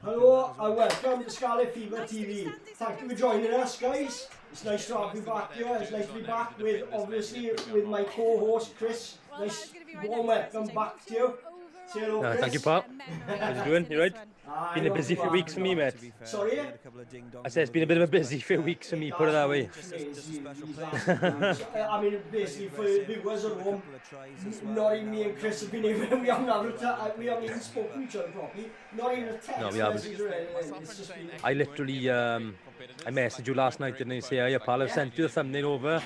Hello and welcome to Scarlet Fever TV. Thank you for joining us, guys. It's nice to have you back here. It's nice to be back with, obviously, with my co-host Chris. Nice warm welcome back to you. Say hello, Chris. Thank you, pal. How's you doing? You right? Been a busy few weeks for me, mate. Sorry? I said it's been a bit of a busy few weeks for me, put it that way. I mean, basically, for viewers at home, not even me and Chris have been able, we haven't even spoken to each other properly. Not even a text message or anything. It's just been... I literally, I messaged you last night, didn't I? Say, hey, pal, I've sent you the thumbnail over.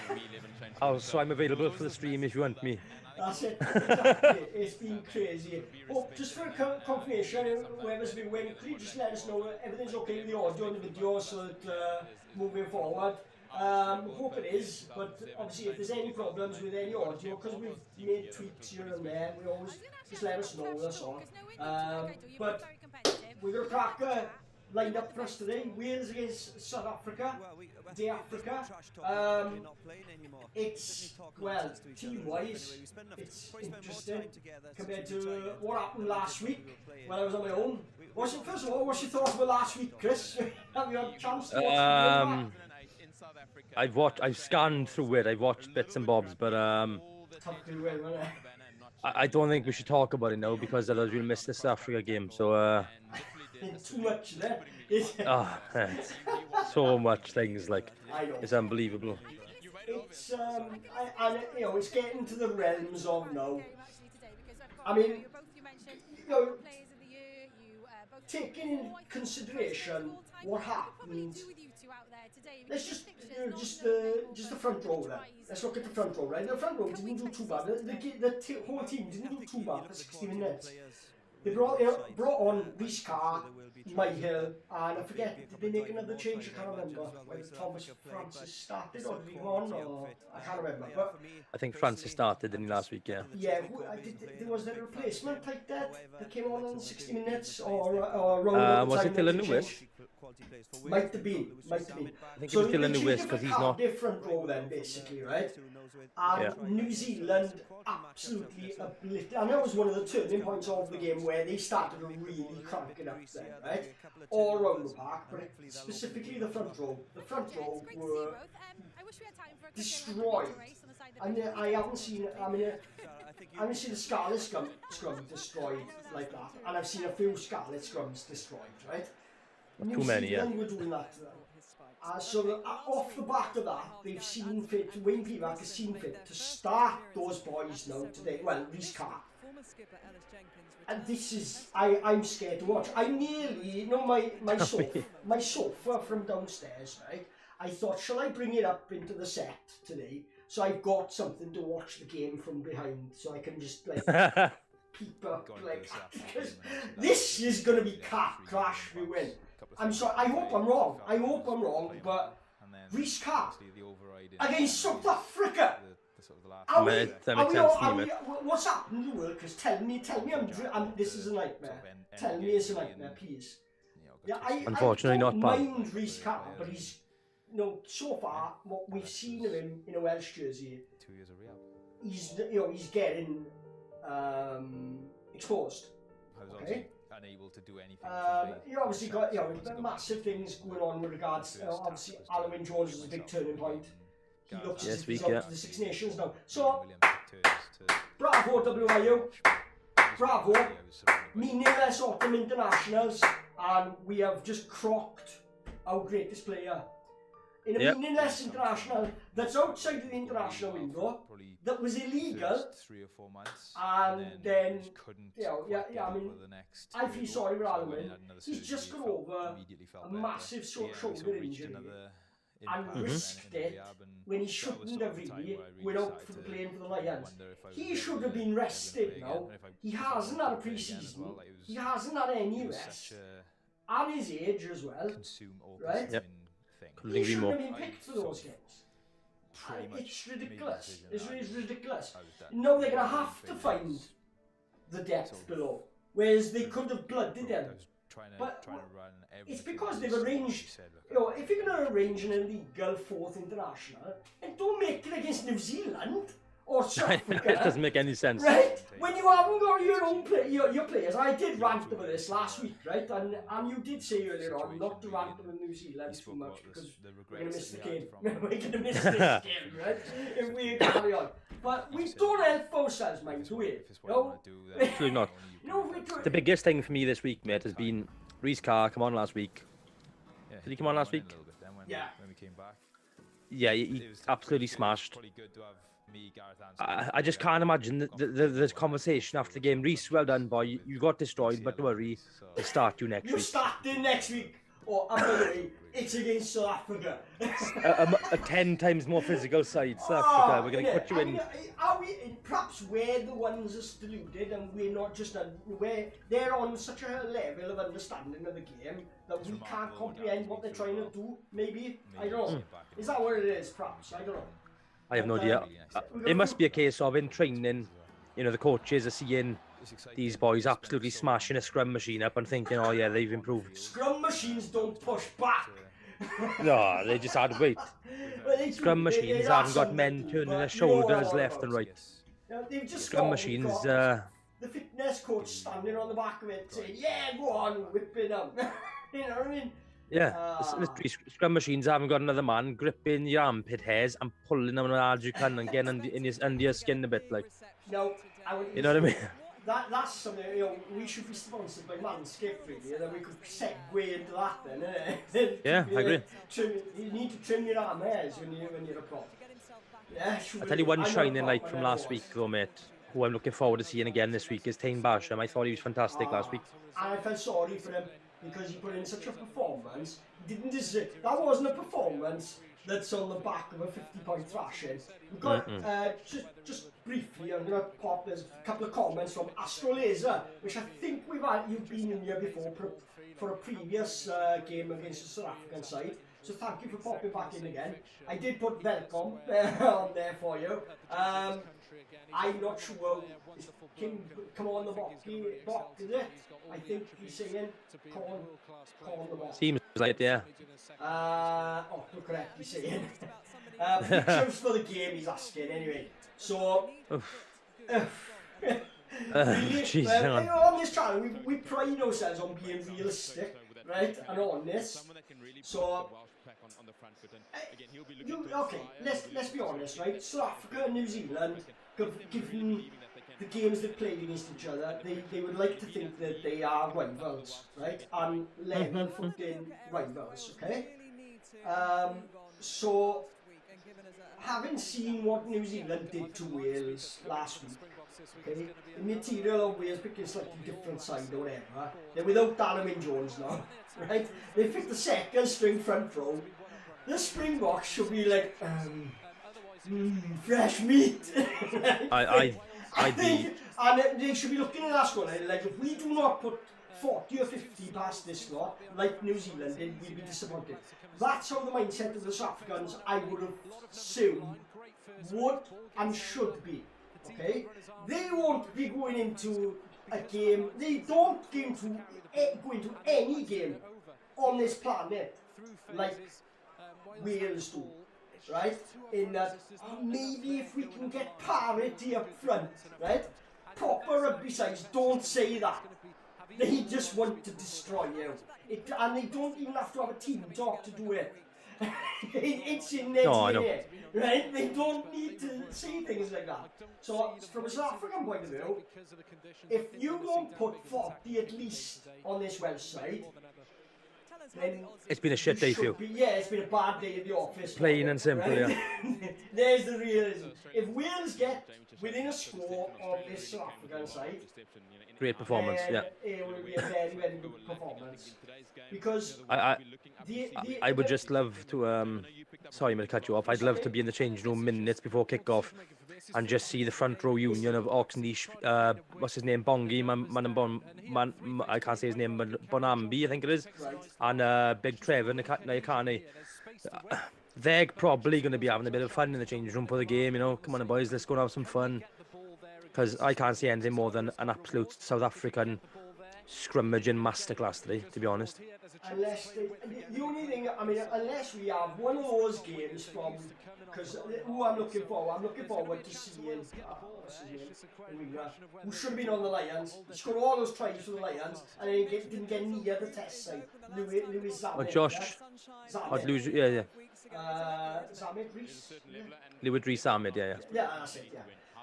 So I'm available for the stream if you want me. That's it, exactly. It's been crazy. Oh, just for confirmation, whoever's been waiting, could you just let us know that everything's okay with the audio and the video so that moving forward? Hope it is, but obviously if there's any problems with any audio, because we've made tweaks here and there, we always just let us know, that's all. But we're going to crack lined up for us today. Wales against South Africa, Day Africa. It's, well, team-wise, it's interesting compared to what happened last week when I was on my own. First of all, what's your thoughts about last week, Chris? Have you had a chance to watch it? I've scanned through it, I've watched bits and bobs, but I don't think we should talk about it now because otherwise we'll miss the South Africa game, so too much there. So much things, like, it's unbelievable. It's and you know, it's getting to the realms of now. I mean, you know, taking in consideration what happened. Let's just the front row then. Let's look at the front row, right? The front row didn't do too bad. The whole team didn't do too bad for 60 minutes. They brought on Rhys Carr, Myhill, and I forget, did they make another change? I can't remember. Whether Thomas Francis started or did he go on, or I can't remember. But I think Francis started, didn't he, last week, yeah? Yeah, was there a replacement like that came on in 60 minutes, or was it Dylan Lewis? Might have been. I think it was Dylan Lewis because he's not... different role then, basically, right? And New Zealand absolutely obliterated. And that was one of the turning points of the game where they started to really crank it up then, right? All around the park, but specifically the front row. The front row were destroyed. And I haven't seen a Scarlet scrum destroyed like that. And I've seen a few Scarlet scrums destroyed, right? Too many, yeah. Were doing that to them. So off the back of that, they've seen fit, Wayne Pivac has seen fit to start those boys now today. Well, Rhys Carr. And this is, I'm scared to watch. I nearly, you know, my sofa from downstairs, right? I thought, shall I bring it up into the set today? So I've got something to watch the game from behind, so I can just like peep up like that. Because this is going to be cat crash we win. I'm sorry, I hope I'm wrong, but Rhys Carr against South Africa. What's happened in the world? Because tell me, this is a nightmare. Tell me it's a nightmare, please. Yeah, Unfortunately, I don't not mind Rhys Carr, but he's, you know, so far what we've seen of him in a Welsh jersey, 2 years of rehab. He's getting exposed. Okay. Unable to do anything. You obviously got massive things going on with regards. Obviously, Alwyn Jones is a big turning point. He looks as if he's out to the Six Nations now. So, bravo WIU, bravo. Meaningless autumn internationals, and we have just crocked our greatest player in a meaningless international that's outside of the international window, that was illegal, 3 or 4 months, and then I mean, I feel sorry for Alwyn. He's just got over a massive shoulder injury and risked it when he shouldn't have really went out for playing for the Lions. He should have been rested now. He hasn't had a pre-season. He hasn't had any rest. At his age as well, right? Yep. He shouldn't have been picked for those games. It's ridiculous. It's ridiculous. Now they're going to have to find the depth below, whereas they could have blooded them. But it's because they've arranged, you know, if you're going to arrange an illegal 4th international, and don't make it against New Zealand. or South Africa. It doesn't make any sense. Right? When you haven't got your own your players, I did rant about this last week, right? And you did say earlier on not to rant about New Zealand too much because we're going to miss the game. We're going to miss this game, right? If we carry on. But we don't help ourselves, mate, do we? No? Absolutely not. The biggest thing for me this week, mate, has been Reece Carr come on last week. Did he come on last week? Yeah. When we came back. Yeah, he absolutely smashed. I just can't imagine the conversation after the game. Reece, well done, boy. You got destroyed, but don't worry, we'll start you next week. You start in next week. Or, I'm going to say, it's against South Africa. a 10 times more physical side, South Africa. We're going to put you in. Are we, perhaps we're the ones that's deluded and we're not just, they're on such a level of understanding of the game that we can't comprehend what they're trying to do, maybe? I don't know. Is that what it is, perhaps? I don't know. I have no idea. It must be a case of in training, you know, the coaches are seeing these boys absolutely smashing a scrum machine up and thinking, oh yeah, they've improved. Scrum machines don't push back. No, they just hard weight. Scrum machines haven't got men turning their shoulders left and right. They've just Scrum machines. The fitness coach standing on the back of it saying, yeah, go on, whip it up. You know what I mean? Yeah, literally, scrum machines haven't got another man gripping your armpit hairs and pulling them as hard as you can and getting under your skin a bit, like. No, you know what I mean? That's something, you know, we should be sponsored by Manscaped, really, and then we could segue into that then, innit? Yeah, I agree. You need to trim your arm hairs when you're a prop. Yeah, I'll tell you one shining light from last week, though, mate, who I'm looking forward to seeing again this week, is Tane Basham. I thought he was fantastic last week. And I felt sorry for him, because he put in such a performance. He didn't deserve. That wasn't a performance that's on the back of a 50-point thrashing. We've got, just briefly, I'm going to pop, there's a couple of comments from Astro Laser, which I think you've been in here before for a previous game against the South African side. So thank you for popping back in again. I did put welcome on there for you. I'm not sure. Come on the box, is it? I think he's saying, come on the box. Seems like it, yeah. Correct, he's saying. Pictures for the game, he's asking, anyway. So, really, on this channel, we pride ourselves on being realistic, right, and honest. So, okay, let's be honest, right? South Africa and New Zealand, given the games they've played against each other, they would like to think that they are rivals, right? And level-footed rivals, okay? So, having seen what New Zealand did to Wales last week, okay, the material of Wales picking a slightly different side or whatever, they're without Darren Jones now, right? They picked the second string front row. The Springboks should be like, fresh meat. And they should be looking at that score like, if we do not put 40 or 50 past this lot, like New Zealand did, we'll be disappointed. That's how the mindset of the South Africans, I would have assumed, would and should be. Okay? They won't be going into a game, they don't go into any game on this planet like Wales do. Right? In that, maybe if we can get parity up front, right? Proper rugby sides don't say that. They just want to destroy you. And they don't even have to have a team talk to do it. It's in their DNA, right? They don't need to say things like that. So, from a South African point of view, if you don't put 40 at least on this website, then it's been a shit day for you. It's been a bad day at the office. Plain and simple, right? Yeah. There's the realism. If Wales get within a score of this South African side, great performance, yeah. It will be a very, very good performance. Because I would just love to, sorry I'm going to cut you off, I'd love to be in the change room minutes before kick-off and just see the front row union of Oxenleash, what's his name, Bongi, I can't say his name, but Bonambi, I think it is, and Big Trevor Nakane. They're probably going to be having a bit of fun in the change room for the game, you know. Come on, boys, let's go and have some fun. Because I can't see anything more than an absolute South African scrummaging masterclass today, to be honest. Unless the only thing, I mean, unless we have one of those games from, because who I'm looking forward to seeing, what's his name, who should have been on the Lions. He scored all those tries for the Lions, and then he didn't get near the test side. Lewis Zamet. Oh, Josh. Zamet. Yeah. Zamet Reese. Lewis Reese Ahmed, yeah. Yeah, that's it, yeah.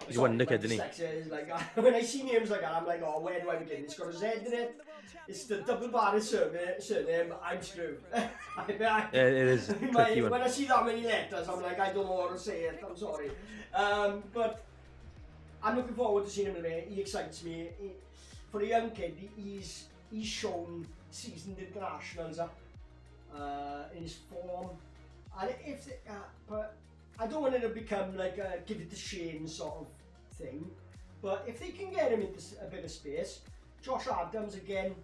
He's one the kid, isn't he? Is like, when I see names like that, I'm like, oh, where do I begin? It's got a Z in it. It's the double-barred surname. I'm screwed. Yeah, it is a tricky one. When I see that many letters, I'm like, I don't know how to say it. I'm sorry. But I'm looking forward to seeing him today. He excites me. For a young kid, he's shown seasoned internationals in his form. And but I don't want it to become like a give it to Shane sort of thing, but if they can get him into a bit of space, Josh Adams again,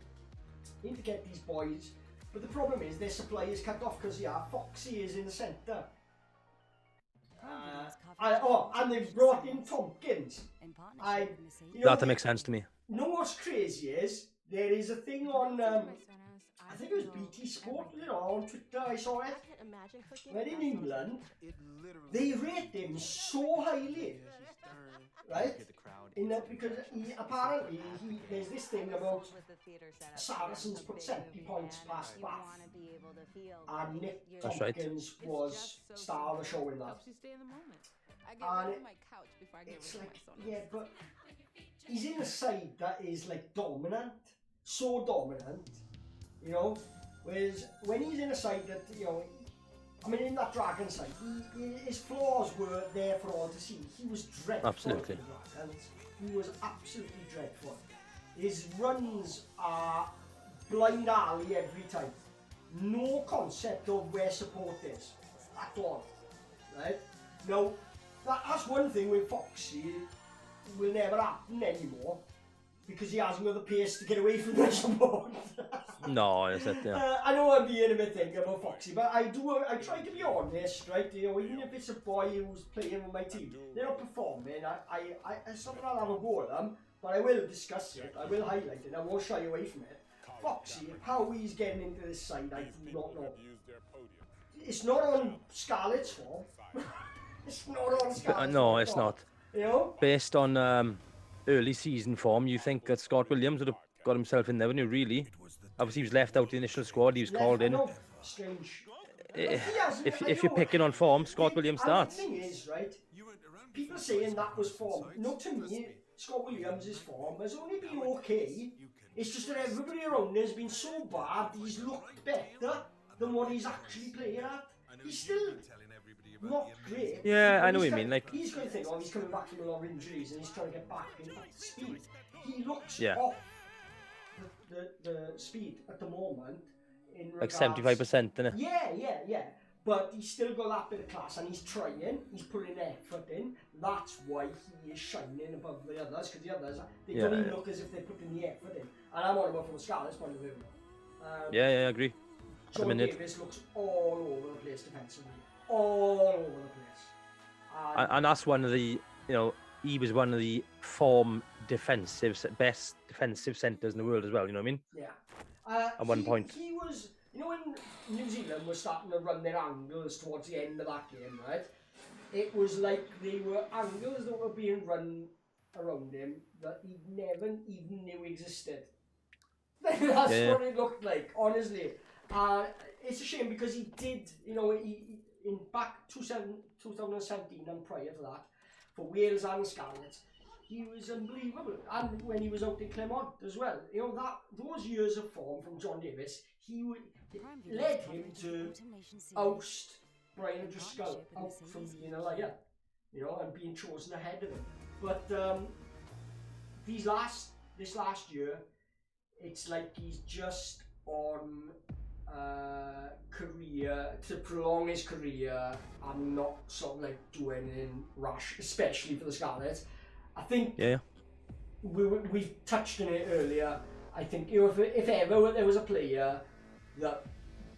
need to get these boys, but the problem is their supply is cut off because Foxy is in the centre. And they've brought in Tompkins. That makes sense to me. You know what's crazy is, there is a thing on, I think it was BT Sport, on Twitter, I saw it, where in England, they rate him so highly, right? Because apparently there's this thing about Saracens put 70 points past Bath, and Nick Tompkins was star of the show in that. And it's like, yeah, but he's in a side that is like dominant, so dominant, whereas when he's in a side that, in that Dragon side, his flaws were there for all to see. He was dreadful. Absolutely. For the Dragons. He was absolutely dreadful. His runs are blind alley every time. No concept of where support is at all. Right? Now, that's one thing with Foxy will never happen anymore, because he hasn't got the pace to get away from the support. No, that's it, yeah. I know I'm being a bit thinking about Foxy, but I try to be honest, right? Even if it's a boy who's playing with my team, they're not performing, I sort of I'll have a go at them, but I will discuss it, I will highlight it, I won't shy away from it. Foxy, how he's getting into this side, I do not know. It's not on Scarlett's form. It's not on Scarlett's form. No, it's not. Based on early season form, you think that Scott Williams would have got himself in there, wouldn't you, really? Obviously, he was left out of the initial squad, he was called in. Strange. If you're picking on form, Scott Williams starts. The thing is, right, people saying that was form. To me, Scott Williams' form has only been okay. It's just that everybody around him has been so bad, he's looked better than what he's actually playing at. He's still not great. Yeah, I know what you mean. Like, he's going to think, he's coming back from a lot of injuries and he's trying to get back in speed. He looks off the speed at the moment. In like 75%, isn't it? Yeah. But he's still got that bit of class, and he's trying. He's putting effort in. That's why he is shining above the others, because the others don't even look as if they're putting the effort in. And I'm on about from a Scarlett's point of view. I agree. John Davis looks all over the place defensively. All over the place. And that's one of the, he was one of the best defensive centres in the world as well, you know what I mean? Yeah. At one point. He was, when New Zealand was starting to run their angles towards the end of that game, right? It was like they were angles that were being run around him that he never even knew existed. That's what it looked like, honestly. It's a shame because he did, in back 2017 and prior to that, for Wales and Scarlets, he was unbelievable. And when he was out in Clermont as well, those years of form from John Davis, it led him to oust Brian O'Driscoll out from being a liar, and being chosen ahead of him. But this last year, it's like he's just on career to prolong his career and not sort of like do anything rash, especially for the Scarlets. I think we touched on it earlier. I think if ever there was a player that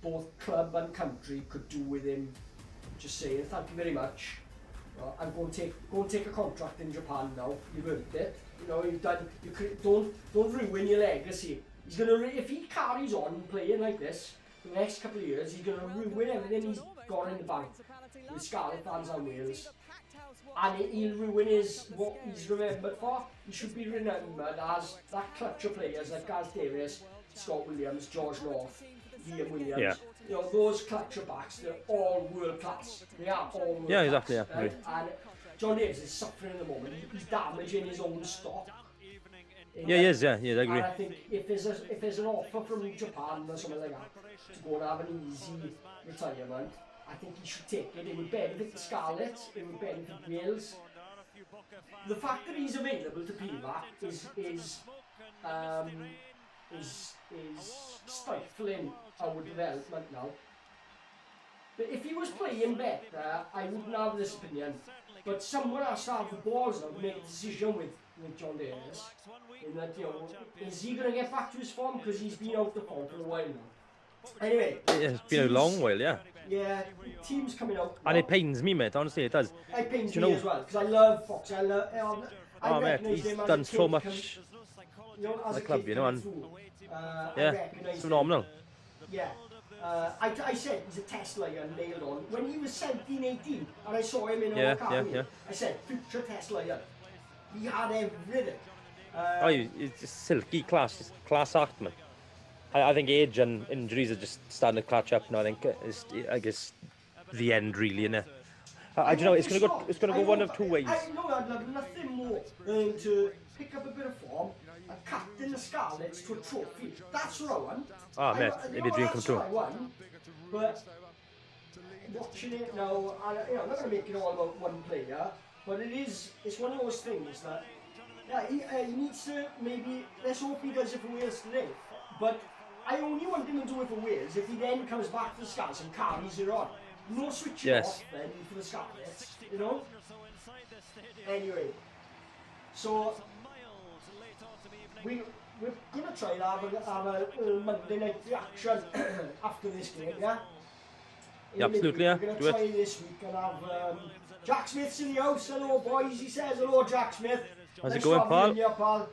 both club and country could do with him, just saying thank you very much. I'm going to take a contract in Japan now. You've earned it. You've done. Don't ruin your legacy He's gonna, if he carries on playing like this for the next couple of years, he's gonna ruin everything he's got in the bank with Scarlet fans and Wales. And he'll ruin what he's remembered for. He should be remembered as that clutch of players like Gareth Davies, Scott Williams, George North, Liam Williams. Yeah. You know, those clutcher backs, they're all world class. They are all world class. Yeah, exactly, yeah. Right? And John Davies is suffering at the moment. He's damaging his own stock. Yeah, he is, I agree. And I think if there's an offer from Japan or something like that to go and have an easy retirement, I think he should take it. It would benefit the Scarlets, it would benefit Wales. The fact that he's available to Pivac is stifling our development now. But if he was playing better, I wouldn't have this opinion. But someone has to have the balls now to make a decision with John Davies. In that, you know, is he going to get back to his form? Because he's been out the form for a while now. Anyway. It's been a long while, yeah. Yeah, teams coming out. And it pains me, mate, honestly, it does. It pains me as well, because I love Fox. I mate, he's done so much as the a club, kid you know, and yeah, it's phenomenal. Yeah. I said he's a test lion nailed on. When he was 17, 18, and I saw him in our academy, I said, future test lion. He had everything. He's just silky class act, man. I think age and injuries are just starting to catch up now. I guess the end, really, innit? I don't know. It's gonna go one of two ways. I'd love nothing more than to pick up a bit of form and captain the Scarlets to a trophy. That's what I want. Mate, it'd be a dream come true. But watching it now, I'm not going to make it all about one player, but it's one of those things that he needs to maybe, let's hope he does it for Wales today. But I only want him to do it for Wales if he then comes back to the Scarlets and carries it on. No switching off then for the Scarlets, you know? Anyway, so we're going to try and have a Monday night reaction after this game, yeah? Absolutely, yeah. We're going to try this week and have Jack Smith's in the house. Hello, boys. He says, hello, Jack Smith. How's it going, pal? Pal?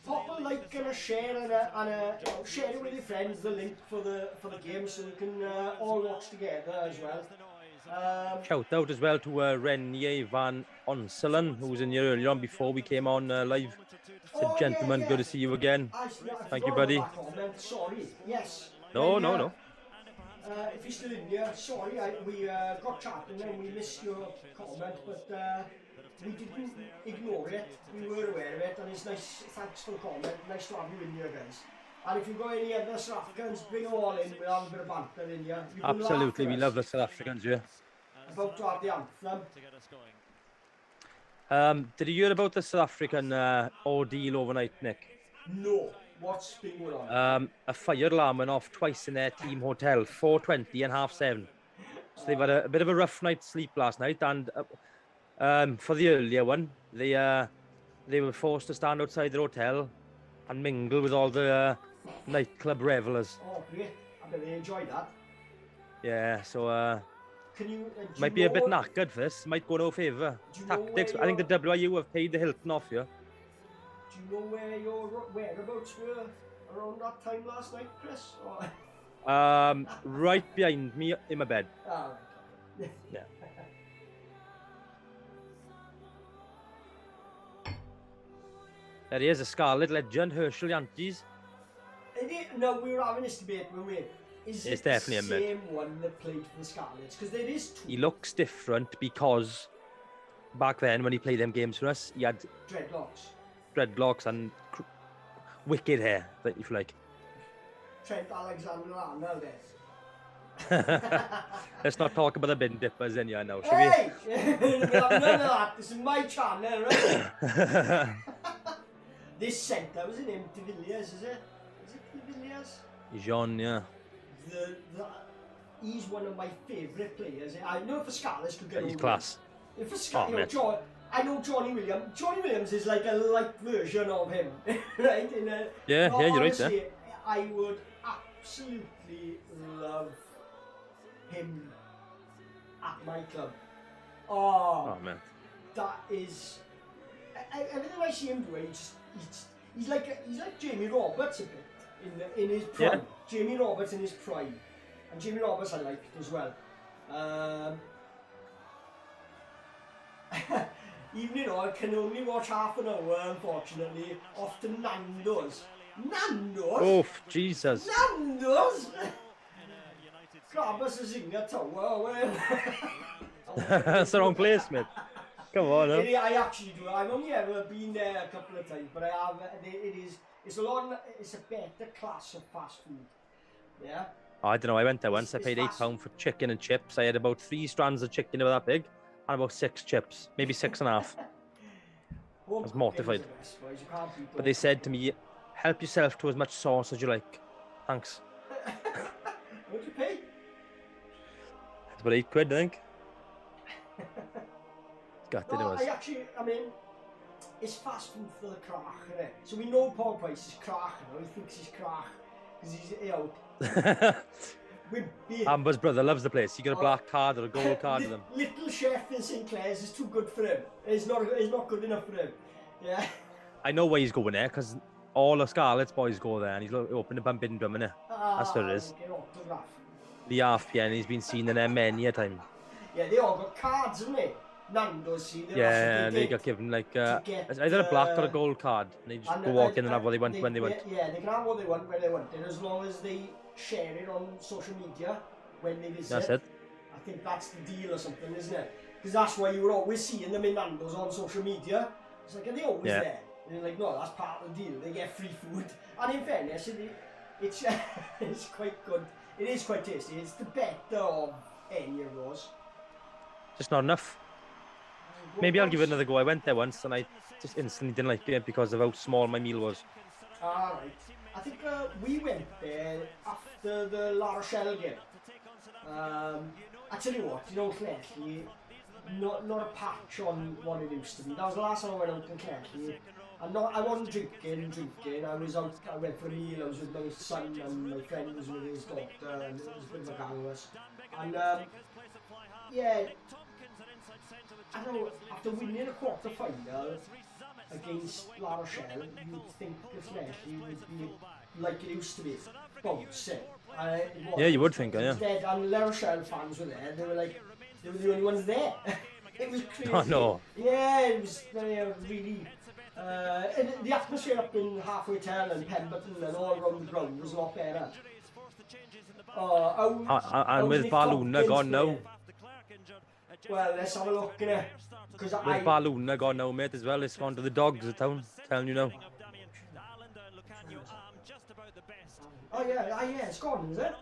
Pop a like and a share and share it with your friends, the link for the game, so you can all watch together as well. Shout out as well to Renier Van Onselen, who was in here earlier on before we came on live. Said, gentlemen, good to see you again. Thank you, buddy. Sorry, yes. No. If you're still in here, sorry, we got chatting and we missed your comment, but we didn't ignore it. We were aware of it, and it's nice. Thanks for the comment. Nice to have you in here, guys. And if you've got any other South Africans, bring them all in. We'll have a bit of banter in here. Absolutely, we love the South Africans, yeah. About to have the anthem. Did you hear about the South African ordeal overnight, Nick? No. What's been going on? A fire alarm went off twice in their team hotel, 4:20 and 7:30. So they've had a bit of a rough night's sleep last night, and for the earlier one, they were forced to stand outside their hotel and mingle with all the nightclub revelers. Oh, great! I bet they enjoyed that. Yeah, so Can you, might be a bit knackered for this. Might go no favour. Tactics. I think the WIU have paid the Hilton off here. Do you know where your whereabouts were around that time last night, Chris? Or? Right behind me in my bed. Ah, right. Yeah. There he is, a Scarlet legend, Herschel Yankees. No, we were having this debate, weren't we? Is it's it definitely the a same one that played for the Scarlets? Because there is two. He looks different because back then when he played them games for us, he had dreadlocks and wicked hair, if you like. Trent Alexander-Arnold there. Let's not talk about the bin dippers in here now, shall hey! None of that. This is my channel, right? This centre, was it named De Villiers, is it? Is it De Villiers? Jean, yeah. He's one of my favourite players. I know if the Scarlets could get He's class. If I know Johnny Williams. Johnny Williams is like a light version of him, right? You're right there. I would absolutely love him at my club. Oh man. That is everything I see him do. He's like Jamie Roberts a bit, in his prime. Yeah. Jamie Roberts in his prime, and Jamie Roberts I liked as well. Even I can only watch half an hour, unfortunately. Off to Nando's. Nando's. Oh, Jesus. Nando's. Grab us a Zinger Tower, whatever. That's the wrong place, mate. Come on, no? I actually do. I've only ever been there a couple of times, but I have. It's a better class of fast food. Yeah. Oh, I don't know. I went there once. I paid £8 for chicken and chips. I had about 3 strands of chicken about that big, and about 6 chips, maybe 6.5. I was mortified. But they said to me, "Help yourself to as much sauce as you like." Thanks. What'd you pay? It's about £8, I think. Gutted it was. I mean, it's fast food for the crack, innit? So we know Paul Price is crack, you know? He thinks he's crack because he's, you know, Amber's brother loves the place. He got a black card or a gold card with him. Little chef in St Clair's is too good for him. It's not good enough for him. Yeah. I know why he's going there because all the Scarlet's boys go there, and he's opened a Bumpin' Drum, innit? That's what it is. The half-pen, he's been seen in there many a time. Yeah, they all got cards, haven't they? Nando's seen them. Yeah, and they got given like either a black or a gold card, and they just go walk in and have what they want when they want. Yeah, they can have what they want when they want, and as long as they share it on social media when they visit. That's it. I think that's the deal or something, isn't it? Because that's why you were always seeing them in Nando's on social media. It's like, are they always there? And you're like, no, that's part of the deal. They get free food, and in fairness, it's it's quite good. It is quite tasty. It's the better of any of those. Just not enough. Maybe I'll give it another go. I went there once and I just instantly didn't like it because of how small my meal was. Alright. I think we went there after the La Rochelle game. I tell you what, you know, Clerkley, not a patch on what it used to be. That was the last time I went out in Clerkley. I wasn't drinking. I was out, I went for a meal, I was with my son and my friend was with his daughter, and it was a bit of a gang of us. And yeah, I don't know, after winning a quarter final against La Rochelle, you'd think the Clerkley would be like it used to be, bouncing. Yeah, you would think, yeah. Instead, and La Rochelle fans were there, they were the only ones there. It was crazy. Oh no. Yeah, it was really... and the atmosphere up in Halfway Town and Pemberton and all around the ground was a lot better. And with Balluna gone now. Well, let's have a look, innit? With Balluna gone now, mate, as well. It's gone to the dogs of town. Telling you now. Oh yeah, it's gone, is it?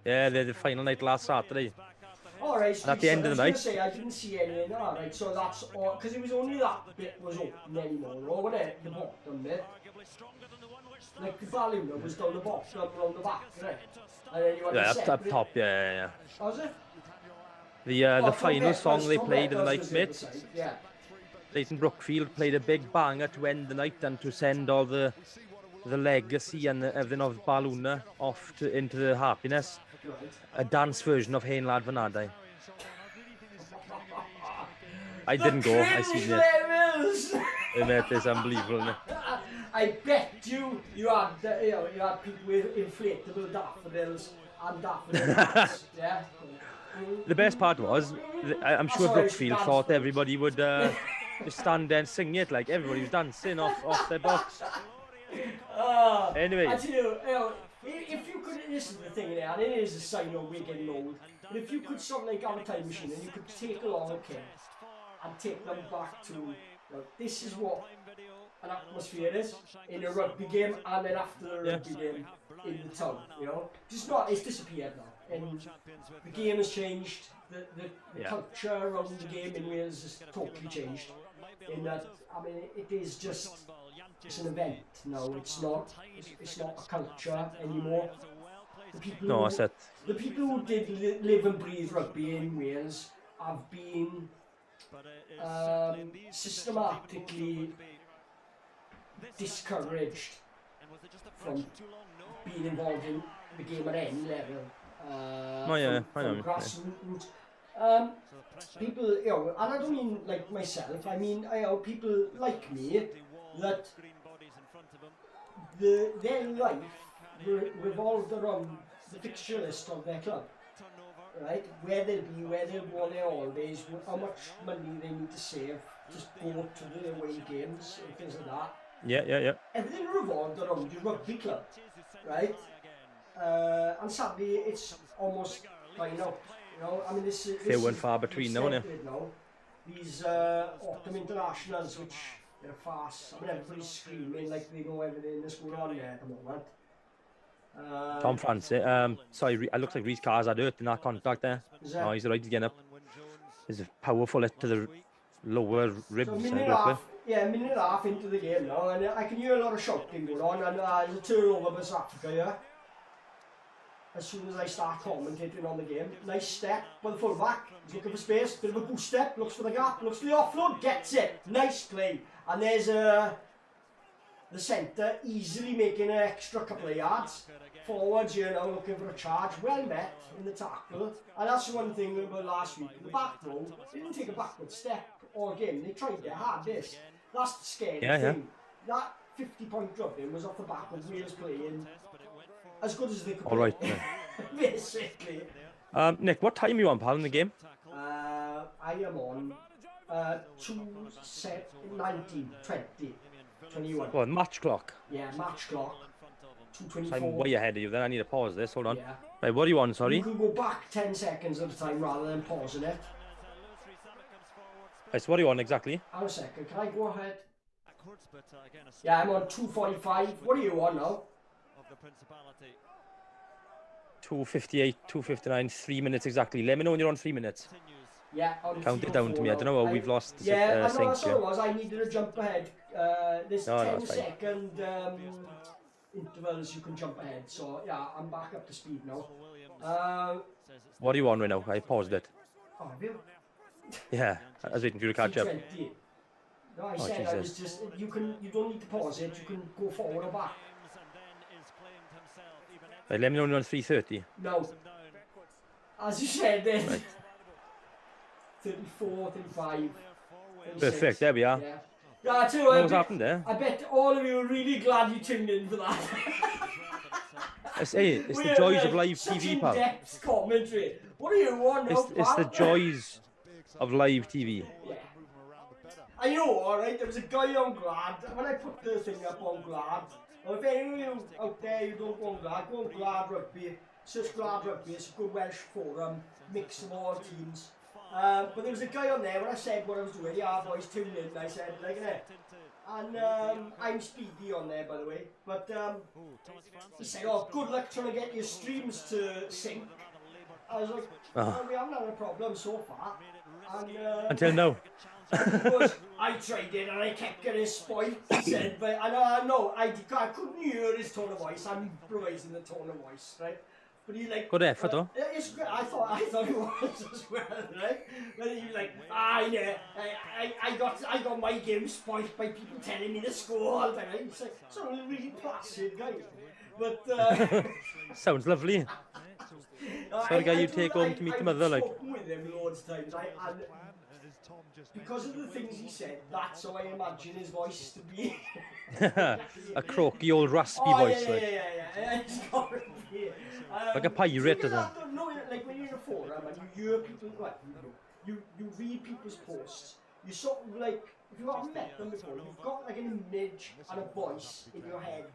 Yeah, they had the final night last Saturday. Alright, so at the end of the night. I didn't see anything. Alright, so that's all, because it was only that bit was open anymore, or whatever, the bottom bit. Like the Balluna was down the bottom, around the back, right? And then you had up top, yeah. Was it? The final song they played in the night, mate. Yeah. Leighton Brookfield played a big banger to end the night and to send all the legacy and everything of Balluna off into the happiness. Right. A dance version of Hein Lad Van Adai. I didn't go, I seen it. Mate, it's unbelievable, isn't it? I bet you had people with inflatable daffodils and daffodil hats, yeah? The best part was, I'm sure Brookfield thought everybody would just stand there and sing it, like everybody was dancing off their box. Anyway. I tell you, if you could, this is the thing there, and it is a sign of we're getting old, but if you could sort of like have a time machine and you could take along a kid and take them back to, you know, this is what an atmosphere is in a rugby game and then after the rugby game in the town, you know. It's disappeared now. And the game has changed, the culture around the game in Wales has totally changed. In that, I mean, it is just, it's an event now, it's not a culture anymore. The people who did live and breathe rugby in Wales have been systematically discouraged from being involved in the game at any level. From grassroots. People, you know, and I don't mean like myself, I mean, people like me that their life revolved around the fixture list of their club, right? Where they'll be, where they'll go on their holidays, how much money they need to save to go to the away games and things like that. Yeah. Everything revolved around your rugby club, right? And sadly, it's almost dying out. You know, I mean, this few and far between now, isn't it? These autumn internationals, which they're a farce. I mean, everybody's screaming like they know everything that's going on there at the moment. Tom Francis, sorry, it looks like Reece Carr's had hurt in that contact there. No, he's right, he's getting up. There's a powerful hit to the lower ribs. So a minute and a half into the game now, and I can hear a lot of shouting going on, and there's a turnover by South Africa here. As soon as I start commentating on the game, nice step by the fullback. He's looking for space, bit of a boost step, looks for the gap, looks for the offload, gets it. Nice play. And there's the centre easily making an extra couple of yards. Forwards here now looking for a charge, well met in the tackle. And that's one thing about last week. The back row, they didn't take a backward step all game. They tried their hardest. That's the scary thing. That 50-point drubbing was off the back of Wales playing as good as they could. All right. Basically. Nick, what time are you on, pal, in the game? I am on 19, 20, 21. Well, match clock. Yeah, match clock. 2:24. I'm way ahead of you. Then I need to pause this. Hold on. Yeah. Right, what are you on? Sorry. You can go back 10 seconds at a time rather than pausing it. Right, so what are you on exactly? Hang on a second. Can I go ahead? Yeah, I'm on 2:45. What are you on now? 2:58, 2:59, 3 minutes exactly. Let me know when you're on 3 minutes. Yeah, Count it down to me. I don't know how we've lost the I know sync that's what here. it was. I needed to jump ahead. There's 10-second intervals you can jump ahead. So yeah, I'm back up to speed now. What are you on right now? I paused it. Oh, have you? Yeah, I was waiting for you to catch up. 20. No, I said Jesus. I was just. You don't need to pause it. You can go forward or back. Right, let me know when you're on 3:30. No. As you said then. Right. 34, 35. 36. Perfect, there we are. Yeah. Yeah, I tell you what, What's happened there? I bet all of you are really glad you tuned in for that. It's the joys of live TV, pal. In-depth commentary. What are you on now, It's the joys of live TV. Yeah. I know, alright, there was a guy on Glad, when I put the thing up on Glad, or if any of you out there you don't go on Glad Rugby, search Glad Rugby, it's a good Welsh forum, mix of all teams. But there was a guy on there, when I said what I was doing, yeah boys, tune in, I said, like it. And I'm Speedy on there, by the way, but he said, oh, good luck trying to get your streams to sync. I was like, well, we haven't had a problem so far. And, until now. Because I tried it and I kept getting spoiled, he said, but I know, I couldn't hear his tone of voice. I'm improvising the tone of voice, right? But he like good effort, though. It's great. I thought it was as well, right? But he was like, yeah, I got my game spoiled by people telling me the score all the time. He's like, so a really placid guy. But sounds lovely. Sorry, guy, you take home to meet the mother, like. I've spoken with him loads of times, and because of the things he said, that's how I imagine his voice to be. A croaky old raspy voice, like. Yeah. It's got to be. Like a pirate, doesn't it? No, like when you're in a forum and you hear people, you read people's posts, you sort of like, if you haven't met them before, you've got like an image and a voice in your head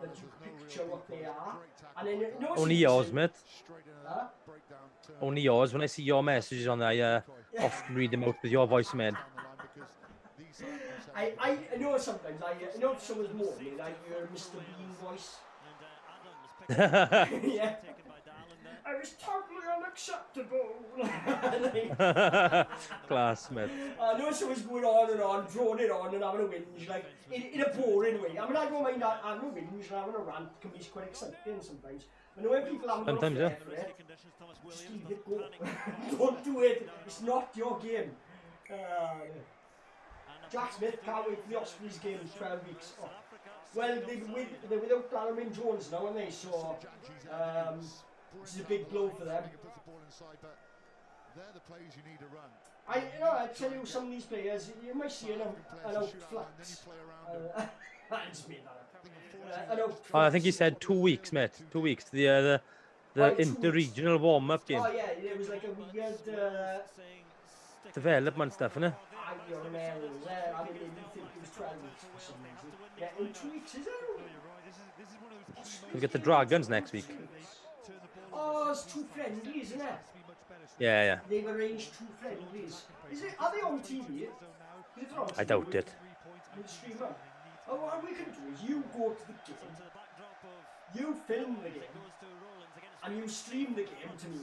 that you picture what they are. And then, only yours, mate. Huh? Only yours. When I see your messages on there, I often read them out with your voice, man. I know sometimes, I know if someone's moaning, I hear Mr. Bean voice. Yeah. I was totally unacceptable. Class, mate. I know someone's going on and on, drawing it on and having a whinge, like, in a boring way. I mean, I don't mind having a whinge and having a rant can be quite exciting sometimes. I know when people haven't got a flair for it, just leave it go. Don't do it. It's not your game. Jack Smith can't wait for the Ospreys game in 12 weeks. Oh. Well, they're without Darren Jones now, aren't they? So, which is a big blow for them. I tell you, some of these players, you might see an outflux. I just made that up. I know. Oh, I think he said 2 weeks, mate. 2 weeks. The Oh, 2 weeks. inter-regional warm-up game. Oh yeah, it was like a weird Development stuff, innit? I don't know. I mean, maybe you think it was 12 weeks for some reason. Yeah, in 2 weeks, is it? We get the Dragons next week. Oh, it's 2 friendlies, isn't it? Yeah, yeah. They've arranged 2 friendlies. Are they on TV? If they're on TV, I doubt it. We'll stream them. Oh, what we can do is you go to the game, you film the game, and you stream the game to me.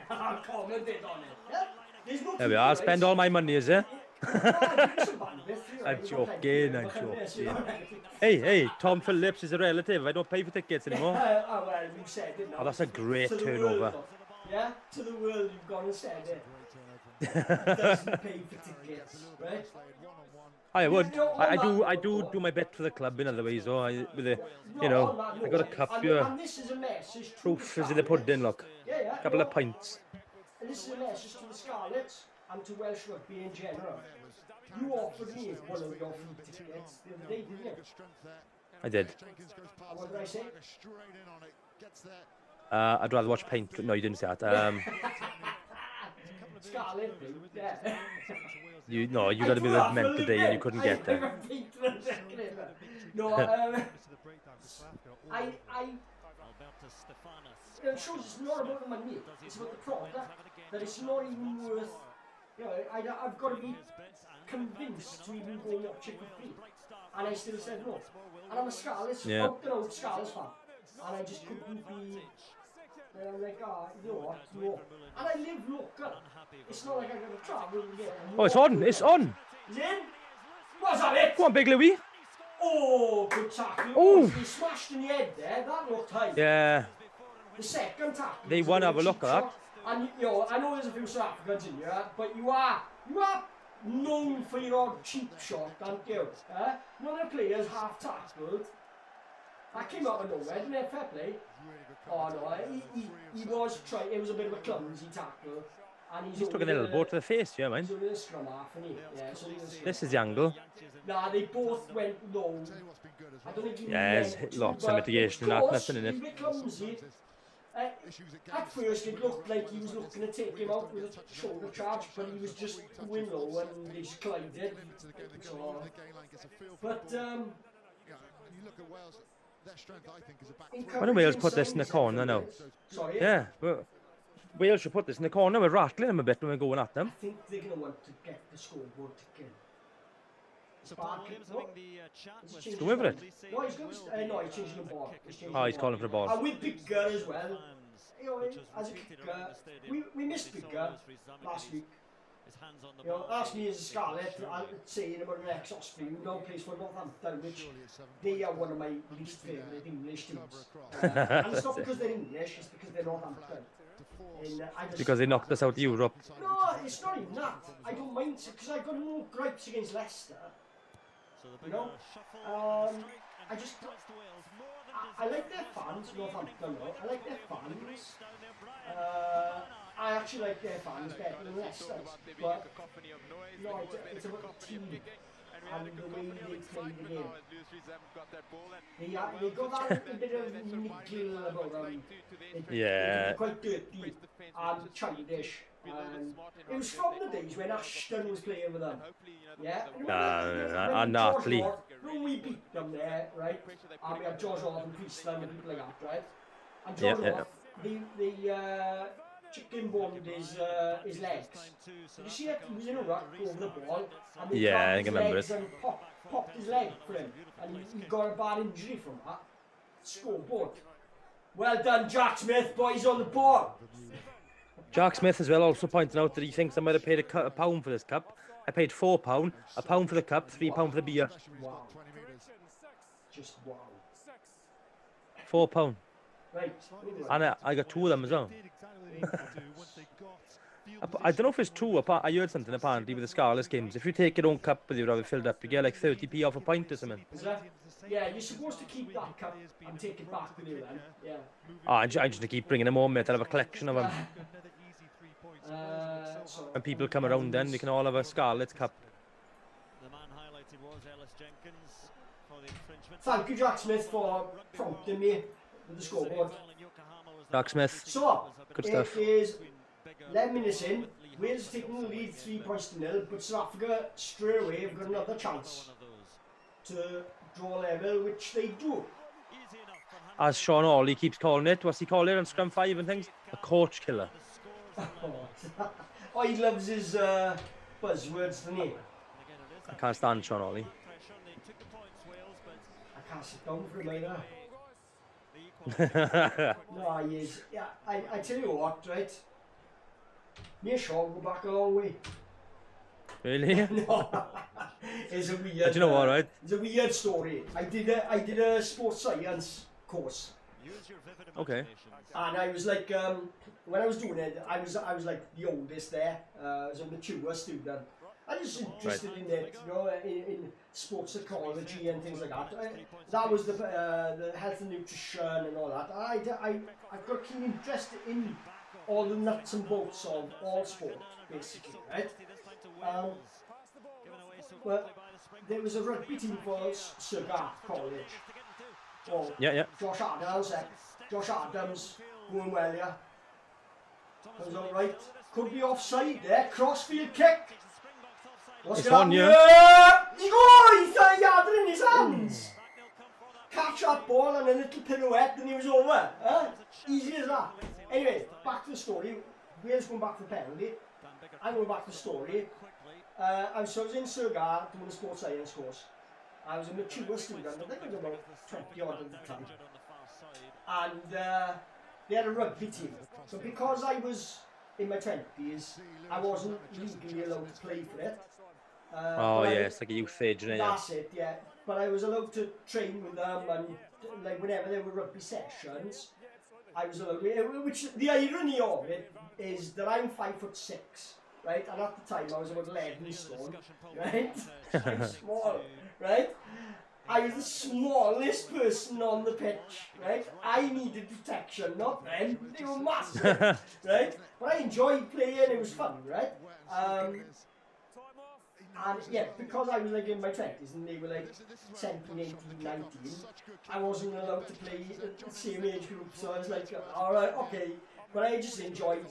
I'll commentate on it. Yeah? There's no There we are. Spend all my money, is it? I'm joking, I'm joking. Hey, Tom Phillips is a relative. I don't pay for tickets anymore. Oh, well, you said it now. Oh, that's a great To the turnover. world, yeah? To the world, you've gone and said it. Doesn't pay for tickets, right? I would. I do my bit for the club in other ways, though. With the, you know, I got a cup here. And this is a message to Proof is in the pudding, look. Yeah. Couple of pints. And this is a message to the Scarlets and to Welsh rugby in general. You offered me one of your free tickets the other day, didn't you? I did. What did I say? I'd rather watch paint. No, you didn't say that. Scarlet, yeah. You got to be the men today and you couldn't get there. No, it shows it's not about the money, it's about the product, that it's not even worth, you know, I've got to be convinced to even go and watch it for free, and I still said no, and I'm a Scarlets, Scarlets fan, and I just couldn't be, and I'm like, you know what, no, and I live local, it's not like I'm going to travel and get. Oh, it's on, it's on! Is it? Was that it? Go on, Big Louis! Oh, good tackle. Oh! He smashed in the head there, that looked high. Yeah. The second tackle. They won't have a look at that. And you know, I know there's a few South Africans in here, but you are known for your odd cheap shot, aren't you? None of the players half tackled. That came out of nowhere, didn't it? Fair play. Oh no, he was trying. It was a bit of a clumsy tackle, and he's took an elbow to the face, yeah, man. He's only a scrum half, isn't he? Yeah, so this is the angle. Nah, they both went low. I don't think he there's lots of mitigation in that, nothing in it. He was clumsy. At first it looked like he was looking to take him out with a shoulder charge, but he was just going low and they just collided. So, but why don't Wales put this in the corner now? Sorry? Yeah, well, Wales should put this in the corner. We're rattling them a bit when we're going at them. I think they're going to want to get the scoreboard to kill. He's going with it. No, he's going no, he's changing the ball. He's calling for the ball. And with Bigger as well. You know, as a kicker, we missed Bigger last week. You know, ask me as a Scarlet, I'm saying about an ex-Osprey who now plays for Northampton, which they are one of my least favourite English teams. And it's not because they're English, it's because they're Northampton. Because they knocked us out of Europe. No, it's not even that. I don't mind, because I've got no gripes against Leicester. You know? I like their fans, Northampton, I like their fans. I actually like their fans better than Leicester's, but no, it's about the team and the way they play the game. They got that little bit of niggle about them. They're quite dirty and childish. And it was from the days when Ashton was playing with them. Yeah? And Nartley. When we beat them there, right? And we had George Orth and Priestland and people like that, right? And George Orth, the chicken boned his legs. Did you see it? He was in a ruck over the ball. And they I can remember it. And popped his leg for him. And he got a bad injury from that. Scoreboard. Well done, Jack Smith, boys on the ball. Jack Smith as well also pointing out that he thinks I might have paid a pound for this cup. I paid £4, a pound for the cup, £3 for the beer. Wow. Just wow. £4. Right. And I got 2 of them as well. I don't know if it's true. I heard something apparently with the Scarlets games. If you take your own cup with you, have it filled up, you get like 30p off a pint or something. Is that? Yeah, you're supposed to keep that cup and take it back with you then. Yeah. I'm just going to keep bringing them home, mate. I'll have a collection of them. When people come around then, we can all have a Scarlet cup. The man highlighted was Ellis Jenkins for the Thank you, Jack Smith, for prompting me with the scoreboard. Jack Smith. So, Good stuff. it is 11 minutes in. Wales taking the lead 3 points to 0, but South Africa straight away have got another chance to draw level, which they do. As Sean Hawley keeps calling it, what's he call it on Scrum 5 and things? A coach killer. Oh, he loves his buzzwords, doesn't he? I can't stand Sean Hawley. I can't sit down for him either. No, he is. Yeah, I tell you what, right? Me and Sean go back a long way. Really? No, it's a weird. Do you know what, right? It's a weird story. I did a sports science course. Okay. And I was like, when I was doing it, I was like the oldest there. I was a mature student. I was interested in it, you know, in sports psychology and things like that. That was the health and nutrition and all that. I've got a keen interest in all the nuts and bolts of all sport, basically, right? Well, there was a rugby team for Sugar College. Oh, Yeah. Josh Adams, going well, yeah. That was alright. Could be offside there. Crossfield kick. What's It's going on, on yeah. here? He goes! He's 30 yards in his hands. Catch that ball and a little pirouette and he was over. Huh? Easy as that. Anyway, back to the story. Wales going back for penalty. I'm going back to the story. I was in Surgar doing a sports science course. I was a mature student, I think I was about 20 odd at the time. And they had a rugby team. So because I was in my 20s, I wasn't legally allowed to play for it. Oh yeah, it's like a youth age, isn't it? That's it, yeah. But I was allowed to train with them, and like whenever there were rugby sessions, I was allowed. Which the irony of it is that I'm 5'6", right? And at the time I was about 11 stone, right? I'm small, right? I was the smallest person on the pitch, right? I needed protection, not them. They were massive, right? But I enjoyed playing, it was fun, right? And yeah, because I was like in my 20s and they were like 17, 18, 19, I wasn't allowed to play the same age group, so I was like, alright, okay. But I just enjoyed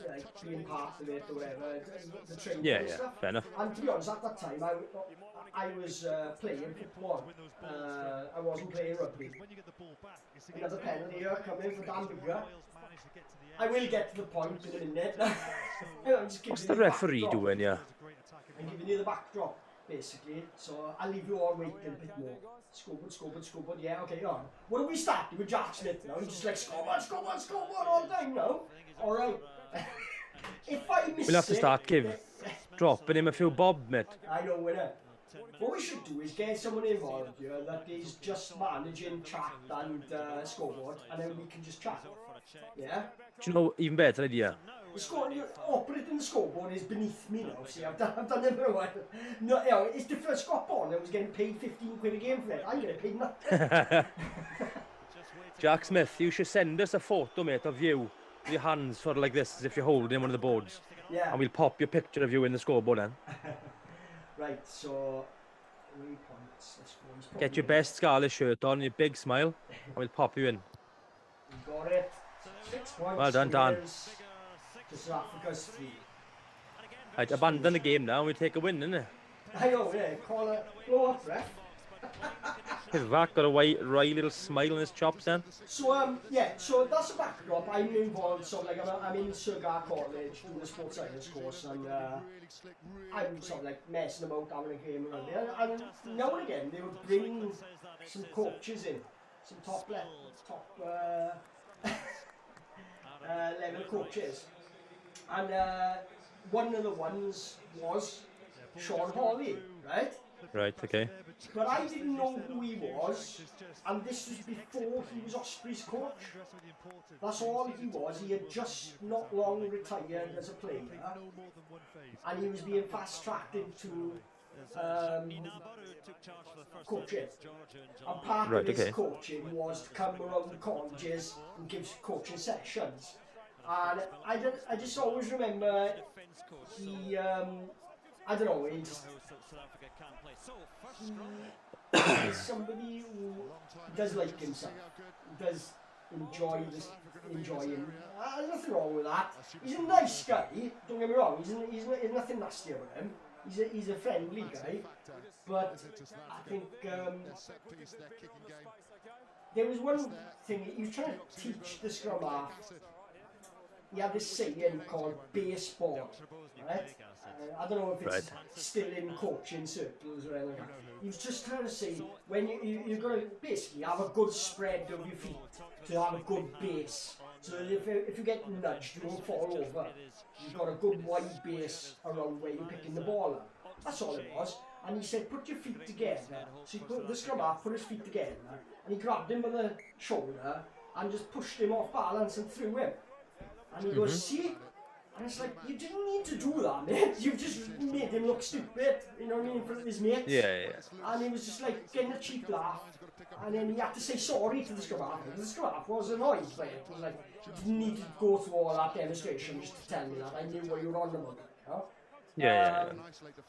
like being part of it or whatever, the training and stuff. Fair enough. And to be honest, at that time I was playing football. I wasn't playing rugby. Another penalty here coming for Dan Bigger. I will get to the point in a minute. What's the referee doing, yeah? I'm giving you the backdrop, basically, so I'll leave you all waiting a bit more. Scoreboard, yeah, okay, on. What are we starting with Jack Smith now? He's just like, scoreboard all the time now. Alright. If I miss We'll have to start dropping him a few bob, mate. I know, winner. What we should do is get someone involved here that is just managing chat and scoreboard, and then we can just chat. Yeah? Do you know, even better idea? Operating the scoreboard is beneath me now. See, I've done it for a while. No, you know, it's different. Scott Bonner was getting paid 15 quid a game for it. I'm getting paid nothing. Jack Smith, you should send us a photo, mate, of you with your hands sort of like this, as if you're holding one of the boards. Yeah. And we'll pop your picture of you in the scoreboard then. Right, so 3 points. Get your best Scarlet shirt on, your big smile, and we'll pop you in. You got it. 6 points. Well done, Dan. To South Africa's 3. Right, abandon the game now and we take a win, innit? I know, yeah. Call it. Blow up, ref. His Vac got a wry little smile on his chops then. So yeah, so that's a backdrop. I'm involved, so like I'm in Sugar College doing a sports science course, and I'm sort of like messing about, having a game around there. And now and again they would bring some coaches in, some top level coaches, and one of the ones was Sean Hawley, right? Right, okay. But I didn't know who he was, and this was before he was Osprey's coach. That's all he was. He had just not long retired as a player, and he was being fast-tracked into coaching. And part of his coaching was to come around the colleges and give coaching sessions. And I just always remember he I don't know, he's somebody who does like himself, does enjoy this, enjoying. There's nothing wrong with that. He's a nice guy, don't get me wrong, there's nothing nasty about him. He's a friendly guy, but I think there was one thing, he was trying to teach the scrum half. He had this saying called baseball, right? I don't know if it's still in coaching circles or anything. He was just trying to say, when you've got to basically have a good spread of your feet to have a good base. So that if you get nudged, you won't fall over. You've got a good wide base around where you're picking the ball up. That's all it was. And he said, put your feet together. So he put the scrum half, put his feet together, and he grabbed him by the shoulder and just pushed him off balance and threw him. And he goes, see? And it's like, you didn't need to do that, mate. You've just made him look stupid, you know what I mean, in front of his mates. Yeah. And he was just like getting a cheap laugh. And then he had to say sorry to the scrum half. The scrum half was annoyed by it. It was like, you didn't need to go through all that demonstration just to tell me that. I knew what you were on about. You know? Yeah.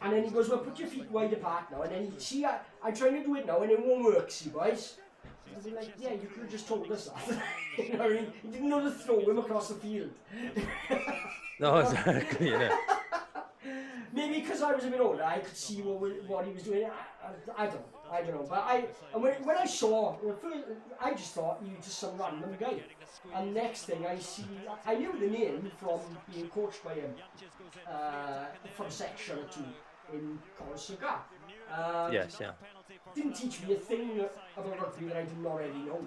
And then he goes, well, put your feet wide apart now. And then he, see, I'm trying to do it now and it won't work, see, boys. I'd be like, yeah, you could have just told us that. You know what I mean? You didn't know to throw him across the field. No, exactly, yeah. Maybe because I was a bit older, I could see what he was doing. I don't know. But when I saw, I just thought he was just some random guy. And next thing I knew the name from being coached by him from section or two in College Cigar. Yes, yeah. Didn't teach me a thing about rugby that I didn't already know.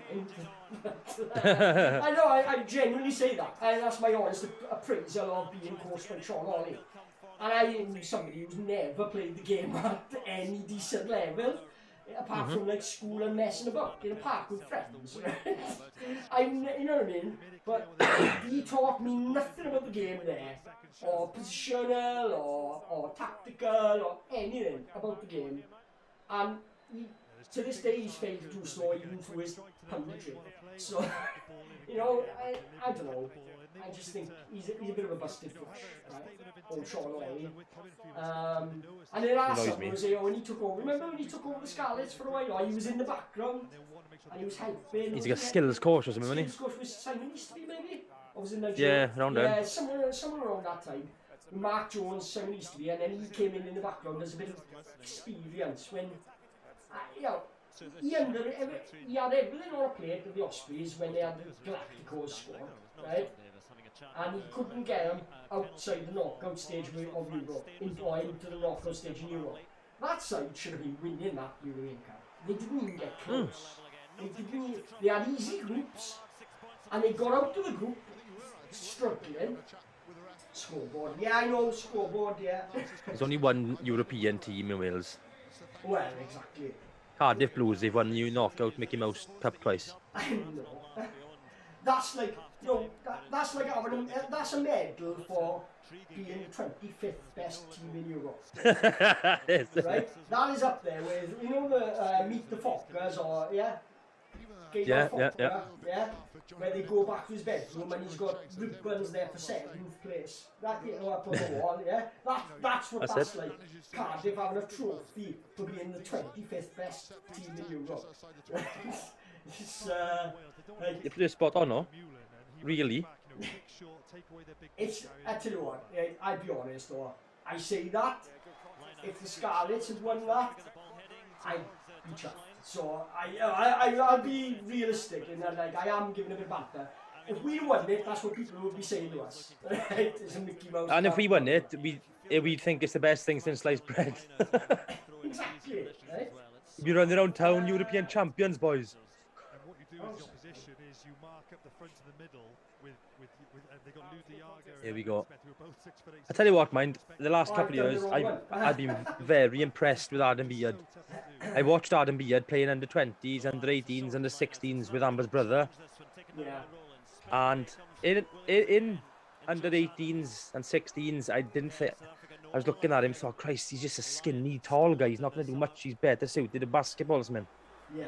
I know, I genuinely say that. And that's my honest appraisal of being coached by Sean Ollie. And I am somebody who's never played the game at any decent level, apart from like school and messing about in a park with friends. You know what I mean? But he taught me nothing about the game there, or positional, or tactical, or anything about the game. And to this day he's failed to do so even through his punditry. So, you know, I don't know. I just think he's a bit of a busted flush, right? Old Sean Ollie. And then last summer, when he took over, remember when he took over the Scarlets for a while? He was in the background and he was helping. He's like a skills coach or something, wasn't he? Skills coach was Simon Easterby, maybe? Or was it Nigeria? Yeah, around there. Yeah, somewhere around that time. Mark Jones, Simon Easterby, and then he came in the background as a bit of experience when, you know, he had everything on a plate of the Ospreys when they had the Galacticos squad, right? And he couldn't get them outside the knockout stage of Europe, into the knockout stage in Europe. That side should have been winning that European Cup. They didn't even get close. They had easy groups, and they got out to the group struggling. Scoreboard, yeah, I know, scoreboard, yeah. There's only one European team in Wales. Well, exactly. Cardiff Blues, they've won the knockout Mickey Mouse Cup twice. I know. That's like, you know, that's like having that's a medal for being the 25th best team in Europe. Right? That is up there with, you know, the Meet the Fockers or, yeah? Yeah. Where they go back to his bedroom and he's got ribbons there for 7th place. That, you know, up on the wall, yeah? That's what that's like. Cardiff having a trophy for being the 25th best team in Europe. It's, like, if they're spot on, no? Really? It's, I tell you what, I'll be honest though, I say that, if the Scarlets had won that, I'd be chuffed. So I'll be realistic in that, like, I am giving a bit of banter. If we won it, that's what people would be saying to us. It's a Mickey Mouse. And if we won it, we'd think it's the best thing since sliced bread. Exactly, right? We'd run around town, European champions, boys. And what you do in opposition is you mark up the front of the middle with they got Ludiaga. Here we go. I tell you what, mind, the last couple of years, I've been very impressed with Adam Beard. I watched Adam Beard playing under 20s, under 18s, under 16s with Amber's brother. Yeah. And in under 18s and 16s, I was looking at him, thought, Christ, he's just a skinny, tall guy. He's not going to do much. He's better suited to basketballsman. Yeah.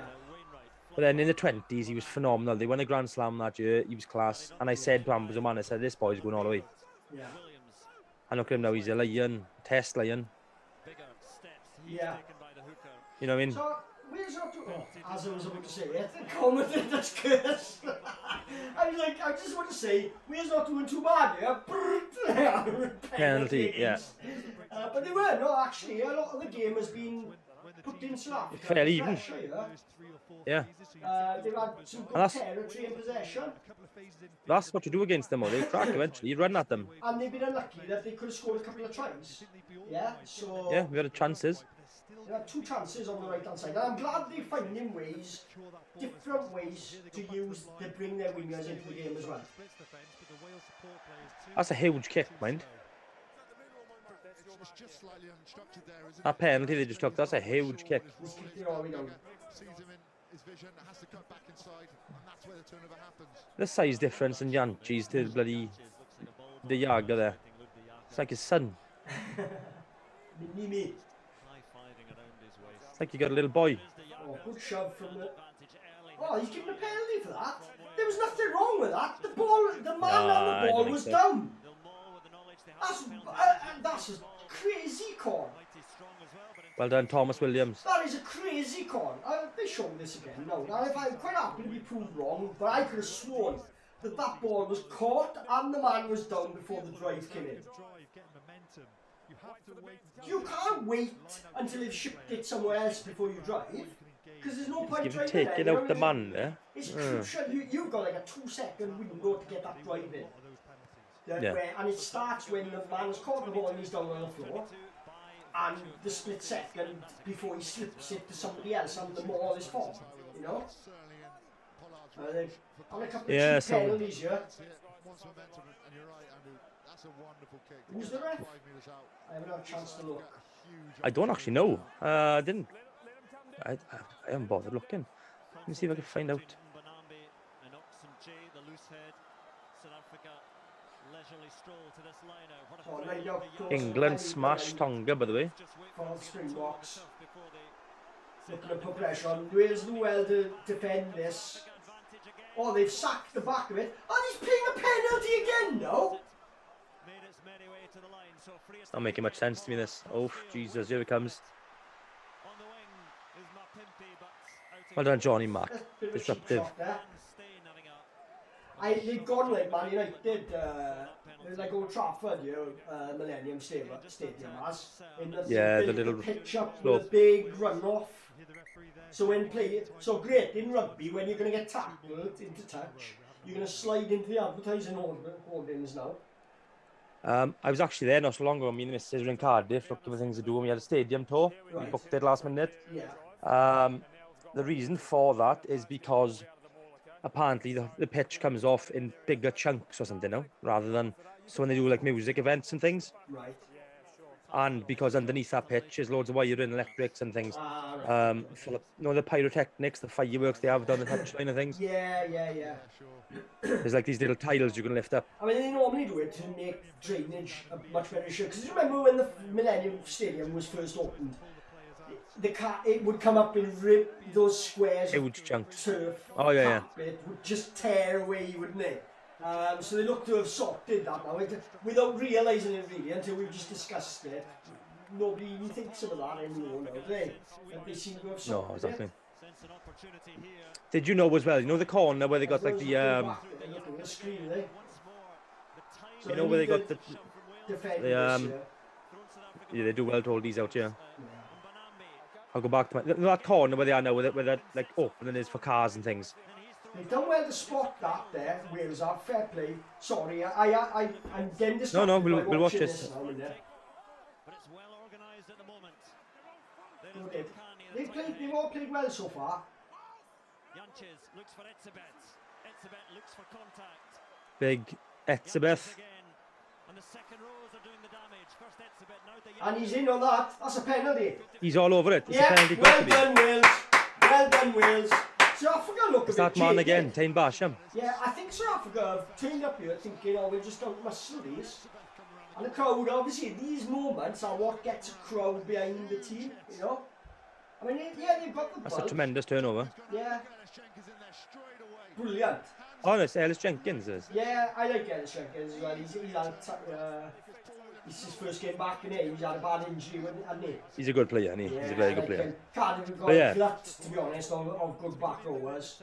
But then in the 20s, he was phenomenal. They won a Grand Slam that year. He was class. And I said to Amber's man, I said, this boy's going all the way. Yeah. And look at him now. He's a lion, test lion. Yeah. You know what I mean? So, where's our as I was about to say it, the commentator's curse. I just want to say, we're not doing too bad here. Penalty, yeah. But they were, no, actually, a lot of the game has been put in South Africa. Fairly even. Yeah. They've had some And good territory in possession. That's what you do against them, or they crack eventually. You run at them. And they've been unlucky that they could have scored a couple of tries. Yeah, so... Yeah, we had chances. They had 2 chances on the right hand side. And I'm glad they're finding ways, different ways to use to bring their wingers into the game as well. That's a huge kick, mind. That penalty they just took, that's a huge kick. The size difference in Yankees to the Yaga there. It's like his son. It's like you got a little boy. Oh, good shove from the... Oh, he's given a penalty for that. There was nothing wrong with that. The man on the ball was down. That's a crazy call. Well done, Thomas Williams. That is a crazy call. They show this again. No, now if I'm quite happy to be proved wrong, but I could have sworn that ball was caught and the man was down before the drive came in. You can't wait until they've shipped it somewhere else before you drive, because there's no point driving take it out the man there. It's crucial. You've got like a 2-second window to get that drive in. Yeah. And it starts when the man's caught the ball and he's down on the floor, and the split second before he slips it to somebody else and the ball is formed, you know? On a couple of cheap penalties here. Who's the ref? I haven't had a chance to look. I don't actually know. I didn't. I haven't bothered looking. Let me see if I can find out. England smashed Tonga, by the way. For Springboks. Looking to put pressure on. Wales do well to defend this. Oh, they've sacked the back of it. Oh, he's paying a penalty again, no? It's not making much sense to me, this. Oh, Jesus, here it comes. Well done, Johnny Mack. Disruptive. They've gone like Man United, like Old Trafford, Millennium Stadium has. The little pitch up with a big run-off. So great in rugby, when you're going to get tackled into touch, you're going to slide into the advertising hoardings now. I was actually there not so long ago. Me and the missus were in Cardiff looking for things to do, and we had a stadium tour. We booked it last minute. Yeah. The reason for that is because apparently the pitch comes off in bigger chunks or something now, rather than so when they do like music events and things. Right. And because underneath that pitch is loads of wiring, electrics and things. Right. For the pyrotechnics, the fireworks they have down the touchline and things. Yeah. There's like these little tiles you can lift up. I mean, they normally do it to make drainage a much better issue. Because you remember when the Millennium Stadium was first opened, it would come up in those squares. Huge chunks. Turf. Oh yeah. It would just tear away, wouldn't it? So they look to have sorted that now, without realising it really, until we've just discussed it. Nobody even thinks of that anymore, do they? They seem to have sorted exactly. it. Did you know as well? You know the corner where they got like the where they got the defenders, yeah, they do well to hold these out, yeah. I'll go back to that corner where they are now, where that like opening is for cars and things. They've done well to spot that there. Wales are fair play. Sorry, I'm getting distracted. No, we'll watch this. Now, but it's well organised at the moment. They've all played well so far. Janches looks for Etzebeth. Etzebeth looks for contact. Big Etzebeth. And the second rows are doing the damage. First Etzebeth, now the And he's in on that. That's a penalty. He's all over it. It's yeah, a penalty. Well done, Wales. Well done, Wales. South Africa look a bit that man again, Tain Basham. Yeah, I think South Africa have turned up here thinking, we'll just don't muscle these. And the crowd, obviously, these moments are what gets a crowd behind the team, you know? I mean, they've got the ball. That's a tremendous turnover. Yeah. Brilliant. Oh, no, it's Ellis Jenkins. Yeah, I like Ellis Jenkins as well. It's his first game back in it. He's had a bad injury, hasn't he? He's a good player, isn't he? He's a very good player. Can't even go But yeah. glut, to be honest, of good back rowers.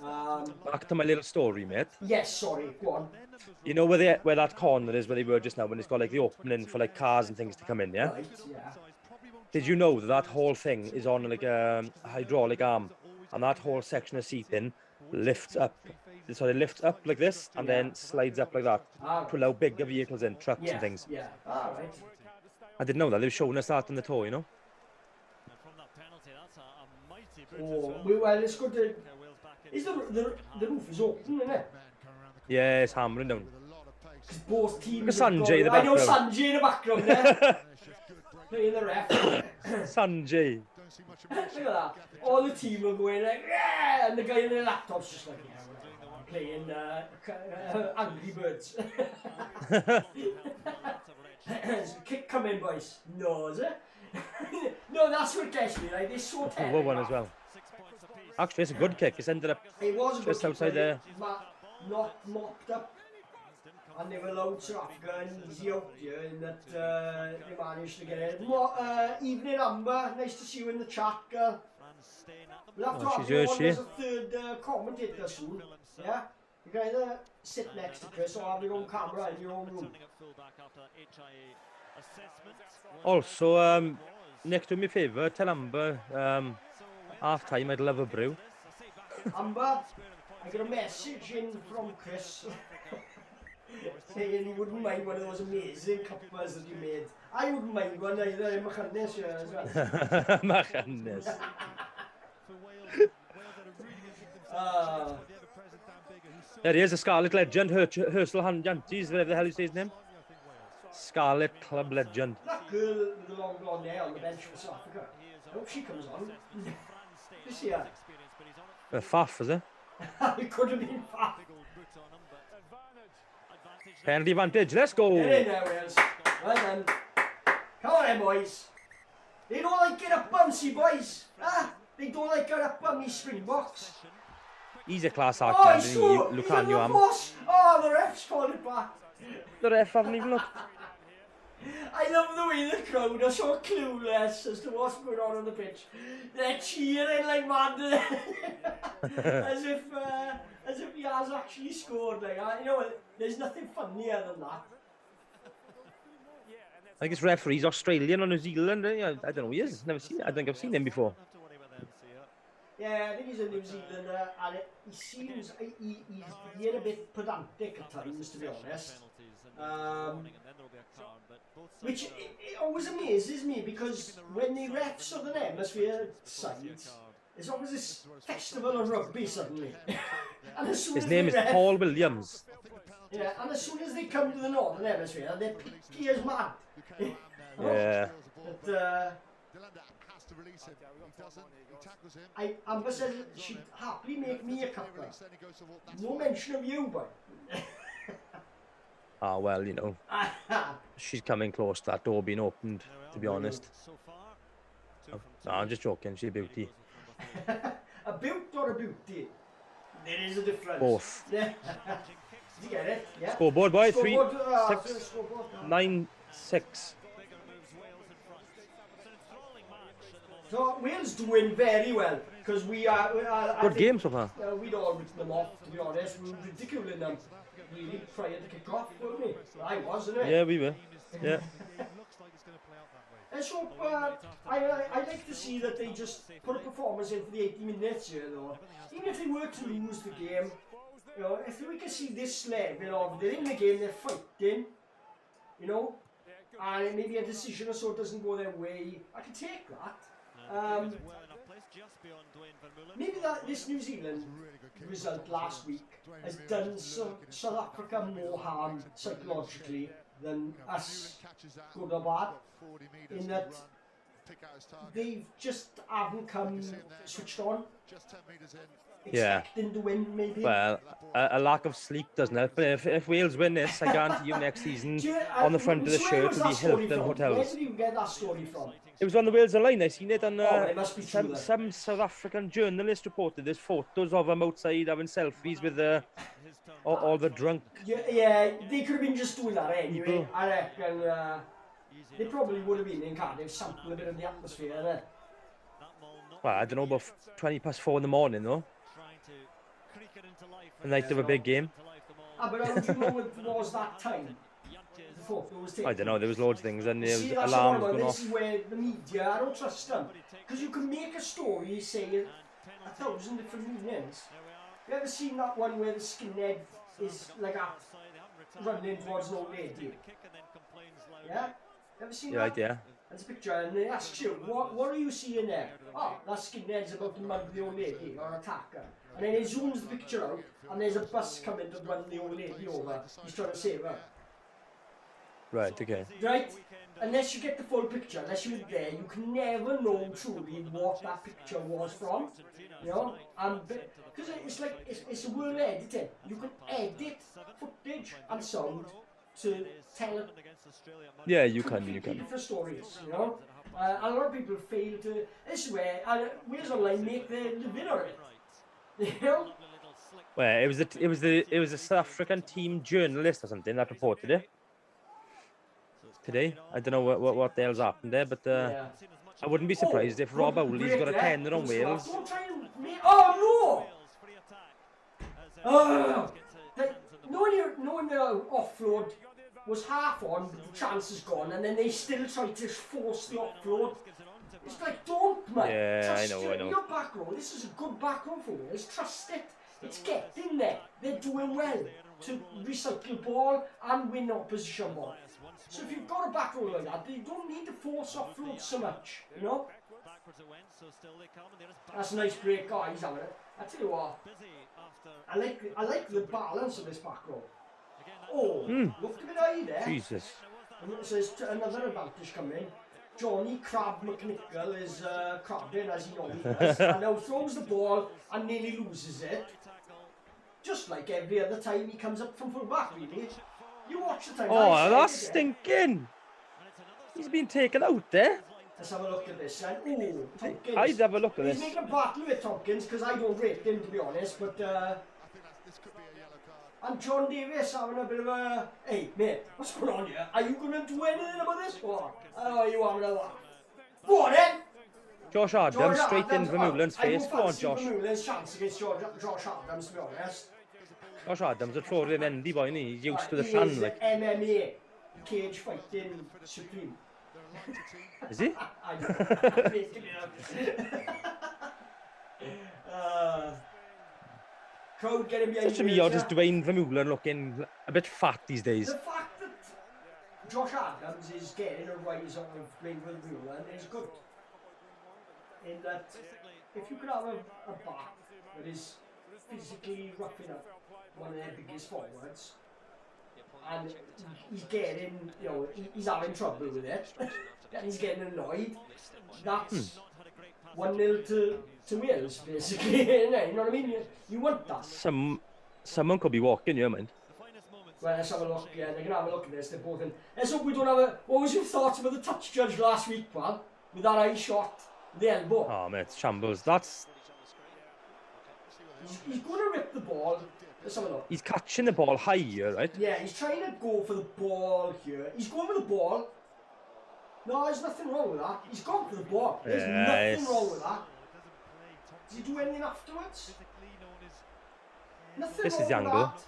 Back to my little story, mate. Yes, sorry, go on. You know where that corner is, where they were just now, when it's got like the opening for like cars and things to come in, yeah? Right, yeah. Did you know that whole thing is on like a hydraulic arm, and that whole section of seating lifts up? So it lifts up like this and then slides up like that to allow bigger vehicles in, trucks and things. Yeah, all right. I didn't know that. They were showing us that on the tour, you know? Oh, well, it's good to... Is the roof is open, isn't it? Yeah, it's hammering down. Both teams... Look at Sanjay in the I know background. Sanjay in the background there. Playing the ref. Sanjay. Look at that. All the team are going like, yeah, and the guy in the laptop's just like, yeah, I'm playing Angry Birds. Kick coming, boys. No, is it? No, that's what gets me. Like, they're so terrible. Good one as well. Actually, it's a good kick. It's ended up it was a just good outside kick, there. Not mopped up. And they were allowed South Africa and easy out here in that they managed to get it. Evening Amber, nice to see you in the chat, girl. We'll have to have you on as a third commentator soon. Yeah? You can either sit next to Chris or have your own camera in your own room. Also, Nick, do me a favour, tell Amber half time I'd love a brew. Amber, I got a message in from Chris saying he wouldn't mind one of those amazing cuppas that you made. I wouldn't mind one either in Machannes here as well. Machannes. There he is, a Scarlet legend, Herschel Jantis, whatever the hell you say his name. Scarlet Club legend. That girl with the long blonde hair on the bench for South Africa. I hope she comes on. This year. Faf, is it? It could have been Faf. Penalty advantage, let's go! Get in there, Wales. Well done. Come on then, boys. They don't like get up bouncy, boys. Ah, they don't like get up bum, these Springboks. He's a class act, oh, isn't he? Look on you, Am. Oh, the ref's called it back. The ref haven't even looked. I love the way the crowd are so clueless as to what's going on the pitch. They're cheering like mad, as if he has actually scored. Like, you know, there's nothing funnier than that. I think his referee's Australian or New Zealand. I don't know who he is. Never seen it. I think I've seen him before. Yeah, I think he's a New Zealander, and he seems he's a bit pedantic at times, to be honest. Which it always amazes me, because when the ref Southern Hemisphere sides, it's always this festival of rugby suddenly. And as soon his as name is Paul Williams. Yeah, and as soon as they come to the Northern Hemisphere, they're picky as mad. Yeah. But, Amber says she'd happily make me a cuppa. No mention of you, boy. Ah, well, you know. She's coming close to that door being opened, to be honest. Oh, no, I'm just joking. She's a beauty. A beaut or a beauty? There is a difference. Both. Did you get it? Yeah. Scoreboard, boy. Scoreboard, 3-6. 9-6. So Wales doing very well, because we are. Good game so far. We'd all written them off, to be honest. We were ridiculing them really prior to kick off, weren't we? I was, wasn't it? Yeah, we were. Yeah. Let's hope. I like to see that they just put a performance in for the 80 minutes here, though. Even if they were to lose the game, you know, if we can see this level of they're in the game, they're fighting, you know, and maybe a decision or so doesn't go their way, I can take that. Maybe this New Zealand result last week has done South Africa more harm psychologically than us, good or bad, in that they just haven't come switched on. expecting to win, maybe. Well, a lack of sleep doesn't help. But if Wales win this, I guarantee you next season Do you, on the front of the so where shirt was will be that story Hilton from? Where Hotels. did you get that story from? It was on the Wales Online. I seen it on It must be true then. some South African journalist reported there's photos of them outside having selfies with all the drunk Yeah, they could have been just doing that anyway. people. I reckon they probably would have been in Cardiff, sample a bit of the atmosphere. Innit? Well, I don't know, about 4:20 in the morning though. The night of a big game. But how do you know it was that time? The photo was taken? I don't know. There was loads of things, and there was See, that's alarms what going this off. is where the media, I don't trust them. Because you can make a story, say, 1,000 different meanings. You ever seen that one where the skinhead is like running towards an old lady? Yeah? You ever seen that? Yeah. There's a picture and they ask you, what are you seeing there? Oh, that skinhead's about to mug the old lady or attack her. And then he zooms the picture out and there's a bus coming to run the old lady over. He's trying to save her. Right, okay. Right? Unless you get the full picture, unless you're there, you can never know truly what that picture was from. You know? Because it's like, it's a world of editing. You can edit footage and sound to tell it. Yeah, you can. Different stories, you know? A lot of people fail to. This is where Wales Online make their living on it. You know? Well, it was a South African team journalist or something that reported it today. I don't know what the hell's happened there, but I wouldn't be surprised if Rob Howley's got a tenner on Wales. Don't try and make. Oh no! Knowing the offload was half on, but the chance is gone, and then they still try to force the offload. It's like, don't, man. Yeah, Trust I know. Your back row, this is a good back row for Wales. Trust it. It's getting there. They're doing well to recycle ball and win opposition ball. So if you've got a back row like that, you don't need to force offload so much, you know? That's a nice break, guys. I tell you what, I like the balance of this back row. Oh, look at it high there. Jesus. So there's another advantage coming. Johnny Crab McNichol is crabbing as he normally does, and now throws the ball and nearly loses it. Just like every other time he comes up from full back, really. You watch the time. Oh, that's stinking. He's been taken out there. Let's have a look at this. And Tompkins. I'd have a look at this. He's making a battle with Tompkins because I don't rate him, to be honest. But and John Davis having a bit of a, hey mate, what's going on here? Are you going to do anything about this? Or are you having a laugh? Go on then. Josh Adams straight in Vermeulen's face. Go on, Josh. Vermeulen's chance against Josh Adams, to be honest. Josh Adams would throw it in Andy boy, and he's used to the sun, like. MMA, cage fighting supreme. Is he? I know. I'm making it up. Crowd getting behind. Such to me, you're just Dwayne Vermeulen looking a bit fat these days. The fact that Josh Adams is getting a rise out of Dwayne Vermeulen is good. In that, if you could have a back that is physically roughing up one of their biggest forwards, and he's getting, you know, he's having trouble with it, and he's getting annoyed, that's 1-0 to Wales, basically. You know what I mean? You want that. Someone could be walking, you mind? Well, let's have a look. Yeah, they're going to have a look at this. They're both in. Let's hope we don't have a. What was your thoughts about the touch judge last week, pal? With that eye shot, the elbow. Oh, mate, it's shambles. That's. He's going to rip the ball. Let's have a look. He's catching the ball high here, right? Yeah, he's trying to go for the ball here. He's going for the ball. No, there's nothing wrong with that. He's gone for the ball. There's nothing wrong with that. Does he do anything afterwards? Nothing this wrong is the with angle. that.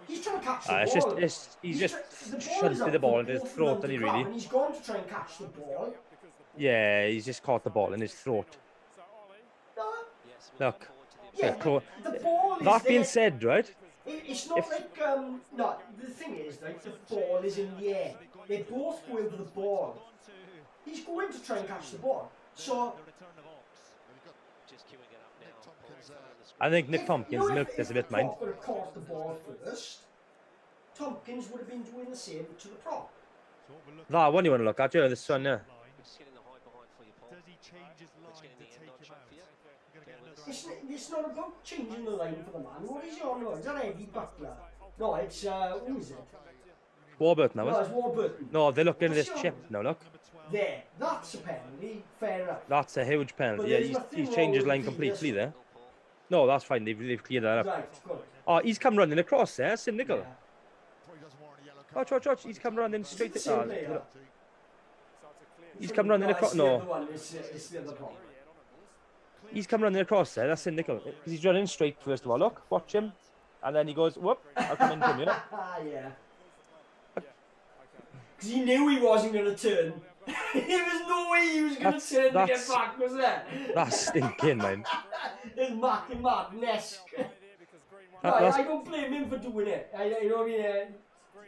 He's trying to catch the ball. He's just shunted the ball in his throat, and he really. And he's gone to try and catch the ball. Yeah, he's just caught the ball in his throat. Look. Yeah, the ball is that being there. Said, right? It's not like no. The thing is, like, the ball is in the air. They're both going for the ball. He's going to try and catch the ball. So I think Nick Tompkins milked this a bit, mind. If the prop would have caught the ball first, Tompkins would have been doing the same to the prop. That one you want to look at, yeah, this one, yeah. Does he change his line to take him out? We're going to get another it's not about changing the line for the man. What is he on about? Is that Eddie Butler? No, it's, who is it? Warburton, that No, was. it's Warburton. No, they're looking at What's this he chip on? now, look. There, that's a penalty, fair enough. That's a huge But penalty. Yeah, there's nothing he's wrong changed his with line the completely previous there. No, that's fine. They've cleared that up. Right, good. Oh, he's come running across there. Cynical. Yeah. Watch. He's come running Is it straight the to... same player? He's come running across... It's the other No. one, it's the other problem. He's come running across there. That's cynical. He's running straight, first of all. Look, watch him. And then he goes, whoop, I'll come into him, you know? Yeah. Because he knew he wasn't going to turn. There was no way he was going to turn to get back, was there? That's stinking, man. It's Mark and Martin-esque. I don't blame him for doing it. You know what I mean?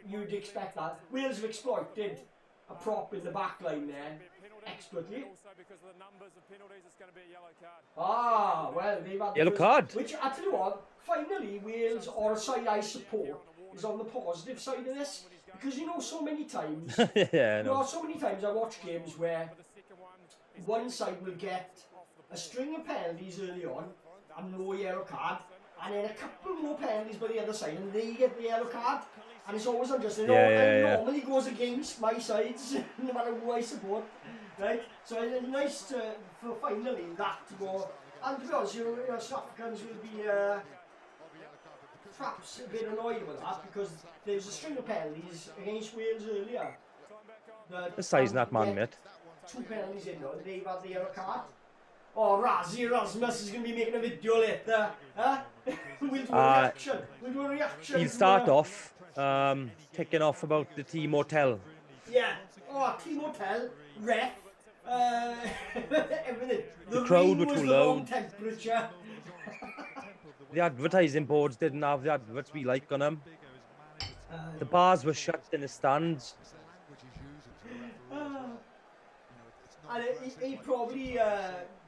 You'd expect that. Wales have exploited a prop in the back line there expertly. Ah, well, they've had the Yellow first, card. which, I tell you what, finally Wales, or a side I support, is on the positive side of this. Because you know, so many times, Yeah, I know. so many times I watch games where one side will get a string of penalties early on and no yellow card, and then a couple more penalties by the other side and they get the yellow card, and it's always unjust. And it normally goes against my sides, no matter who I support, right? So it's nice for finally that to go. And to be honest, South Africans will be perhaps a bit annoyed with that, because there was a string of penalties against Wales earlier. The size of that man, mate. 2 penalties in, though, they've had the yellow card. Oh, Razzie Erasmus is going to be making a video later. Huh? We'll do a reaction. We'll do a reaction. He'll start off kicking off about the team hotel. Yeah. Oh, team hotel, ref, everything. The crowd were rain was too the wrong loud. temperature. The advertising boards didn't have the adverts we like on them. The bars were shut in the stands. And he probably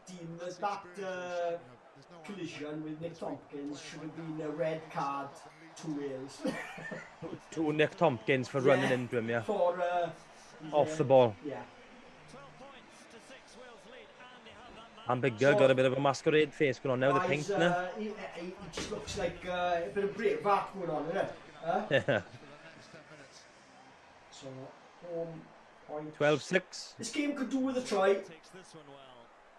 deemed that collision with Nick Tompkins should have been a red card to Wales. To Nick Tompkins for running into him, yeah. For, Off the ball. Yeah. And Big Girl got a bit of a masquerade face going on now, the pink, he just looks like a bit of Breitbart going on, isn't it? Yeah. So, home points. 12-6. This game could do with a try.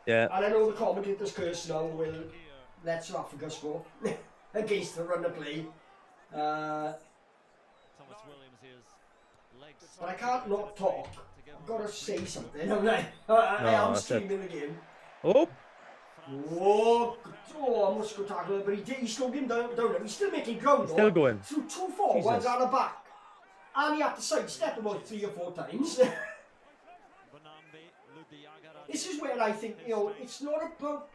Yeah. And I know the commentator's curse now will let South Africa score against the run of play. But I can't not talk. I've got to say something, haven't I? I am streaming the game. Oh! Oh, almost good tackle, but he slowed him down. He's still making ground. He's still going. Through 2 forwards and a back. And he had to sidestep about 3 or 4 times. This is where I think, you know, it's not about...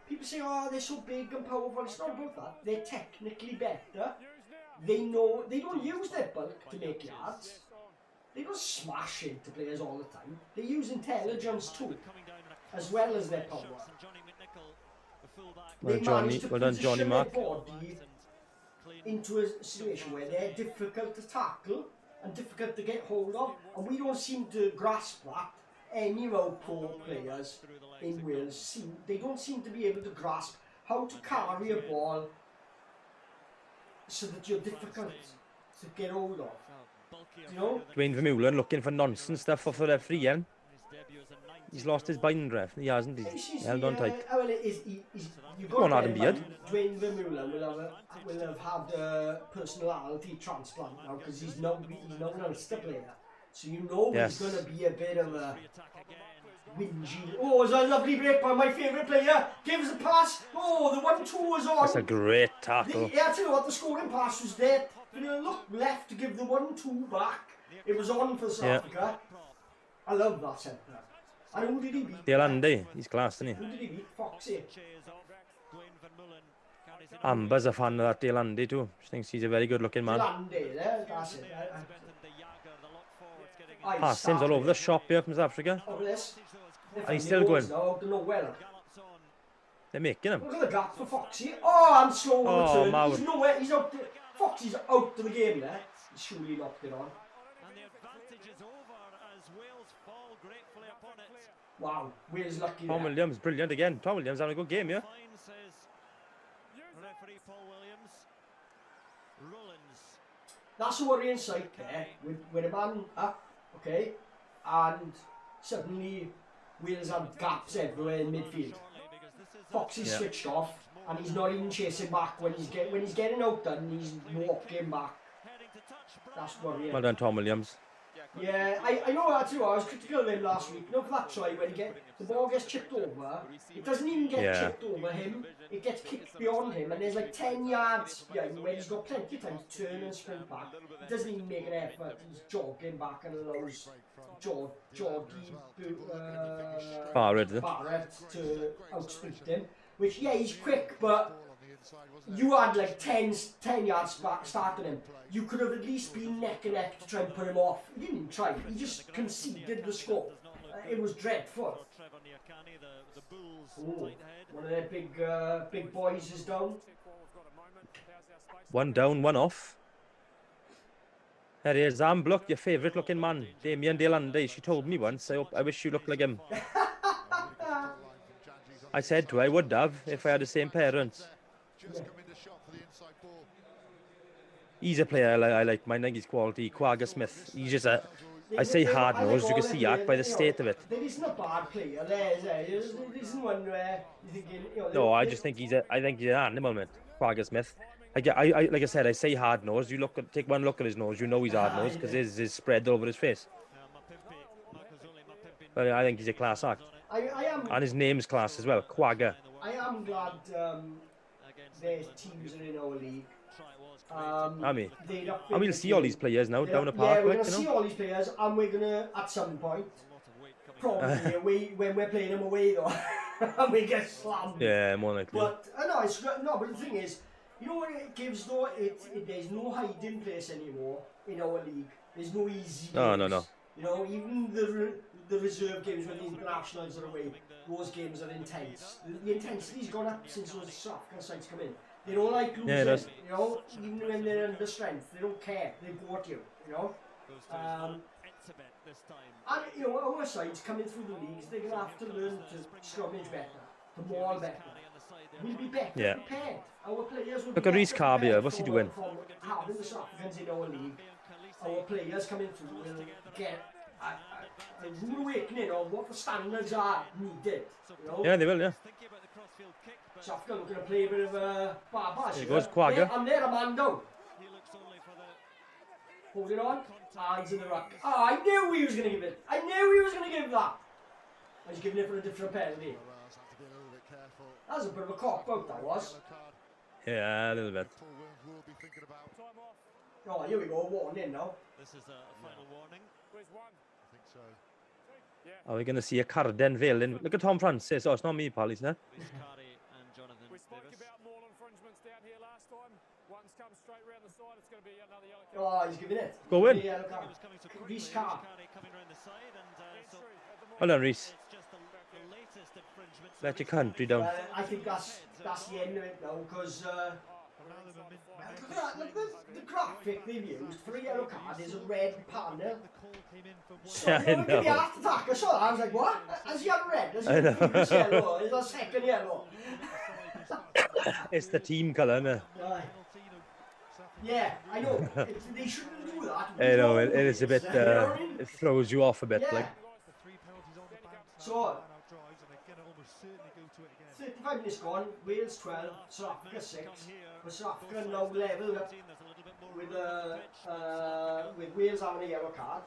People say, oh, they're so big and powerful. It's not about that. They're technically better. They know... They don't use their bulk to make yards. They don't smash into players all the time. They use intelligence too, as well as their power. Well done, Johnny Mark. Body into a situation where they're difficult to tackle and difficult to get hold of, and we don't seem to grasp that. Any of our poor players in Wales they don't seem to be able to grasp how to carry a ball so that you're difficult to get hold of. You know? Dwayne Vermeulen looking for nonsense stuff off the referee end. He's lost his bind ref. He hasn't. He's held on tight. Well, you've got Come on, Adam Beard. Dwayne Vermeulen will have had a personality transplant now, because he's not an Ulster player. So you know he's going to be a bit of a whingy. Oh, it was a lovely break by my favourite player. Gives a pass. Oh, the 1-2 was on. That's a great tackle. Yeah, I tell you what, the scoring pass was there. Look left to give the 1-2 back. It was on for South Africa. I love that centre. And who did he beat? Dale Andy, he's class, isn't he? Who did he beat? Foxy. Amber's a fan of that Dale Andy too. She thinks he's a very good looking man. Landy, that's it. Passings all over the shop here from South Africa. Over this. And he's still going. They're making him. Look at the gap for Foxy. Oh, and slow on the turn. Maud. He's nowhere. He's out. Foxy's out of the game there. He's surely knocked it on. Wow, Wales lucky Tom there. Williams, brilliant again. Tom Williams having a good game, yeah. That's a worrying sight there, with a man up, okay, and suddenly Wales have gaps everywhere in midfield. Fox is switched off, and he's not even chasing back when he's getting outdone. He's walking back. That's worrying. Well done, Tom Williams. Yeah, I know that too. I was critical of him last week. Not for that try when the ball gets chipped over. It doesn't even get chipped over him. It gets kicked beyond him, and there's like 10 yards behind where he's got plenty of time to turn and sprint back. He doesn't even make an effort. He's jogging back and allows Barrett to outsprint him. Which, yeah, he's quick, but you had like 10 yards starting him. You could have at least been neck and neck to try and put him off. He didn't even try. He just conceded the score. It was dreadful. Ooh, one of their big boys is down. One down, one off. There he is, Amblock, your favourite looking man, Damien Delande. She told me once, I wish you looked like him. I said to her I would have if I had the same parents. He's a player I like. I think he's quality. Quagga Smith. He's just I say hard-nosed. You can see that by the state of it. There isn't a bad player there, is there? There isn't one where you're thinking, No, I just think he's an animal, man. Quagga Smith. Like I said, I say hard-nosed. You take one look at his nose, you know he's hard-nosed because his is spread all over his face. But I think he's a class act. I am. And his name's class as well, Quagga. I am glad their teams are in our league. And we'll see all these players now down the park. Yeah, we're going to see all these players, and we're going to, at some point, probably away, when we're playing them away though, and we get slammed. Yeah, more likely. But but the thing is, you know what it gives though? There's no hiding place anymore in our league. There's no easy games. No. You know, even the reserve games when the internationals are away, those games are intense. The intensity's gone up since those South African sides come in. They don't like losing, you know, even when they're under strength. They don't care. They bought you, you know. And, you know, our sides coming through the leagues, they're going to have to learn to scrummage better, to maul better. We'll be better prepared. Our players will Look at Reece Carbier, what's he doing? From having the South Africans in our league, our players coming through will get a rude awakening on what the standards are needed. You know? Yeah, they will, yeah. South Africa looking to play a bit of a barbash. Here goes Quagga. And they're a man down. Hold it on. Hands in the ruck. Oh, I knew he was going to give it. I knew he was going to give that. He's giving it for a different penalty. That was a bit of a cop-out, that was. Yeah, a little bit. Oh, here we go. Warning now. This is a final warning. I think so. Are we going to see a Carden Vale in? Look at Tom Francis. Oh, it's not me, pal, isn't it? We spoke about more infringements down here last time. One's come straight round the side. It's going to be another yellow card. Oh, he's giving it. Go in. Yeah, Reece Carr. Well done, Reece. Let your country down. I think that's the end of it now, because look at the graphic they've used for a yellow card is a red panel. So, Yeah, I know. Give me a heart attack. I saw that. I was like, what? Has he had red? Has he had the previous yellow? Is that second yellow? It's the team colour, isn't it? Yeah, I know. They shouldn't do that. I know, it is a bit, it throws you off a bit, like. So, 35 minutes gone, Wales 12, South Africa 6. But South Africa now level up with Wales having a yellow card.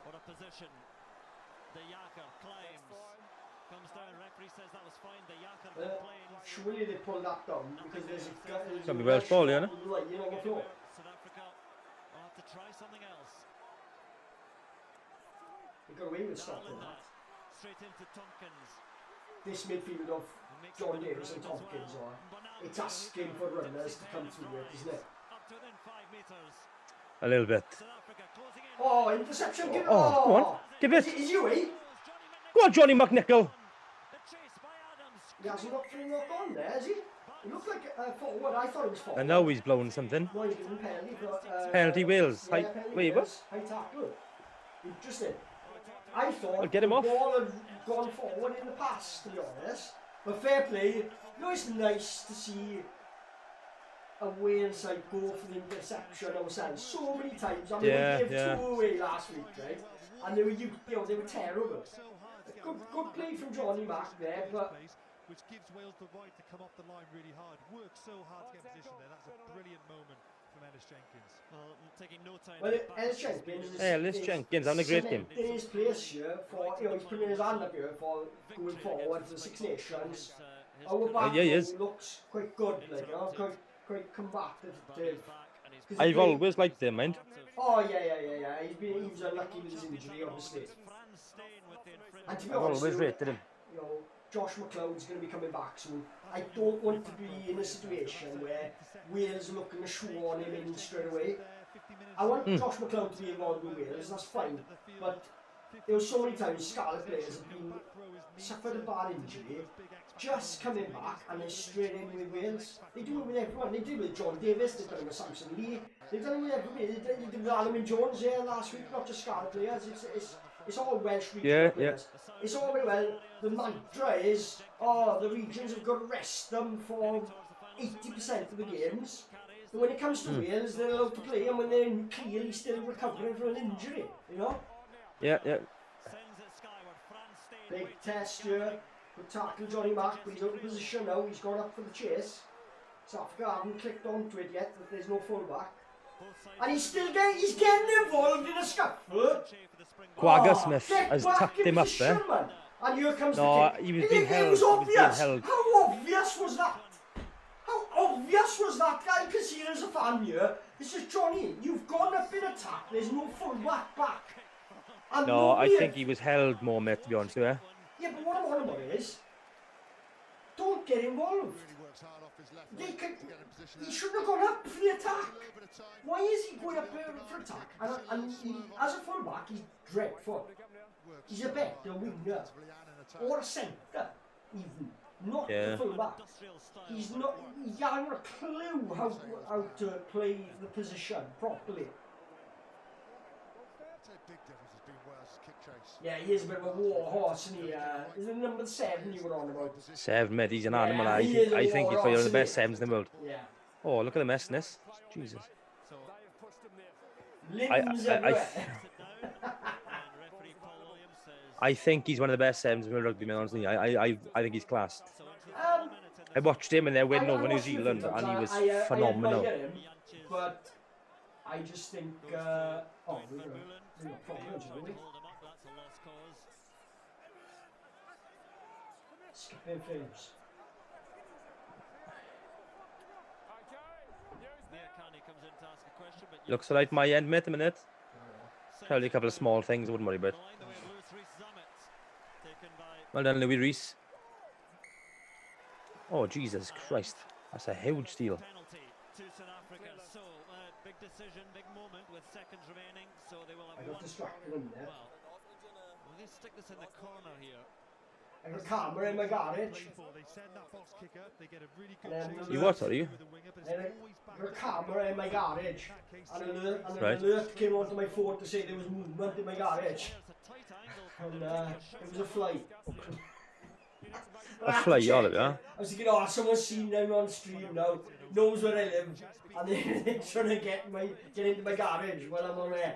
Surely they pull that down because there's a Can be Welsh ball, yeah, no? Right, you know, on the floor. They got away with stopping that. This midfield of John Davis and Tompkins it's asking for runners to come through it, isn't it? A little bit. Oh, interception! Give it! Oh, come on, give it! Is you, eh? Go on, Johnny McNichol! He hasn't got three knock on there, has he? He looked like forward. I thought it was forward. And now he's blowing something. No, he's giving penalty. Penalty Wales. Yeah, penalty Wait, Wales. what? High tackle. Interesting. I thought get him the off. ball had gone forward in the past, to be honest. But fair play. You know, it's nice to see a Wales side go for the interception ourselves so many times. I mean, Yeah, we gave yeah. 2 away last week, right? And they were, they were terrible. Good play from Johnny Mack there, but which gives Wales the right to come off the line really hard. Worked so hard to get position there. That's a brilliant moment from Ellis Jenkins. Taking no time. well, Ellis Jenkins Hey, Ellis Jenkins having a great game. cementing his place here for, he's putting his hand up here for going forward for the Six Nations. Our back yeah, he is. looks quite good, like, quite combative. I've always liked him, mind. Oh yeah. He was unlucky with his injury, obviously. And to be I've honest, always rated him. you know, Josh McLeod's going to be coming back soon. I don't want to be in a situation where Wales are looking to shoehorn him in straight away. I want Josh McLeod to be involved with Wales, that's fine. But there were so many times Scarlet players have been suffered a bad injury, just coming back and they're straight in with Wales. They do it with everyone. They did it with John Davis, they've done it with Samson Lee, they've done it with everybody. They did it with Alamin Jones there last week, not just Scarlet players. It's all Welsh regional players. It's all very well. The mantra is, the regions have got to rest them for 80% of the games. But when it comes to Wales, they're allowed to play, and when they're clearly still recovering from an injury, you know? Yeah. Big test here. Good tackle, Johnny Mack, but he's out of position now. He's gone up for the chase. South Africa haven't clicked onto it yet, but there's no fullback. And he's getting involved in a scuffle. Quagga Smith has tucked him up there. Man. And here comes No, the kick. he was being held. It was obvious. He was being held. How obvious was that? How obvious was that? I can see it as a fan here. This is Johnny. You've gone up in attack. There's no fullback back. And No, I think he was held more, mate, to be honest with you. Yeah, but what I'm on about is, don't get involved. He shouldn't have gone up for the attack. Why is he going up for attack? And as a fullback, he's dreadful. He's a better winger. Or a centre, even. Not a fullback. He hasn't a clue how to play the position properly. Yeah, he is a bit of a war horse, and is it number 7 you were on about? 7, mate, he's an animal. Yeah, I think he's one of the best he? 7s in the world. Yeah. Oh, look at the mess in this. Jesus. Limbs everywhere. I think he's one of the best 7s in the rugby, man, honestly. I think he's class. I watched him in their win over New Zealand, and he was phenomenal. I admire him, but I just think, we've got problems, haven't we? Skipping frames. Looks like my end, mate, a minute. Probably a couple of small things, I wouldn't worry about. Well done, Louis Rees. Oh, Jesus Christ. That's a huge steal. I got distracted in there. Well, they stick this in the corner here. I got a camera in my garage. They send that box kicker, they get a really good You what, are you? I got a camera in my garage. And an alert came onto my phone to say there was movement in my garage. And it was a fly. A fly, all of it, huh? I was thinking, someone's seen them on stream now, knows where I live, and they're trying to get into my garage while I'm on there.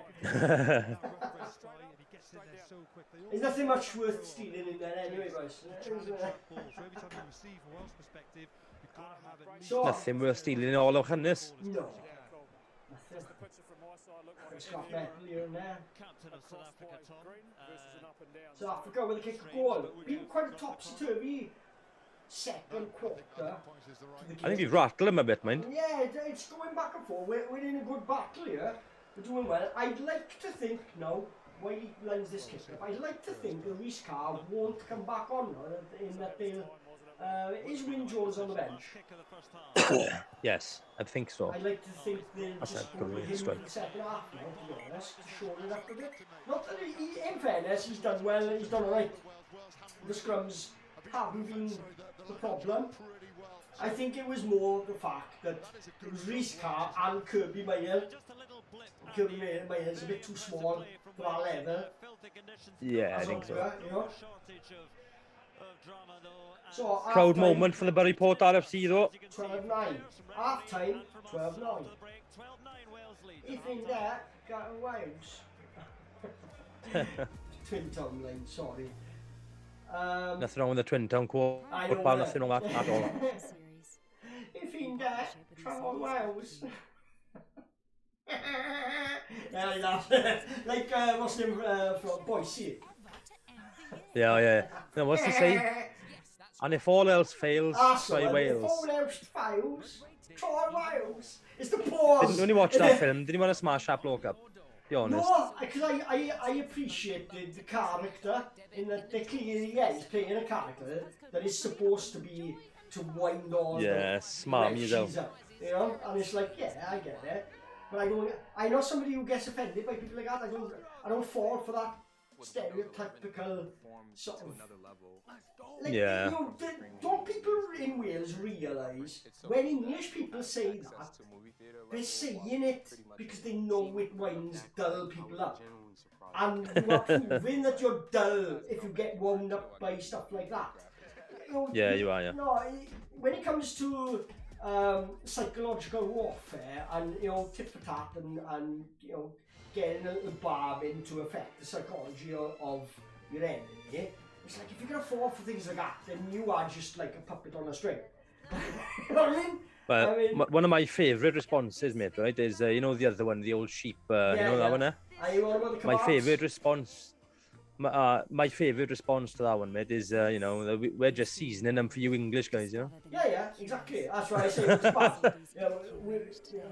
There's nothing much worth stealing in there anyway, guys. Nothing worth stealing in all of this. No. Nothing. Scott Mettle here and there. South Africa with a kick of goal. Been quite a topsy-turvy second quarter. I think we've rattled him a bit, mind. Yeah, it's going back and forth. We're in a good battle here. We're doing well. I'd like to think now, while he lines this kick up, I'd like to think that Reece Carr won't come back on in that they'll... is Wyn Jones on the bench? Yes, I think so. I'd like to think they'll That's just a go with great him strike. for the second half now, to be honest, to shorten it up a bit. Not that in fairness, he's done well, he's done alright. The scrums haven't been the problem. I think it was more the fact that it was Reece Carr and Kirby Mayer Kirby Mayer's a bit too small for our level. Yeah, I As think so. Opera, you know. So Proud half-time, moment for the Buryport RFC though. 12-9. Half time, 12-9. If in there, got Wales. Twin Town line, sorry. Nothing wrong with the Twin Town quote, I know but that. nothing wrong at all. If in there, travel Wales. Yeah, I laugh. Like, what's the name from Boise? Yeah. No, what's to say? And if all else fails, try If Wales. all else fails, try Wales. It's the pause. When you watch that film, did you want to smash that bloke up? Be honest. No, because I appreciated the character in that they clearly, yeah, he's playing a character that is supposed to be to wind all Yeah, the smart me though. up, you know, and it's like, yeah, I get it, but I know somebody who gets offended by people like that. I don't fall for that stereotypical sort of, like, Yeah. you know, don't people in Wales realise when English people say that, they're saying it because they know it winds dull people up. And you are proving that you're dull if you get wound up by stuff like that. You know, Yeah, you are, yeah. No, when it comes to psychological warfare and, you know, tit for tat and you know, getting a little barb in to affect the psychology of your enemy, it's like, if you're going to fall for things like that, then you are just like a puppet on a string. You know what I mean? But one of my favourite responses, mate, right, is, you know, the other one, the old sheep, you know that one, eh? Are you on about the My kebabs? favourite response, my favourite response to that one, mate, is, you know, we're just seasoning them for you English guys, you know? Yeah, exactly. That's why I say it's bad. You know,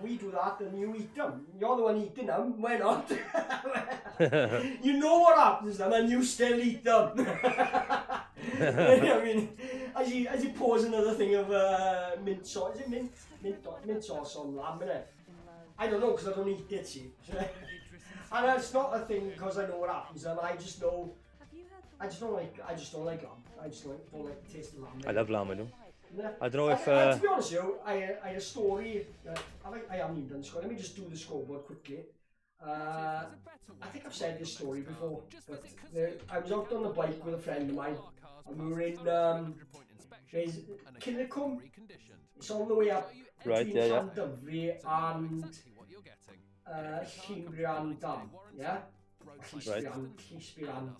we do that and you eat them. You're the one eating them, we're not. You know what happens then and you still eat them. I mean, as you pause another thing of mint sauce, is it mint sauce on lamb, innit? I don't know because I don't eat it, see. And it's not a thing because I know what happens then. I just know. I just don't like lamb. I just don't like the taste of lamb. I love lamb, I know. Yeah. I don't know if... to be honest with you, I had a story. I haven't even done the score. Let me just do the scoreboard quickly. I think I've said this story before, but I was out on the bike with a friend of mine, and we were in Killicombe. It's on the way up between Llandovery and Llynbrian Dam, yeah? Llynbrian Dam.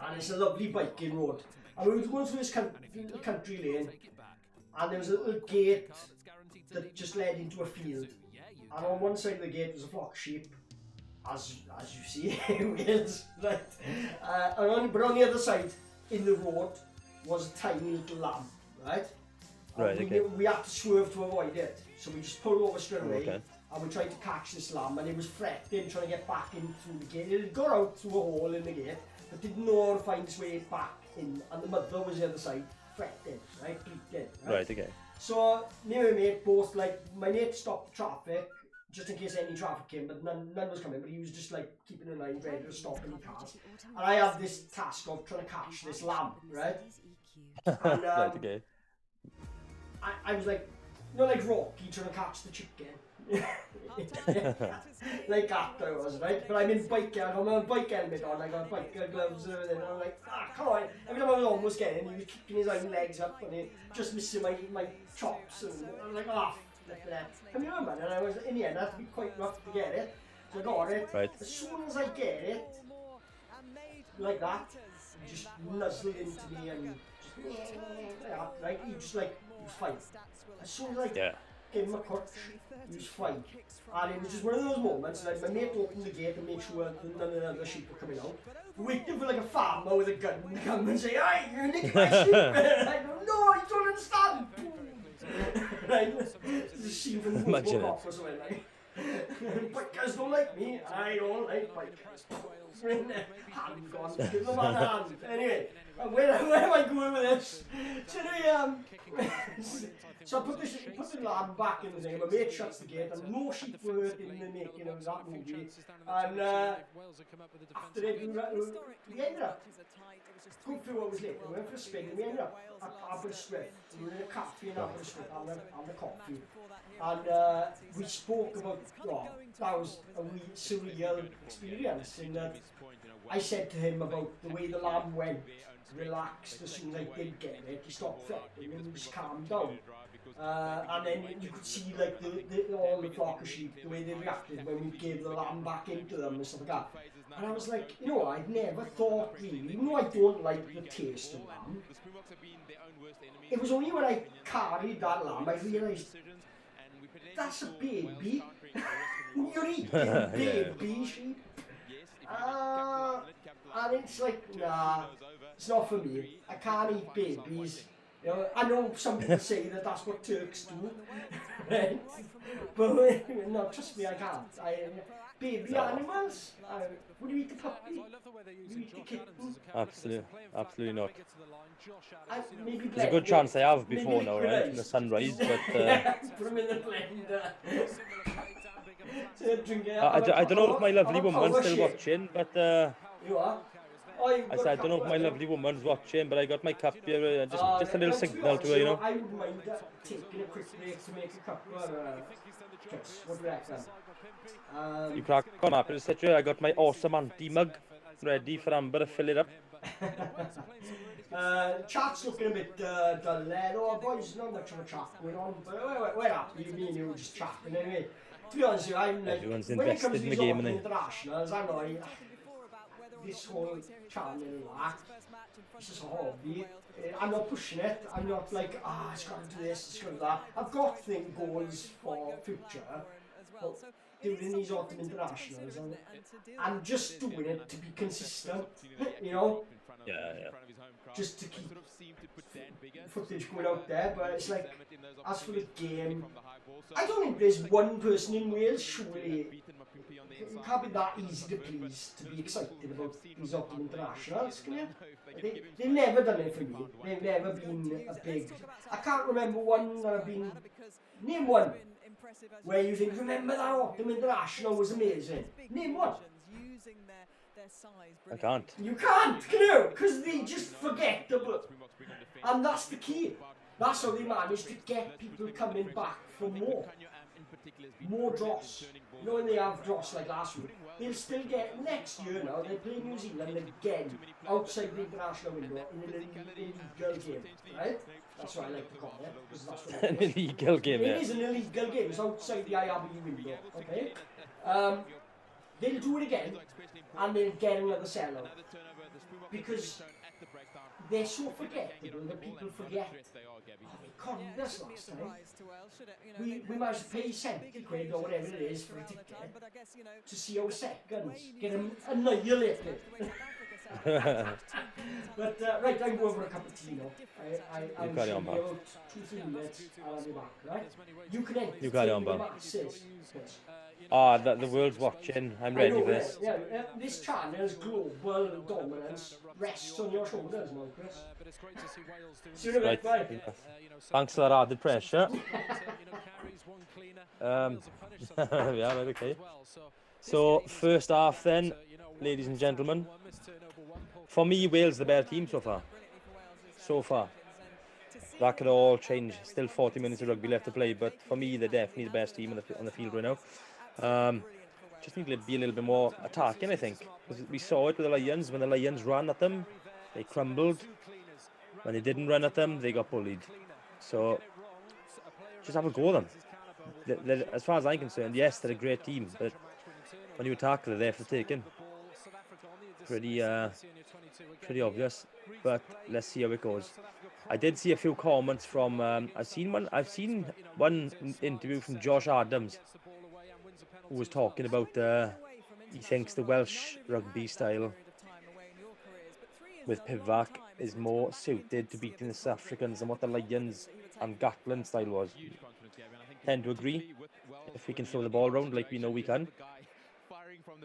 And it's a lovely biking road. And we were going through this country lane, and there was a little gate that just led into a field. And on one side of the gate was a flock of sheep, as you see in Wales, right? But on the other side, in the road, was a tiny little lamb, right? We had to swerve to avoid it, so we just pulled over straight away, and we tried to catch this lamb, and it was fretting, trying to get back in through the gate. It had got out through a hole in the gate, but didn't know how to find its way back in, and the mother was the other side, fretting, right, bleating, right? So, me and my mate both, like, my mate stopped traffic, just in case any traffic came, but none was coming, but he was just like keeping an eye ready to stop any cars. And I had this task of trying to catch this lamb, right? And I was like, you know, like Rocky trying to catch the chicken. Like that I was, right? But I'm in bike, I got my bike helmet on, I got bike gloves and everything, and I'm like, come on. Every time I was almost getting, he was kicking his own legs up and he just missing my chops, and I was like, come here, man. And I was, in the end, I had to be quite rough to get it. So I got it. Right. As soon as I get it, like that, he just nuzzled into me and just, right? He just like, he was fine. As soon as I gave him a clutch, he was fine. And it was just one of those moments, like my mate opened the gate and made sure that none of the other sheep were coming out. Waiting for like a farmer with a gun to come and say, "Hey, you're nicking my sheep!" And I go, "No, you don't understand." Right? It's a scene from the book or something like. Bikers don't like me, I don't like bikers. Hand gone, give them a hand. Anyway, where am I going with this? So I put the lamb back in the thing, my mate shuts the gate, and no sheep were hurt in the making of that movie. And after it, we ended up, going through what was later, we went for a spin, and we ended up at Aberystwyth. We were in a cafe in Aberystwyth, and the coffee. And we spoke about that was a wee surreal experience in that I said to him about the way the lamb went, relaxed as soon as I did get it, he stopped fretting and he just calmed down. And then you could see like all the flock of sheep, the way they reacted when we gave the lamb back into them and stuff like that. And I was like, you know, I'd never thought really, even though I don't like the taste of lamb, it was only when I carried that lamb I realised that's a baby. You're eating baby sheep. And it's like, nah, it's not for me. I can't eat babies. You know, I know some people say that that's what Turks do, right? But no, trust me, I can't. Baby animals? Would you eat the puppy? You eat the kitten? Absolutely not. Maybe There's a good chance I have before now, right? In the sunrise, but put them in the blender. I don't know if my lovely woman's still watching, but you are? I said I don't know if my lovely woman's watching, but I got my cup here, just a little signal to her, you know. I wouldn't mind taking a quick break to make a cup of chips. What do you reckon? You crack on up, etc. I got my awesome auntie mug ready for Amber to fill it up. Chat's looking a bit dull there, though, boys. Not much of a chat going on. But where are you? Me and you were just chatting anyway. To be honest with you, I'm like, everyone's when it comes invested to in the these game, open innit? internationals, I'm like, this whole channel and that, it's just a hobby. I'm not pushing it. I'm not like, it's got to do this, it's got to do that. I've got goals for future, but doing these autumn internationals, and I'm just doing it to be consistent, you know? Yeah. Just to keep footage going out there, but it's like, as for the game, I don't think there's one person in Wales, surely, it can't be that easy to please, to be excited about these autumn internationals, can you? They've never done it for me. They've never been a big... I can't remember one that I've been... Name one where you think, remember that autumn international was amazing. Name one. I can't. You can't, can you? Because they just forgettable. And that's the key. That's how they manage to get people coming back for more. More dross. You know when they have dross like last week, they'll still get, next year now, they'll play New Zealand again, outside the international window, in an illegal game, right? That's what I like to call it, because that's what An illegal game, yeah. It is an illegal game, it's outside the IRB window, okay? They'll do it again, and they'll get another sellout. Because they're so forgettable that people forget. They conned us last time. We managed to pay 70 quid or whatever it is for a ticket to see our seconds get annihilated. But right, I'm going for a cup of tea now. I'm carry on, about 2-3 minutes and I'll be back, right? You can enter You carry on, the Bob. masses. The world's watching. I'm ready for this. Yeah, this channel's global dominance rests on your shoulders now, Chris. See you in a bit, bye. Thanks for that added pressure. Yeah, right, okay. So, first half then, ladies and gentlemen. For me, Wales the better team so far. So far. That could all change. Still 40 minutes of rugby left to play, but for me, they're definitely the best team on the field right now. Just need to be a little bit more attacking, I think. Because we saw it with the Lions. When the Lions ran at them, they crumbled. When they didn't run at them, they got bullied. So, just have a go at them. As far as I'm concerned, yes, they're a great team, but when you attack, they're there for the taking. Pretty obvious, but let's see how it goes. I did see a few comments from I've seen one interview from Josh Adams, who was talking about he thinks the Welsh rugby style with Pivac is more suited to beating the South Africans than what the Lions and Gatland style was. Tend to agree. If we can throw the ball around like we know we can.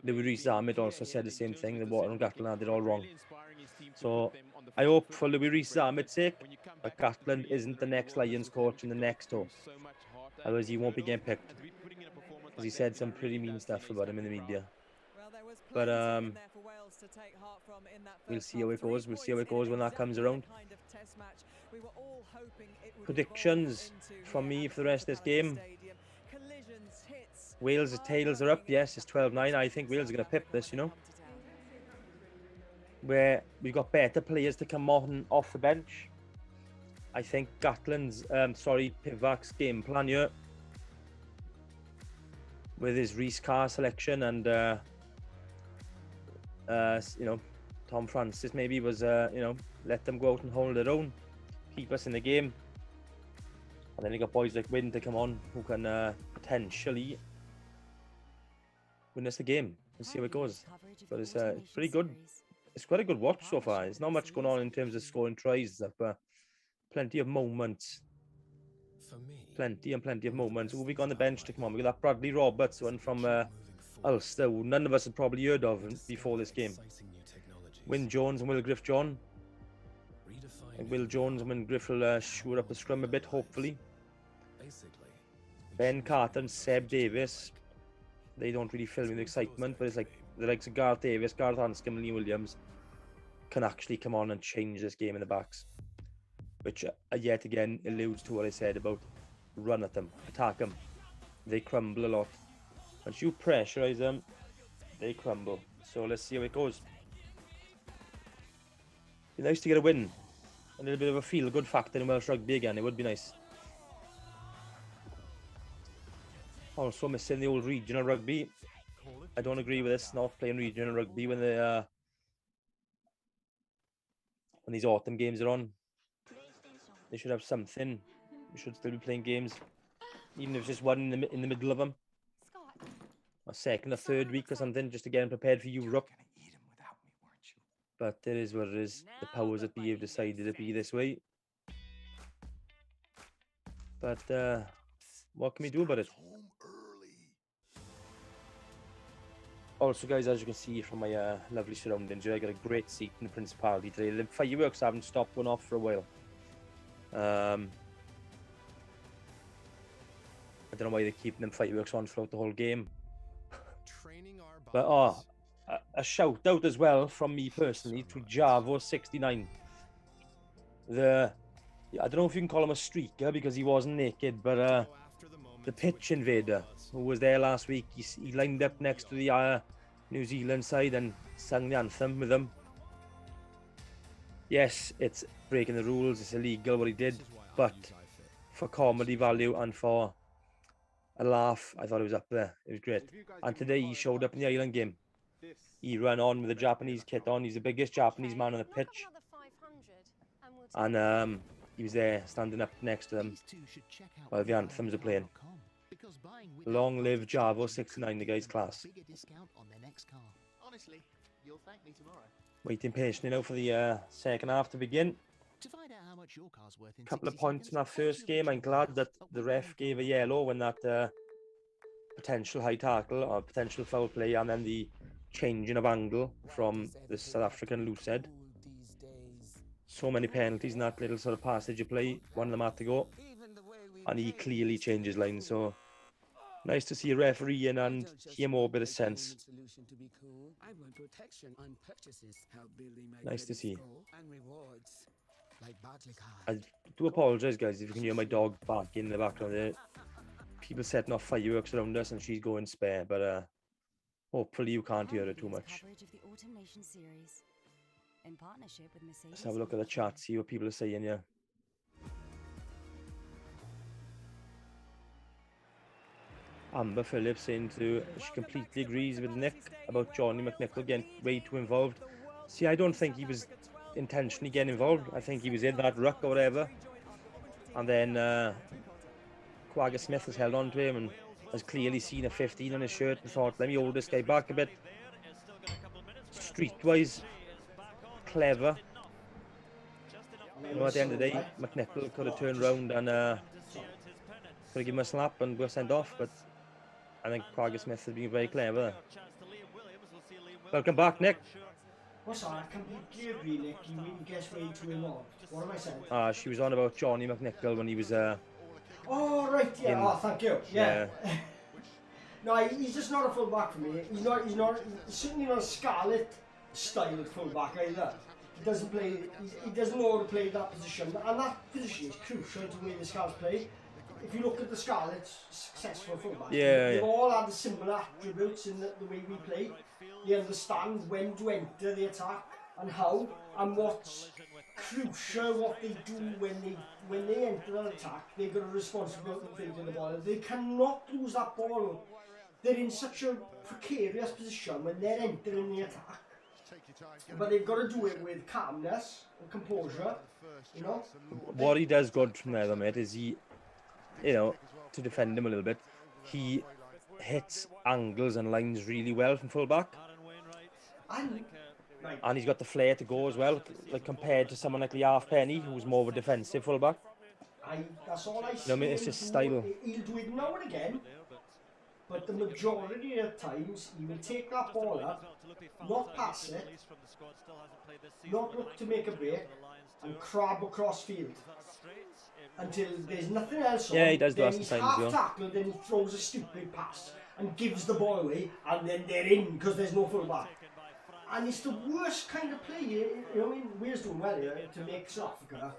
Louis Rees-Zammit also said the same thing. The Water and Gatland had it all wrong. So I hope for Louis Rees-Zammit's sake that Gatland isn't the next Lions coach in the next tour. Otherwise he won't be getting picked. Because he said some pretty mean stuff about him in the media. But we'll see how it goes. We'll see how it goes when that comes around. Predictions from me for the rest of this game. Wales' tails are up, yes, it's 12-9. I think Wales are going to pip this, you know. Where we've got better players to come on off the bench. I think Gatland's, Pivac's game plan here, with his Reece Carr selection and, you know, Tom Francis maybe was, you know, let them go out and hold their own, keep us in the game. And then you got boys like Wynn to come on who can potentially win us the game. We'll see how it goes. But it's pretty good. It's quite a good watch so far. There's not much going on in terms of scoring tries, but plenty of moments. Plenty of moments. Who have we got on the bench to come on? We got that Bradley Roberts one from Ulster, who none of us had probably heard of before this game. Wyn Jones and Will Griff John. And Will Jones and Wyn Griff will shore up the scrum a bit, hopefully. Ben Carter and Seb Davis. They don't really fill me with excitement, but it's like the likes of Gareth Davis, Gareth Anscombe and Lee Williams can actually come on and change this game in the backs. Which yet again alludes to what I said about run at them, attack them. They crumble a lot. Once you pressurize them, they crumble. So let's see how it goes. Be nice to get a win. A little bit of a feel-good factor in Welsh rugby again. It would be nice. Also missing the old regional rugby. I don't agree with this, not playing regional rugby when these autumn games are on. They should have something. We should still be playing games, even if it's just one in the middle of them, a second or third week or something, just to get them prepared for Europe. But it is what it is. The powers that be have decided to be this way. But what can we do about it? Also, guys, as you can see from my lovely surroundings here, I got a great seat in the Principality today. The fireworks haven't stopped going off for a while. I don't know why they're keeping them fireworks on throughout the whole game. But a shout out as well from me personally to Javo69. I don't know if you can call him a streaker because he wasn't naked, but the pitch invader who was there last week, he lined up next to the New Zealand side and sang the anthem with them. Yes, it's breaking the rules, it's illegal what he did, but for comedy value and for a laugh, I thought it was up there. It was great. And today he showed up in the Ireland game. He ran on with the Japanese kit on. He's the biggest Japanese man on the pitch. And he was there standing up next to them while the anthems are playing. Long live Javo69, the guy's class. Waiting patiently now for the second half to begin. A couple of points in that first game. I'm glad that the ref gave a yellow when that potential high tackle or potential foul play, and then the changing of angle from the South African loose head. So many penalties in that little sort of passage of play. One of them had to go, and he clearly changes lines. So nice to see a referee in and hear more bit of sense. Nice to see. I do apologise, guys, if you can hear my dog barking in the background there. People setting off fireworks around us and she's going spare, but hopefully you can't hear it too much. Let's have a look at the chat, see what people are saying here. Amber Phillips saying she completely agrees with Nick about Johnny McNichol getting way too involved. See, I don't think he was intentionally getting involved. I think he was in that ruck or whatever, and then Quagga Smith has held on to him and has clearly seen a 15 on his shirt and thought, let me hold this guy back a bit. Streetwise, clever. You know, at the end of the day, McNichol could have turned around and could have given him a slap and got sent off, but I think Quagga Smith has been very clever. Welcome back, Nick. What's that? I completely agree, Nick. He gets way too involved. What am I saying? She was on about Johnny McNichol when he was oh, right, yeah. Oh, thank you. Yeah. No, he's just not a fullback for me. He's certainly not a Scarlet style fullback either. He doesn't play. He doesn't know how to play that position, and that position is crucial to the way the Scarlets play. if you look at the Scarlets' successful fullbacks, Yeah, they've yeah. all had the similar attributes in the way we play. They understand when to enter the attack and how, and what's crucial what they do when they enter an attack. They've got a responsibility for taking the ball. They cannot lose that ball. They're in such a precarious position when they're entering the attack. But they've got to do it with calmness and composure, you know. What he does good from there, though, mate, is he, you know, to defend him a little bit, he hits angles and lines really well from fullback. And he's got the flair to go as well, like compared to someone like the Halfpenny, who's more of a defensive fullback. That's all I see. No, I mean, it's just style. He'll do it now and again, but the majority of times he will take that ball up, not pass it, not look to make a break, and crab across field until there's nothing else on. Yeah, he does do then that he's sometimes, half yeah. tackled, then he throws a stupid pass and gives the ball away, and then they're in because there's no fullback. And it's the worst kind of play. You know, I mean, Wales doing well here to make South Africa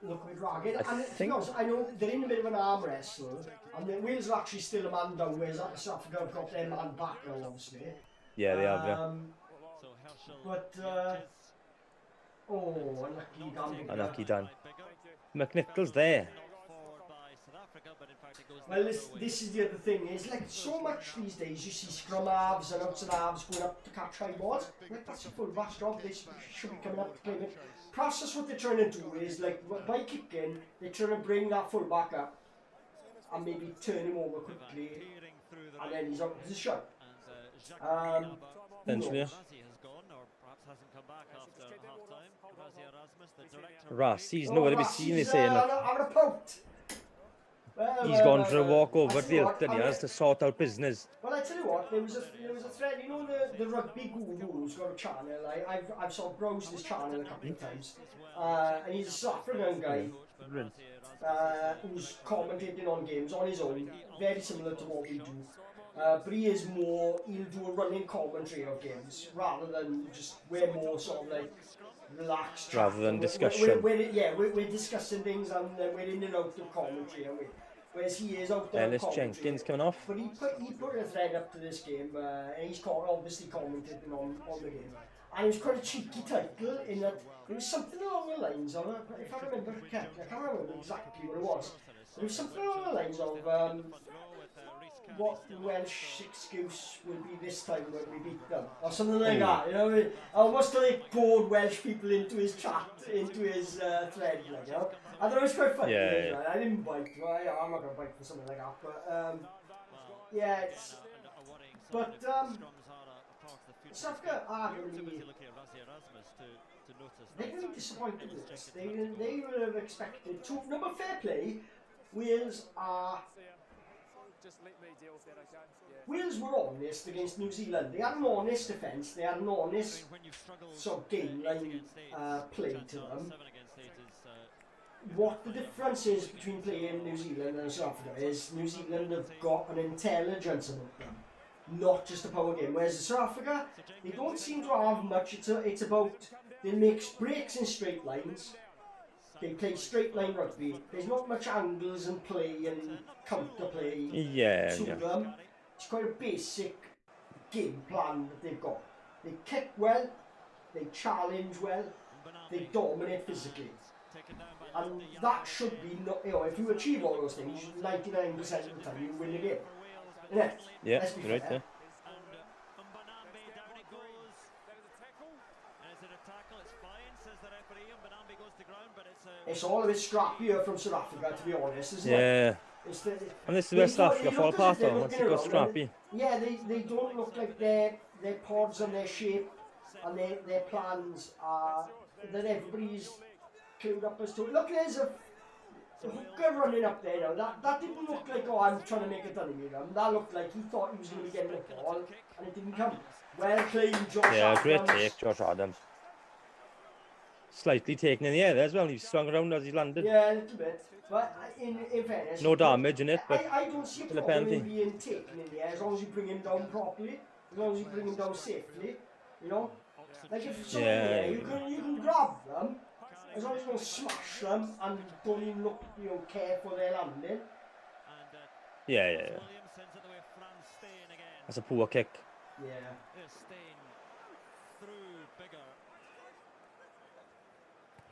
look a bit ragged. And to be honest, I know they're in a bit of an arm wrestle, and then Wales are actually still a man down, whereas South Africa have got their man back now, obviously. Yeah, they have, yeah. But, unlucky Dan. Unlucky Dan. McNichol's there. Well, this is the other thing, is like so much these days you see scrum halves and outside halves going up to catch high balls. Like, that's a full-back job, they should be coming up to play it. Perhaps that's what they're trying to do, is like by kicking, they're trying to bring that full-back up and maybe turn him over quickly, and then he's out of position. Potentially, yeah. Ras, he's nowhere to be seen, they say. Having a pout. He's gone for a walk over to the Hilton, he has to sort out business. Well, I tell you what, there was a thread, you know, the rugby guru who's got a channel. I've sort of browsed his channel a couple of times, and he's a South African guy who's commentating on games on his own, very similar to what we do. But he'll do a running commentary of games rather than we're more sort of like relaxed. Rather than discussion. We're discussing things and we're in and out of commentary, whereas he is out there. Ellis Jenkins coming off. But he put a thread up to this game, and he's obviously commented on the game. And it was quite a cheeky title in that it was something along the lines of, if I remember correctly, I can't remember exactly what it was, but it was something along the lines of what the Welsh excuse will be this time when we beat them, or something like that, you know. Almost like bored Welsh people into his chat, into his thread, like, you know. I thought it was quite funny. Yeah. Right? I didn't bite, right? I'm not going to bite for something like that, but yeah, it's. But South Africa are going to be. They're going to be disappointed with this. They would have expected to. Number fair play, Wales are. Wales were honest against New Zealand. They had an honest defence. They had an honest sort of game line play to them. What the difference is between playing New Zealand and South Africa is New Zealand have got an intelligence about them, not just a power game. Whereas South Africa, they don't seem to have much. It's about they make breaks in straight lines. They play straight line rugby. There's not much angles and play and counter play to them. It's quite a basic game plan that they've got. They kick well, they challenge well, they dominate physically. And that should be, if you achieve all those things, 99% of the time you win the game. Isn't it? Yeah, let's be right fair. there. It's all a bit scrappier from South Africa, to be honest, isn't it? Yeah. And this is where South Africa fall apart though, once it goes scrappy. Yeah, they don't look like their pods and their shape and their plans are that everybody's clued up as to. Look, there's a hooker running up there now. That didn't look like, I'm trying to make a dummy of him. That looked like he thought he was going to be getting the ball and it didn't come. Well played, Josh Adams. Yeah, great take, Josh Adams. Slightly taken in the air there as well. He swung around as he landed. Yeah, a little bit. But in fairness, no damage in it, but I don't see a problem in being taken in the air as long as you bring him down properly, as long as you bring him down safely. You know, like if someone there, you can grab them as long as you don't smash them and don't even look, you know, careful their landing. Yeah. That's a poor kick. Yeah.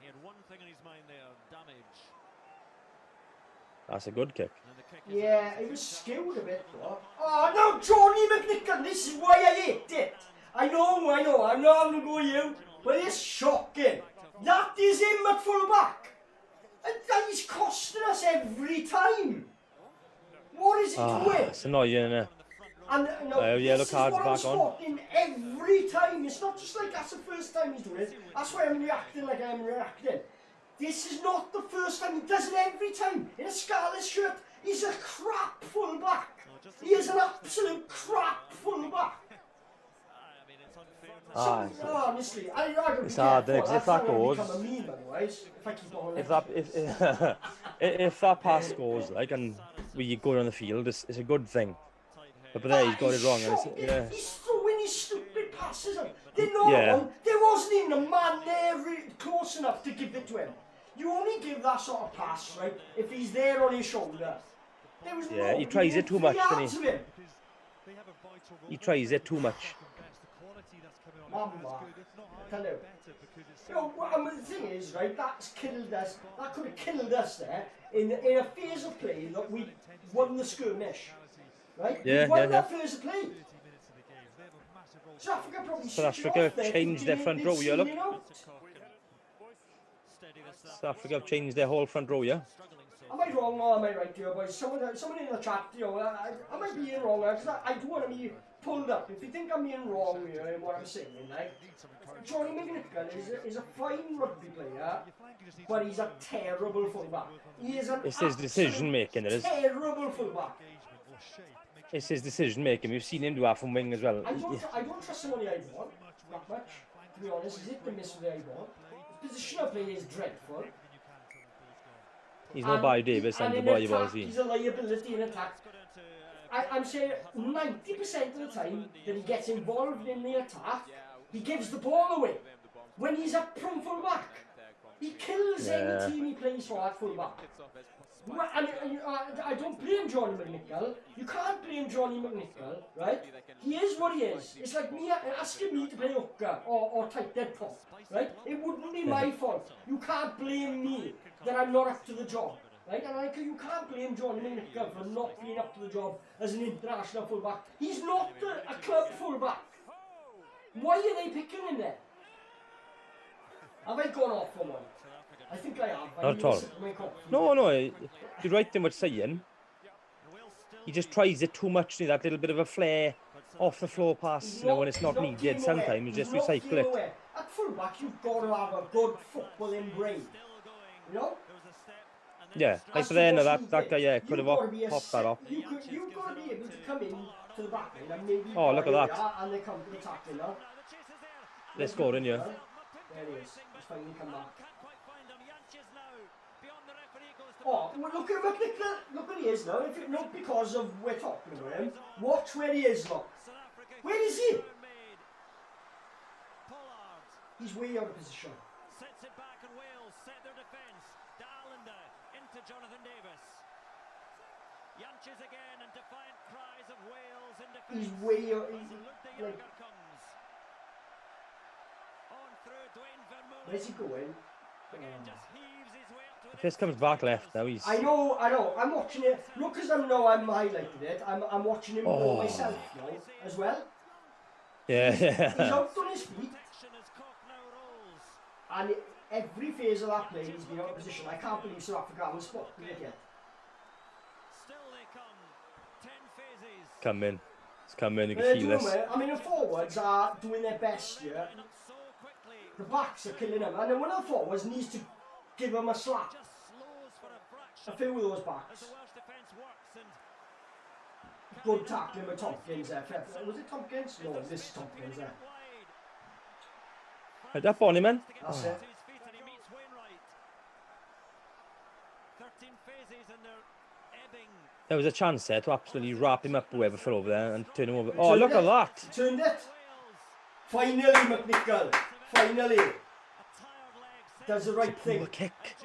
He had one thing in his mind there, damage. That's a good kick. Yeah, it was skewed a bit though. Oh no, Johnny McNichol, this is why I hate it. I know, I'm not having to go you, but it's shocking. That is him at full back. And he's costing us every time. What is he doing? It's annoying, isn't it? And no, yellow this is card's what I'm back on. spotting every time. It's not just like that's the first time he's doing it. That's why I'm reacting like I'm reacting. This is not the first time. He does it every time. In a scarlet shirt, he's a crap fullback. He is an absolute crap fullback. Honestly, I don't it's hard, care. because if that goes, become a meme otherwise, if I keep on if that pass goes, like, and we go on the field, it's a good thing. But there, he's got it wrong, and it's, yeah. He's throwing his stupid passes on. There wasn't even a man there close enough to give it to him. You only give that sort of pass, right, if he's there on his shoulder. There was he tries it too much, doesn't he? he? He tries it too much. Tell you. And the thing is, right, that's killed us. That could have killed us there in a phase of play that we won the skirmish. Right? Yeah, we won that yeah. phase of play. South Africa probably South Africa changed their front row, yeah, look. South Africa changed their whole front row, yeah. Am I wrong or am I right here, boys? Someone in the chat, you know, am I being wrong? Because I do want to be pulled up. If you think I'm being wrong here in what I'm saying, like, Johnny McNichol is a fine rugby player, but he's a terrible fullback. He is It's his decision making, it is. Terrible fullback. It's his decision making. We've seen him do that from wing as well. I don't trust him on the I-ball that much, to be honest. He's hit the miss with the I-ball. His position of play is dreadful. He's not Barry Davis and the boy was he. He's a liability in attack. I'm saying 90% of the time that he gets involved in the attack, he gives the ball away. When he's up from full back, he kills any team he plays for at full back. I don't blame Johnny McNichol. You can't blame Johnny McNichol, right? He is what he is. It's like me asking me to play hooker or tight dead prop, right? It wouldn't be my fault. You can't blame me that I'm not up to the job, right? And you can't blame Johnny McNichol for not being up to the job as an international fullback. He's not a club fullback. Why are they picking him there? Have I gone off on one? I think I have. Not at all. No, you're right in what saying. He just tries it too much, that little bit of a flare off the floor pass, when it's not needed. Sometimes you just recycle it. At fullback, you've got to have a good footballing brain. You know? Yeah, like then that guy could have popped that off. You've got to be able to come in to the back line and maybe. Oh, look at that. And they come to the tackling now. They're scoring, yeah. There he is. He's finally come back. Oh, well, look where he is now. Not because of we're talking about him. Watch where he is, look. Where is he? He's way out of position. Sets it back and Wales set their defence. Dallender into Jonathan Davis. Yanches again and defiant cries of Wales in defence. He's way out. Where's he going? If this comes back left now, he's. I know. I'm watching it. Look, because I'm highlighted it. I'm watching him go myself now as well. Yeah. He's out on his feet. And every phase of that play, he's been out of position. I can't believe South Africa haven't spotted it yet. Come in. It's coming. You can feel this. I mean, the forwards are doing their best here. The backs are killing him. And then one of the forwards needs to give him a slap. A few of those backs. Good tackling with Tompkins there. Was it Tompkins? No, this is Tompkins there. Head up on him, man. That's it. There was a chance there to absolutely wrap him up whoever fell over there and turn him over. Oh, look at that. He turned it. Finally, McNichol. Finally. does the right thing. Poor kick.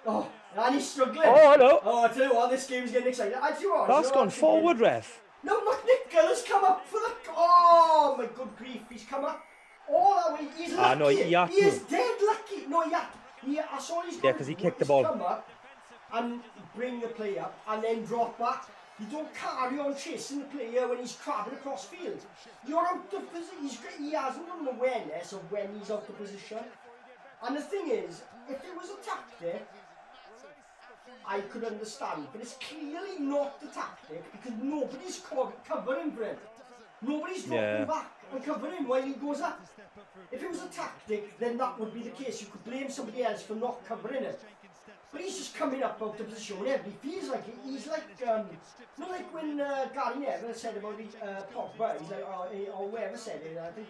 Oh, and he's struggling. Oh, hello. Oh, I tell you what, this game's getting exciting. I tell you what, That's gone forward, ref. No, look, Nick Giller's come up for the... Oh, my good grief, he's come up all that way. He's lucky. No, he had is to. dead lucky. No, I saw he's Yeah, because he kicked the ball. Come up and bring the play up and then drop back. You don't carry on chasing the player when he's crabbing across field. You're out of position. He hasn't got an awareness of when he's out of position. And the thing is, if it was a tactic, I could understand, but it's clearly not the tactic because nobody's covering for it. Nobody's dropping back and covering while he goes up. If it was a tactic, then that would be the case. You could blame somebody else for not covering it. But he's just coming up out of position whenever he feels like it. He's like, not like when Gary Neville said about Pogba. He's like, or whoever said it. I think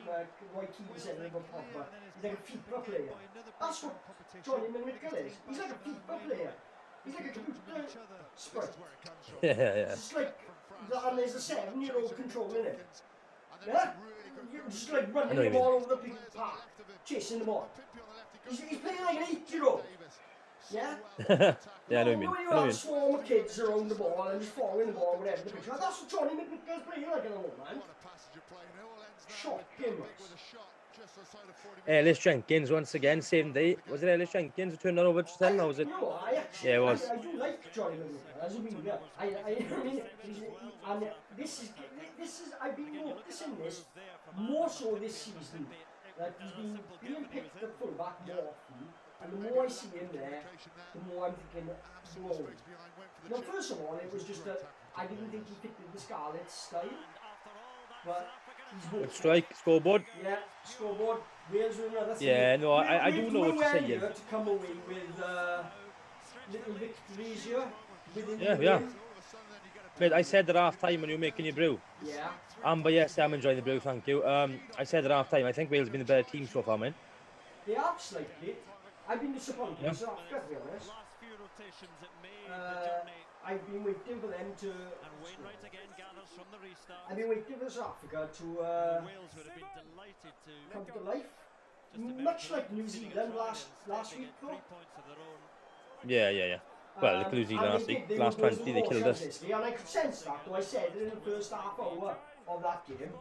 Roy Keane said it about Pogba. He's like a FIFA player. That's what Johnny McNichol is. He's like a FIFA player. He's like a computer sprite. Yeah. It's just like, and there's a 7-year-old controlling it. Yeah? You're just like running the ball over the park, chasing the ball. He's playing like an 8-year-old. Yeah? Yeah, I know what you mean. When you have a swarm of kids around the ball and just following the ball, whatever the picture. That's what Johnny McNichol's playing like at the moment. Shocking. Ellis Jenkins once again, same day. Was it Ellis Jenkins who turned that over to 10 or was it? No, Yeah, it was. I do like Johnny McNichol as a winger. I mean, and this is, I've been noticing this more so this season. That he's been being picked at fullback more often. And the more I see him there, the more I'm thinking, whoa. Now, first of all, it was just that I didn't think he fitted the Scarlet style. But he's worked. Strike, scoreboard. Yeah, scoreboard. Wales with another thing. Yeah, no, I do know what you're saying. To come away with little victories here. Yeah. Mate, I said at half time when you were making your brew. Yeah. But yes, I'm enjoying the brew, thank you. I said at half time, I think Wales have been the better team so far, man. They are slightly. I've been disappointed in South Africa, to be honest. I've been waiting for them to. I've been waiting for South Africa to come to life. Much like New Zealand last week, though. Yeah. Well, look at New Zealand last week. Last 20, they killed us. And I could sense that, though I said it in the first half hour of that game.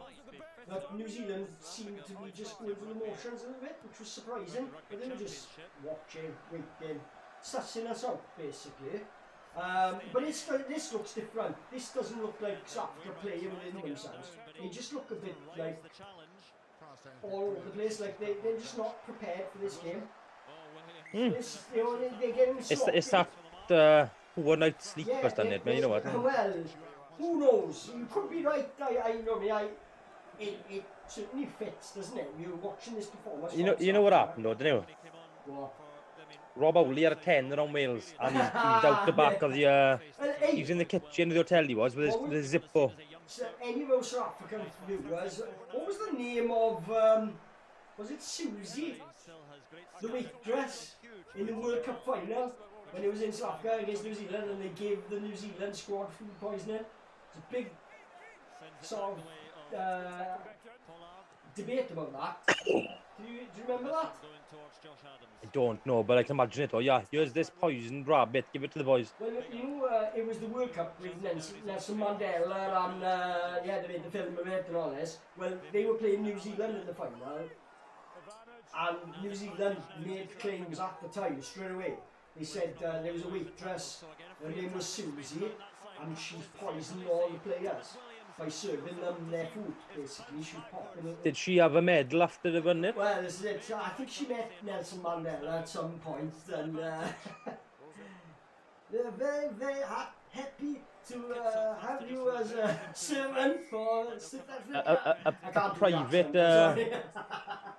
That New Zealand seemed to be just going through the motions a little bit, which was surprising. But they were just watching, waiting, sussing us out, basically. But this looks different. This doesn't look like South Africa playing within themselves. They just look a bit like all over the place, like they're just not prepared for this game. This, you know, they're getting It's that one night sleep first on it, man. You know what? Well, who knows? You could be right. It certainly fits, doesn't it? You're watching this performance. You know what happened though, didn't you? What? Rob Howley had a 10 around Wales and he was out the back of the he was in the kitchen of the hotel he was with his Zippo. So any of those South African viewers, what was the name of was it Susie? The waitress in the World Cup final when it was in South Africa against New Zealand and they gave the New Zealand squad food poisoning. It's a big sort of debate about that. Do you remember that? I don't know, but I can imagine it. Oh yeah, here's this poisoned rabbit, give it to the boys. Well, you know, it was the World Cup with Nelson Mandela and they made the film of it and all this. Well, they were playing New Zealand in the final and New Zealand made claims at the time straight away. They said there was a waitress, her name was Susie, and she poisoned all the players by serving them their food, basically. She was popping it. Did she have a medal after they won it? Well, this is it. I think she met Nelson Mandela at some point, and they're very, very happy to have you as a servant for South Africa.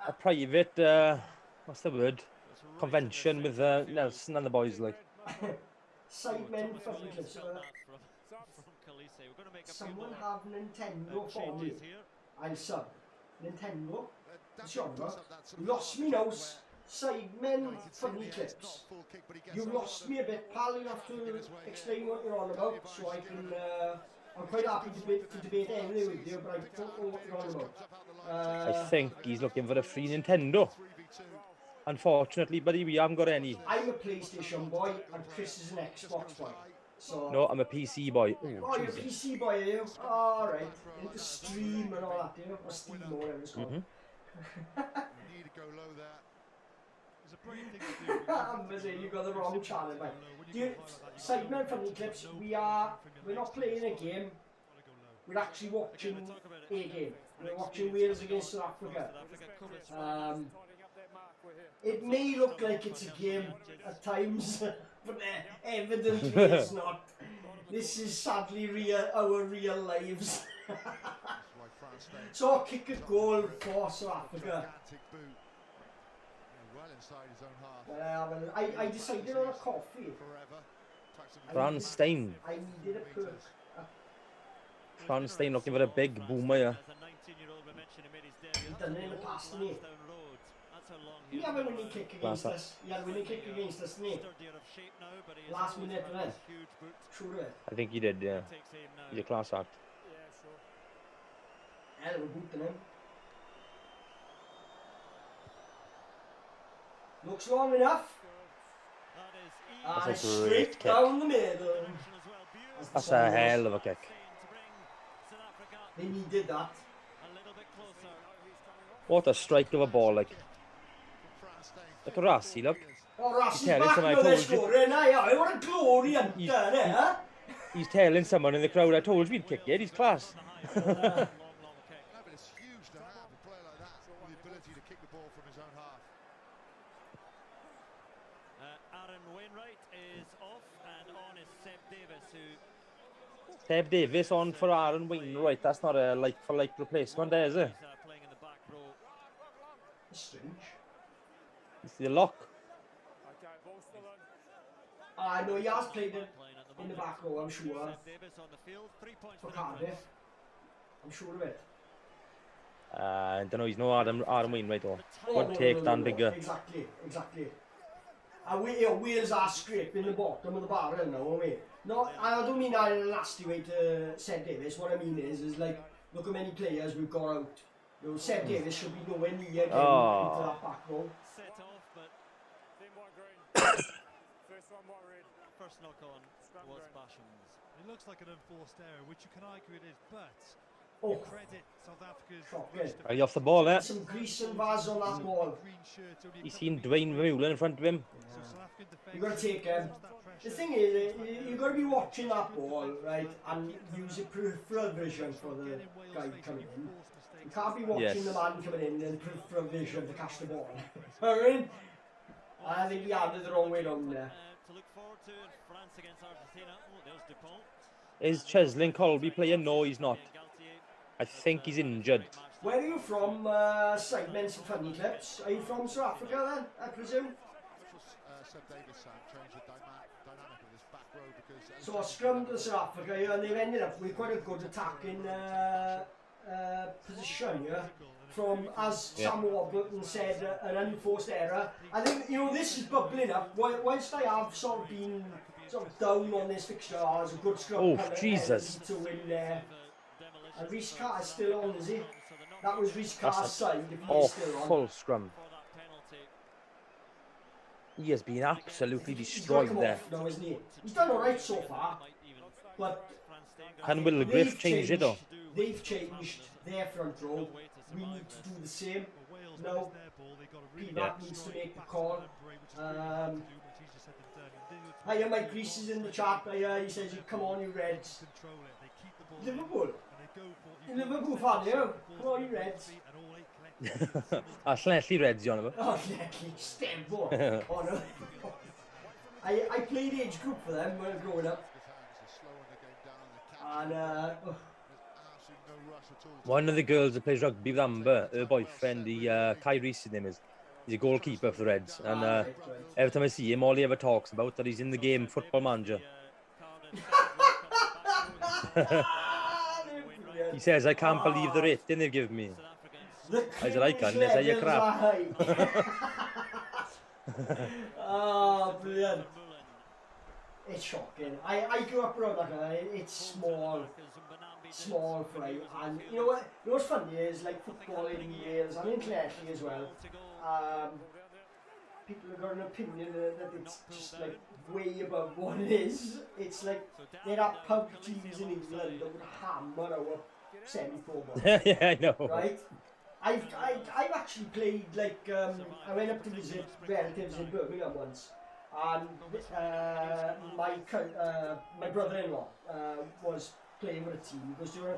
A private, what's the word? Convention with Nelson and the boys, like. Sidemen from the someone have Nintendo for me. I'll sub. Nintendo. Genre. You lost me now. Sidemen funny clips. You lost me a bit, pal. You have to explain what you're on about so I can. I'm quite happy to debate anything with you, but I don't know what you're on about. I think he's looking for a free Nintendo. Unfortunately, buddy, we haven't got any. I'm a PlayStation boy and Chris is an Xbox boy. So. No, I'm a PC boy. Oh, Oh, you're a Jesus. PC boy, are you? Alright. Into Stream and all that, do you? Or Steam or whatever it's called. You need to go low there. It's a brilliant thing to do. I'm busy, you got the wrong channel, mate. Sidemen Funny Clips, we're not playing a game. We're actually watching a game. We're watching Wales against South Africa. It may look like it's a game at times, but evidently it's not. This is sadly our real lives. So I'll kick a goal for South Africa. Well, I decided on a coffee. Franz Stein. I needed a perk. Franz Stein looking for a big boomer, yeah. He's done it in the past, didn't he? He had a winning kick against us. He had a winning kick against us, didn't he? Last minute, didn't it? True it. I think he did, yeah. He's a class act. Yeah, we're booting him. Looks long enough. That's And a great straight kick. down the middle. That's a hell of a kick. They needed that. What a strike of a ball, like. Look at Rassi, look. Oh, Rassi's telling back someone I now, they're told you. scoring. Aye, what a glory hunter, eh? He's telling someone in the crowd, I told you he'd kick it, he's class. No, but it's huge to have a player like that with the ability to kick the ball from his own half. Aaron Wainwright is off, and on is Seb Davis, who Seb Davis on for Aaron Wainwright. That's not a like-for-like replacement there, is it? playing in the back row. Strange. It's the lock. I know he has played in the back row, I'm sure. Seb Davis on the field, 3 points For for England. Cardiff. I'm sure of it. I don't know, he's no Adam Wainwright though. Oh, Good take, Dan Bigger. Exactly. And Wales are scraping the bottom of the barrel now, aren't we? No, I don't mean that in a nasty way to Seb Davis. What I mean is like, look how many players we've got out. You know, Seb Davis should be nowhere near getting into that back row. Set off, but First one, what red? first knock on was Basham's. It looks like an enforced error, which you can argue it is, but Oh, credit South Africa's shocking. Are you off the ball there? Some grease and Vaz on that ball. green shirt. Only a He's couple seen of Dwayne Vermeulen in front of him. So South African defence You got to take him. The thing is, you got to be watching that ball, right, and use your peripheral vision for the guy coming in. You can't be watching the man coming in and peripheral vision to catch the ball. I mean, I think he had it the wrong way down there. To look forward to in France against Argentina. Oh, there's Dupont. Is Cheslin Colby playing? No, he's not. I think he's injured. Where are you from, Segments and Funny Clips? Are you from South Africa then, I presume? Seb Davis changed the dynamic of this back row because So I scrummed to South Africa here and they've ended up with quite a good attacking position here. From, as Sam Warburton said, an unforced error. I think, you know, this is bubbling up. Whilst I have sort of been down on this fixture as a good scrum Jesus. to win there. And Reece Carter's still on, is he? That was Reece Carter's side if he's still on. Awful scrum. He has been absolutely destroyed He's there. off now, isn't he? He's done alright so far. But Can Will Griff change it though? they've changed their front row. We need to do the same. No, P-Mac needs to make the call. Hiya, Mike Reese is in the chat. He says, come on, you Reds. Liverpool. Liverpool fan, you. Come on, you Reds. Llanelli Reds, you know. Oh, yeah, Stembo. Oh, no. I played age group for them when I was growing up. And, One of the girls that plays rugby with Amber, her boyfriend, Tyrese, his name is. He's a goalkeeper for the Reds. And every time I see him, all he ever talks about that he's in the game Football Manager. He says, I can't believe the rating they've given me. I said, I can. They say you're crap. Oh, brilliant. It's shocking. I grew up around that guy. It's small fry. And you know what? You know what's funny is, like, football in Wales and internationally as well. people have got an opinion that it's just like way above what it is. It's like there are pub teams in England that would hammer our semi-pro boys. Yeah, I know. Right? I've actually played like I went up to visit relatives in Birmingham once, and my brother-in-law was playing with a team. He was doing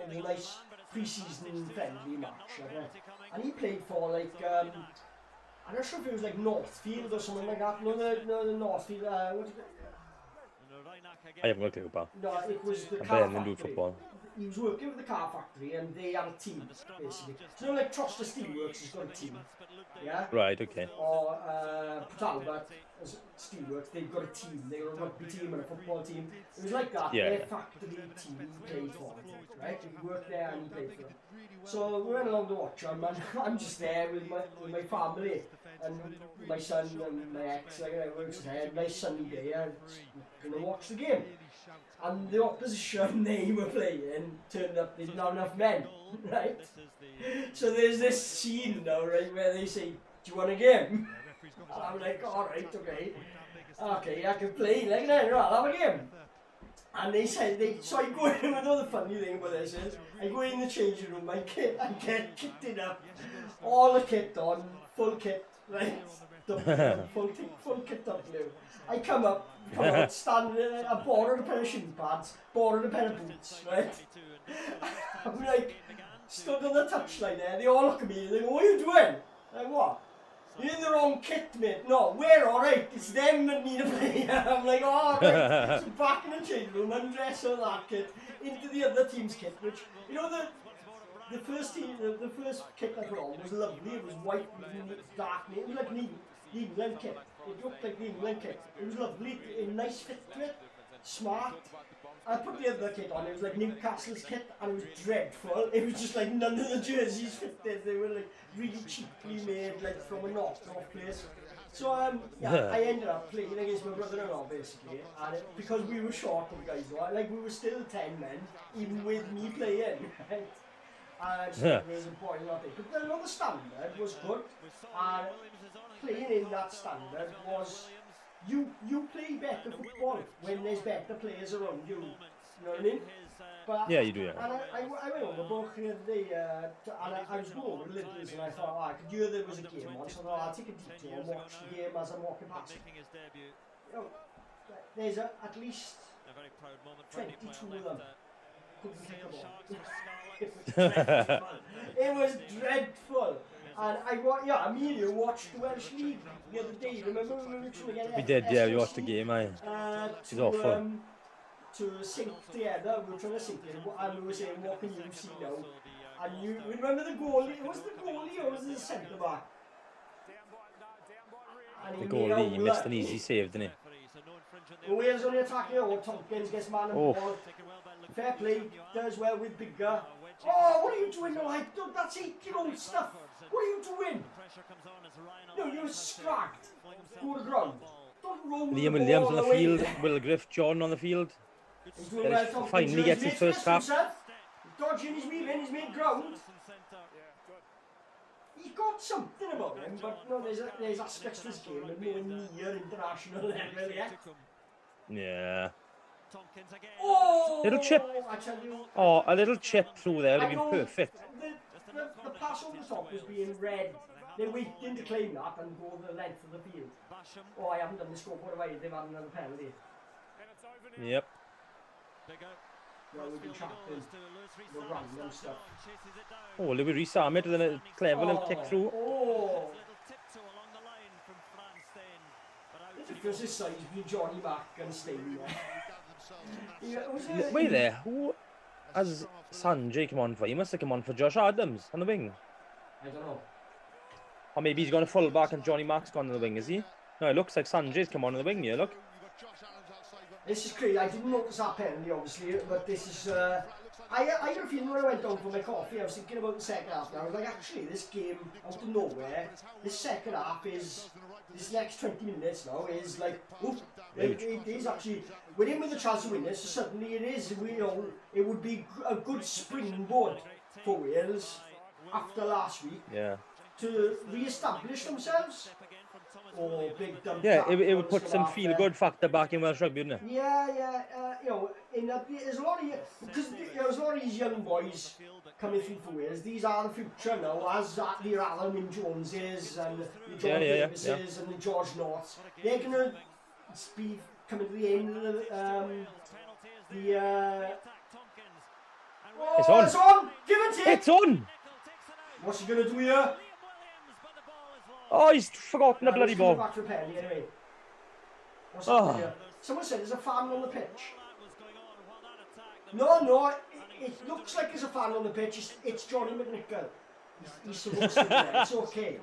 a nice pre-season friendly match, and he played for like I'm not sure if it was like Northfield or something like that. No, the Northfield. What is it? I haven't got a clue, pal. No, it was the I'm car barely into factory. football. He was working with the car factory and they had a team, basically. So, you know, like Troster Steelworks has got a team, yeah? Right, okay. Or Talbot Steelworks, they've got a team. They've got a rugby team and a football team. It was like that. Yeah, Their yeah. factory team he played for, right? He worked there and he played for them. So we went along to watch him, and I'm just there with my family and my son and my ex. Like, we're just there, nice sunny day, and gonna watch the game. And the opposition they were playing turned up, they didn't have enough men, right? So there's this scene now, right, where they say, do you want a game? And I'm like, alright, okay. Okay, I can play, like that, right, I'll have a game. And they said, so I go in with all the funny thing about this is, I go in the changing room, I get kicked it up, all the kit on, full kit, right? Full kit up blue. I come out, stand there, I borrowed a pair of shin pads, borrowed a pair of boots, right? I'm like, stood on the touchline there, they all look at me and they go, what are you doing? Like, what? You're in the wrong kit, mate. No, we're alright, it's them that need a player. I'm like, alright. So back in the change room, undress all that kit, into the other team's kit, which, you know, the first team, the first kit I put on was lovely, it was white with dark, it was like the England kit. It looked like the England kit. It was lovely, a nice fit to it, smart. I put the other kit on, it was like Newcastle's kit, and it was dreadful. It was just like none of the jerseys fitted, they were like really cheaply made, like from a north place. So I ended up playing against my brother-in-law basically, and because we were short of guys, like we were still 10 men, even with me playing, right? And there was a boy not there. But then on the standard was good, and playing in that standard was you play better football when there's better players around you. You know what I mean? But Yeah, you do, yeah. And I went over book the other day, and I was going over the Littles, and I thought, I could hear there was a game on, so I thought I'll take a detour and watch the game as I'm walking past it. You know, there's at least 22 of them. Couldn't kick a ball. It was dreadful. And I immediately watched the Welsh League the other day. Remember when we were trying to get We did, yeah, we watched the game, aye. It was awful. To sync together, we were trying to sync it, and we were saying, what can you see now? And you remember the goalie, was the goalie or was it the centre back? The goalie, he missed an easy save, didn't he? Wales only attacking, Tompkins gets man and ball. Fair play, does well with Bigger. Oh, what are you doing? Like, that's 8-year-old stuff. What are you doing? No, you're scragged. Go to the ground. Don't roll Liam the Williams ball on the away. field, Will Griff, John on the field. He's doing well, Tompkins. Finally gets his first cap. He's dodging, he's weaving, he's made ground. He got something about him, but no, there's aspects to this game that nowhere near international level yet. Yeah. Oh! Little chip. I tell you. Oh, a little chip through there would have been perfect. The pass over the top was being read. They're waiting to claim that and go the length of the field. Oh, I haven't done the scoreboard away. They've had another penalty. Yep. Well, we've been chatting. We're random stuff. Oh, Louis Rees-Ahmed with a clever little kick through. Oh! Because this side's been Johnny Mack and staying there. Wait there, who has Sanjay come on for? He must have come on for Josh Adams on the wing. I don't know. Or maybe he's gone a full back and Johnny Mack's gone on the wing, is he? No, it looks like Sanjay's come on the wing here, look. This is crazy. I didn't notice that penalty, obviously, but this is. I got a feeling when I went down for my coffee, I was thinking about the second half. Now I was like, actually, this game out of nowhere. This second half is. This next 20 minutes now is like, oof, it is actually. We're in with a chance to win this, so suddenly it is. We know it would be a good springboard for Wales after last week. Yeah. To re-establish themselves. or big dump Yeah, tap, it would what's put gonna some happen. feel-good factor back in Welsh rugby, wouldn't it? Yeah, you know, in that there's a lot of because there's a lot of these young boys coming through for Wales. These are the future now, as the Alan Wyn Joneses and the John Davises and the George Norths. They're gonna be coming to the end of It's on. It's on! Give it to It's on! What's he gonna do here? Oh, he's forgotten the bloody He's coming ball. back for a penalty anyway. What's Oh. happening here? Someone said there's a fan on the pitch. No, it looks like there's a fan on the pitch. It's Johnny McNichol. He's supposed to be there. It's okay.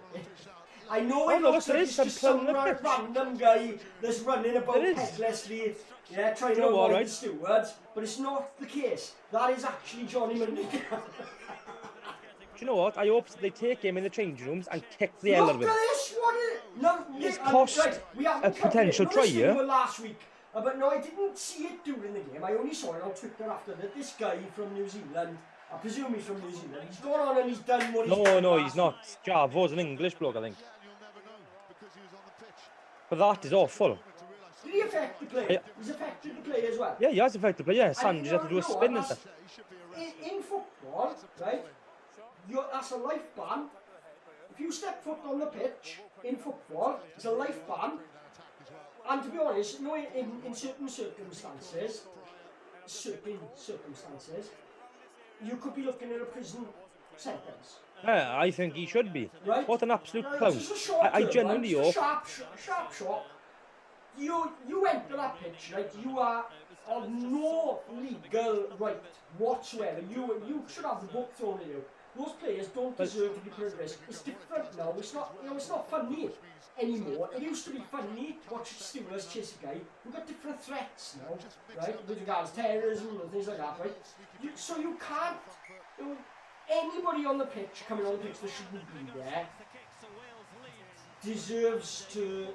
I know it looks like it's just some random guy that's running about headlessly, trying to avoid the stewards, but it's not the case. That is actually Johnny McNichol. Do you know what? I hope they take him in the changing rooms and kick the hell out of him. Look at this! It's cost a potential try here. Last week, but no, I didn't see it during the game. I only saw it on Twitter after that. This guy from New Zealand, I presume he's from New Zealand, he's gone on and he's done what he's done. No, he's not. Jarvo's an English bloke, I think. But that is awful. Did he affect the play? He's affected the play as well. Yeah, he has affected the play. Yeah, Sanji's had to do a spin and stuff. In football, right, that's a life ban. If you step foot on the pitch in football, it's a life ban. And to be honest, you know, in certain circumstances, you could be looking at a prison sentence. Yeah, I think he should be. Right? What an absolute clown. I genuinely hope. Sharp shot. You went to that pitch, right? You are on no legal right whatsoever. You should have the book thrown at you. Those players don't deserve to be put at risk. It's different now. It's not, it's not funny anymore. It used to be funny to watch Steelers chase a guy. We've got different threats now, right? With regards to terrorism and things like that, right? So you can't, anybody on the pitch, coming on the pitch that shouldn't be there, deserves to,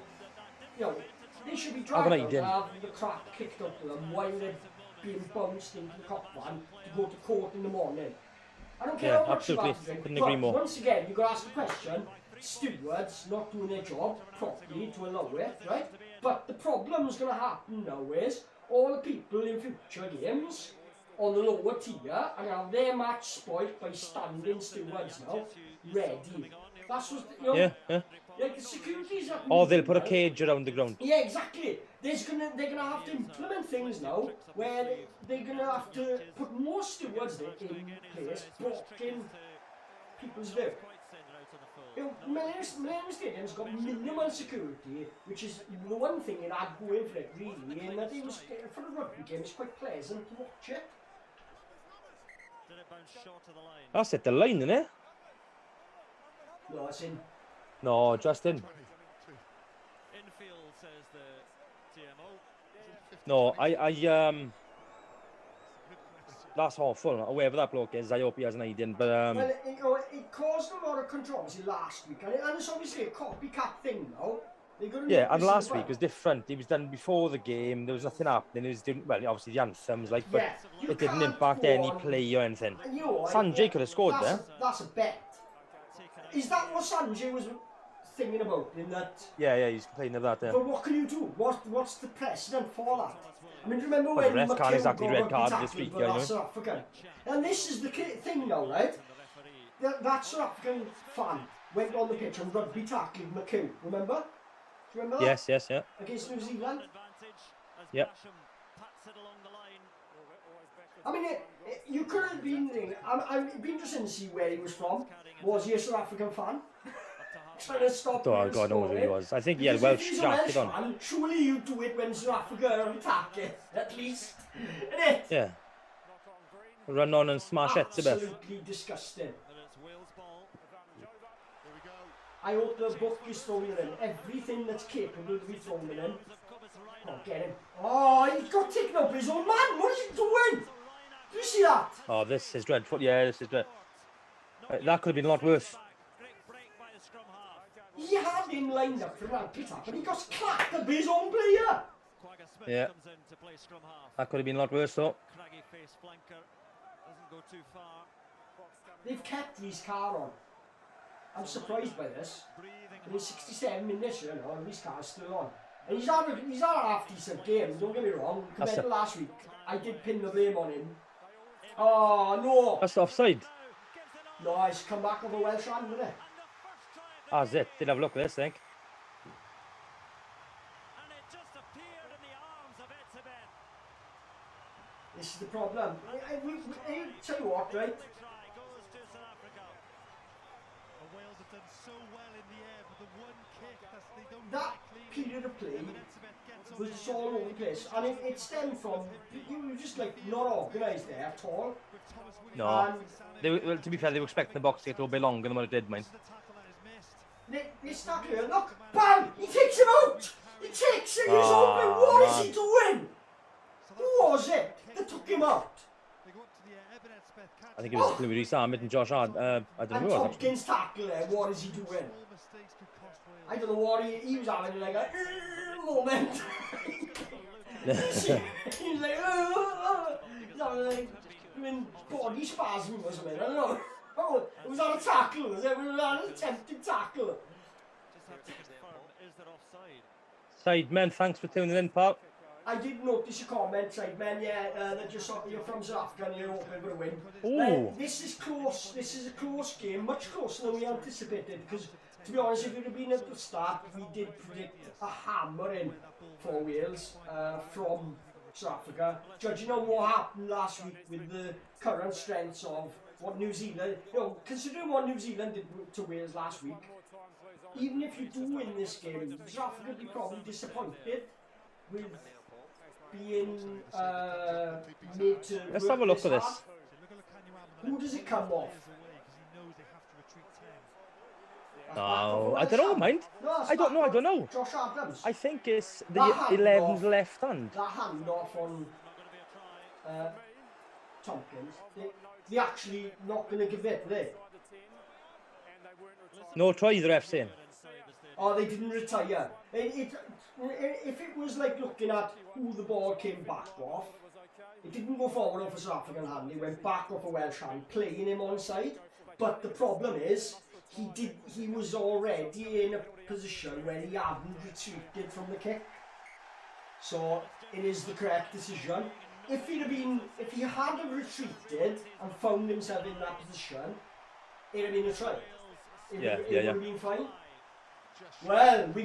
they should be dragged out and have the crap kicked up to them while they're being bounced into the cop van to go to court in the morning. I don't care how much you have to drink, but once again, you've got to ask the question, stewards not doing their job properly to allow it, right? But the problem's going to happen now is, all the people in future games on the lower tier are going to have their match spoiled by standing stewards now, ready. That's what, like the security's up. Or they'll put a cage around the ground. Yeah, exactly. They're gonna have to implement things now where they're gonna have to put more stewards in place, blocking people's work. Millennium Stadium's got minimal security, which is the one thing it had going for it really, and that it was, for a rugby game, it's quite pleasant to watch it. That's at the line, isn't it? No, it's in. No, just in. No, that's awful. Whoever that bloke is, I hope he has an idea. But well, it caused a lot of controversy last week, and it's obviously a copycat thing now. And last week was different. It was done before the game. There was nothing happening. It was obviously the anthems, but it didn't impact any play or anything. Sanjay could have scored there. That's a bet. Is that what Sanjay was thinking about in that? Yeah, he's complaining of that. Yeah. But what can you do? What's the precedent for that? I mean, remember when the ref can't exactly red card this week, South African? And this is the thing now, right? That South African fan went on the pitch and rugby tackled McHugh. Remember? Do you remember that? Yes. Against New Zealand. Yep. I mean, you could have been. I'd be interested to see where he was from. Was he a South African fan? Trying to stop. Oh, God knows who he was. I think he had Welsh jacket on. Surely you do it when South Africa are attacking, at least. Isn't it? Yeah. Run on and smash it to bit. Absolutely disgusting. I hope the book is thrown in. Everything that's capable to be thrown in. Oh, get him. Oh, he got taken up by his own man. What is he doing? Do you see that? Oh, this is dreadful. Yeah, this is dreadful. That could have been a lot worse. He had him lined up for that pit up and he got clapped by his own player. Yeah. That could have been a lot worse though. They've kept his car on. I'm surprised by this. In 67 minutes, you know, and Reece Carr's still on. And he's had a half decent game, don't get me wrong. Compared to last week, I did pin the blame on him. Oh, no! That's offside. No, he's come back over Welsh hand, didn't it? Ah, that's it. Did have a look at this, I think. And it just appeared in the arms of Etzebeth. This is the problem. I tell you what, right? Goes to South Africa. Wales have done so well in the air, but the one kick they don't That period of play was just all over the place, and it stemmed from you were just like not organised there at all. No. Well, to be fair, they were expecting the box to get a little bit longer than what it did, mine. They start here, look, bang! He takes him out! He takes him, he's open, what is he doing? Who was it that took him out? I think it was Louis Armit and Josh Hard. I don't know And who it was, actually. Tompkins tackle there, what is he doing? I don't know what he was having like a moment. He's like, he's having like doing body spasm or something, I don't know. Oh, it was on a tackle, was it? It was on an attempted tackle. Just have to confirm, is there offside? Sidemen, thanks for tuning in, pal. I did notice your comment, Sidemen, that you're from South Africa and you're hoping for a win. Ooh. This is close, this is a close game, much closer than we anticipated, because to be honest, if it had been at the start, we did predict a hammering for Wales from South Africa. Judging on what happened last week with the current strengths of what New Zealand, you know, considering what New Zealand did to Wales last week, even if you do win this game, South Africa would be probably disappointed with being made to. Let's have a look at this. Who does it come off? No, I don't know, mind. No, I don't know. Josh Adams. I think it's the That hand 11's off. left hand. That hand off on Tompkins. They actually not going to give it, they? No try, the ref saying. Oh, they didn't retire. If it was like looking at who the ball came back off, it didn't go forward off a South African hand. It went back off a Welsh hand, playing him on side. But the problem is, he was already in a position where he hadn't retreated from the kick. So it is the correct decision. If he had have retreated and found himself in that position, it'd have been a try. It would have been fine. Well, we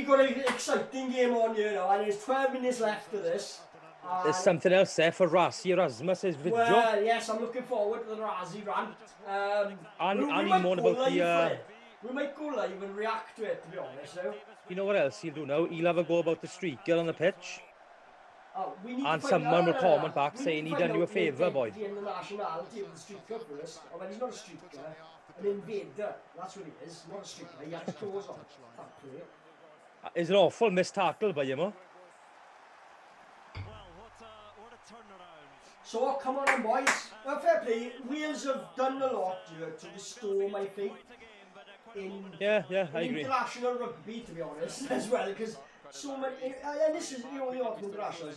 got an exciting game on here now, and there's 12 minutes left of this. There's something else there for Rassi Erasmus' video. Well, yes, I'm looking forward to the Razzie rant. And more about the... We might go live and react to it, to be honest. Now. You know what else he'll do now? He'll have a go about the street girl on the pitch. We need And to someone will comment back saying he done you a favour, boy. The nationality of the street girl first. Oh, well, he's not a street girl. An invader. That's what he is. Not a street girl. He has clothes on. Is it awful missed tackle by him, huh? What a turnaround. So, come on, boys. Fair play. Wales have done a lot here to restore my faith in I agree. international rugby, to be honest, as well, because so many, and this is, you know, the Autumn Internationals,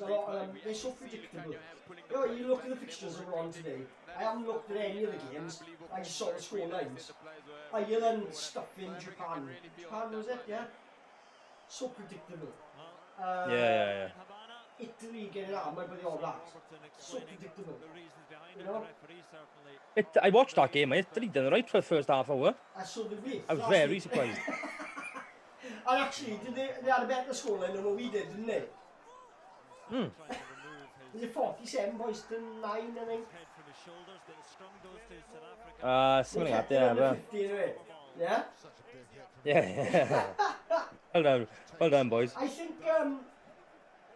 they're so predictable. You know, you look at the fixtures that are on today, I haven't looked at any of the games, I just saw the score lines. Ireland stuff in Japan. Japan, was it? Yeah? So predictable. Yeah. Italy getting hammered by the All Blacks. So predictable. You know? I watched that game, Italy done right for the first half hour. So did we. I was very surprised. And actually, they had a better scoreline than what we did, didn't they? Was it 47 boys to 9, I think? Something like that, yeah. 50 anyway. Yeah? Yeah. Well done, boys. I think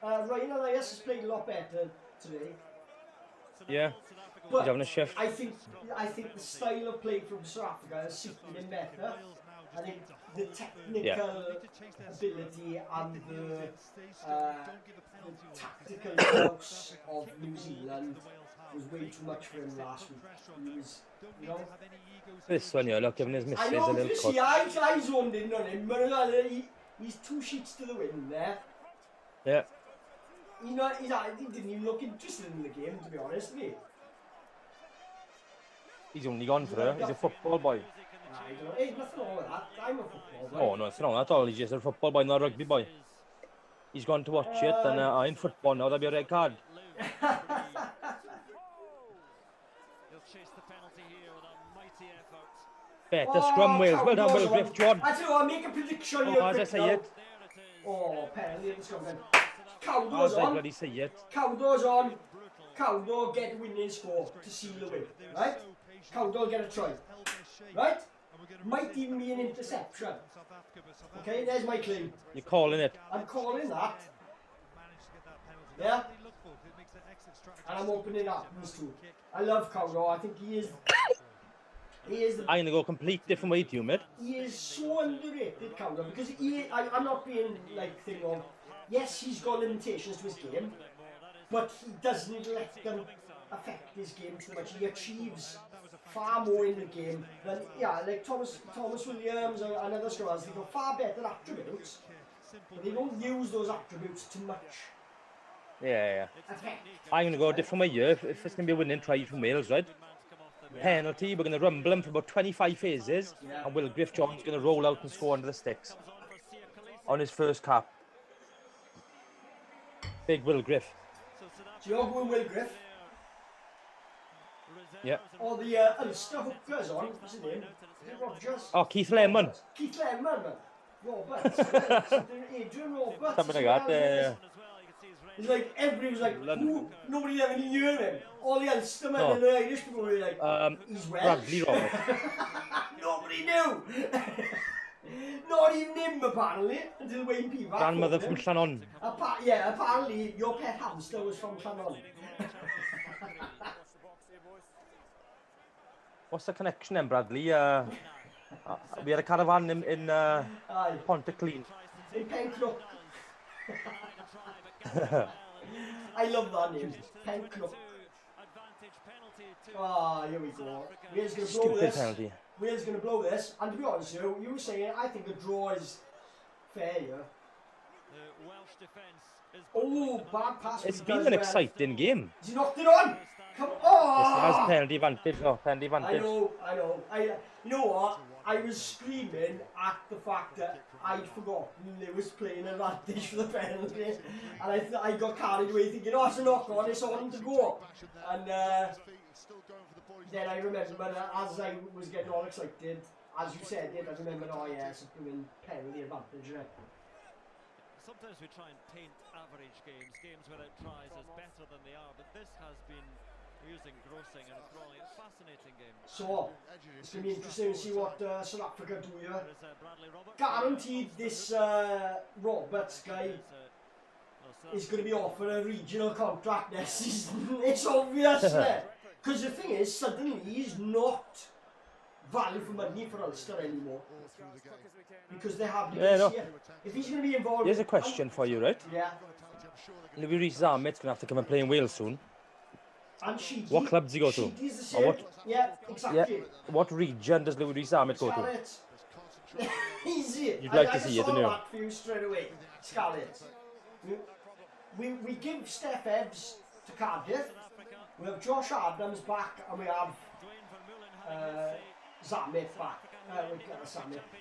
Ryan Elias has played a lot better today. Yeah. But He's having a shift. I think the style of play from South Africa has suited him better. I think the technical ability and the tactical nous of New Zealand was way too much for him last week. He was, you know. This one, yeah, look, giving his missus I a know, little you see, cut. I zoned in on him, but he's 2 sheets to the wind there. Yeah. He didn't even look interested in the game, to be honest with you. He's only gone for her. He's a football boy. I don't know. Hey, nothing wrong with that. I'm a football boy. Oh, no, it's wrong at all. He's just a football boy, not a rugby boy. He's gone to watch it, and in football now, there'll be a red card. He'll chase the penalty here with a mighty effort. Better scrum, Wales. Well done, Will Griff, John. I tell you what, I'll make a prediction here. As I say it. Oh, penalty in the scrum then. Cow As goes I on. bloody say it. Cow goes on. Cowdo get the winning score to seal the win. Right? Cowdo get a try. Right? Might even be an interception. Okay, there's my claim. You're calling it. I'm calling that. Yeah? And I'm opening up these two. I love Cowdo. I think he is the I'm going to go complete different way to you, mate. he is so underrated, Cowdo, because I'm not being like thing of, yes, he's got limitations to his game, but he doesn't let them affect his game too much. He achieves far more in the game than, like Thomas Williams and other scrummers. They've got far better attributes, but they don't use those attributes too much. Yeah. Effect. I'm going to go a different way here. If it's going to be a winning try from Wales, right? Penalty, we're going to rumble him for about 25 phases, and Will Griff John's going to roll out and score under the sticks on his first cap. Big Will Griff. So you're going Will Griff? Yeah. Or the Ulster hookers on, what's his name? Is it Rogers? Oh, Keith Lemon. Keith Lemon, man. Roberts. Adrian Roberts. Something like that. It's like everybody was like, who? Nobody ever knew him. All the Ulster men and the Irish people were like, he's Welsh. Bradley Roberts. Nobody knew. Not even him apparently until Wayne Pivac. Grandmother from Llannon. Apparently your pet hamster was from Llannon. What's the connection then, Bradley? We had a caravan in Pontyclean. In Pencrook. I love that name. Pencrook. Here we go. Wales going to blow this. Penalty. Wales going to blow this. And to be honest with you, you were saying I think a draw is fair here. Oh, bad pass. It's been an exciting game. He knocked it on. Come on. This has penalty advantage. Penalty advantage. I know. You know what? I was screaming at the fact that I'd forgotten they was playing advantage for the penalty, and I got carried away thinking, oh, it's a knock on, it's on to go. And then I remembered as I was getting all excited, as you said it, I remembered, oh yes, it's doing penalty advantage. Right? Sometimes we try and taint average games without tries as better than they are, but this has been using grossing and probably a fascinating game. So, it's going to be interesting to see what South Africa do here. Guaranteed this Roberts guy is going to be offered a regional contract next season. It's obvious, isn't it? Because the thing is, suddenly he's not value for money for Ulster anymore. Because they have If he's going to be involved... Here's a question for you, right? Yeah. Louis Rees-Zammit going to have to come and play in Wales soon. And Sheedy, what club does he go to? Sheedy's the same. Yeah, exactly. Yeah. What region does Louis Rees-Zammit go to? Easy. You'd like to see it, don't you? I saw that for you straight away. Scarlet. We give Steph Ebbs to Cardiff. We have Josh Adams back, and we have Zammit back.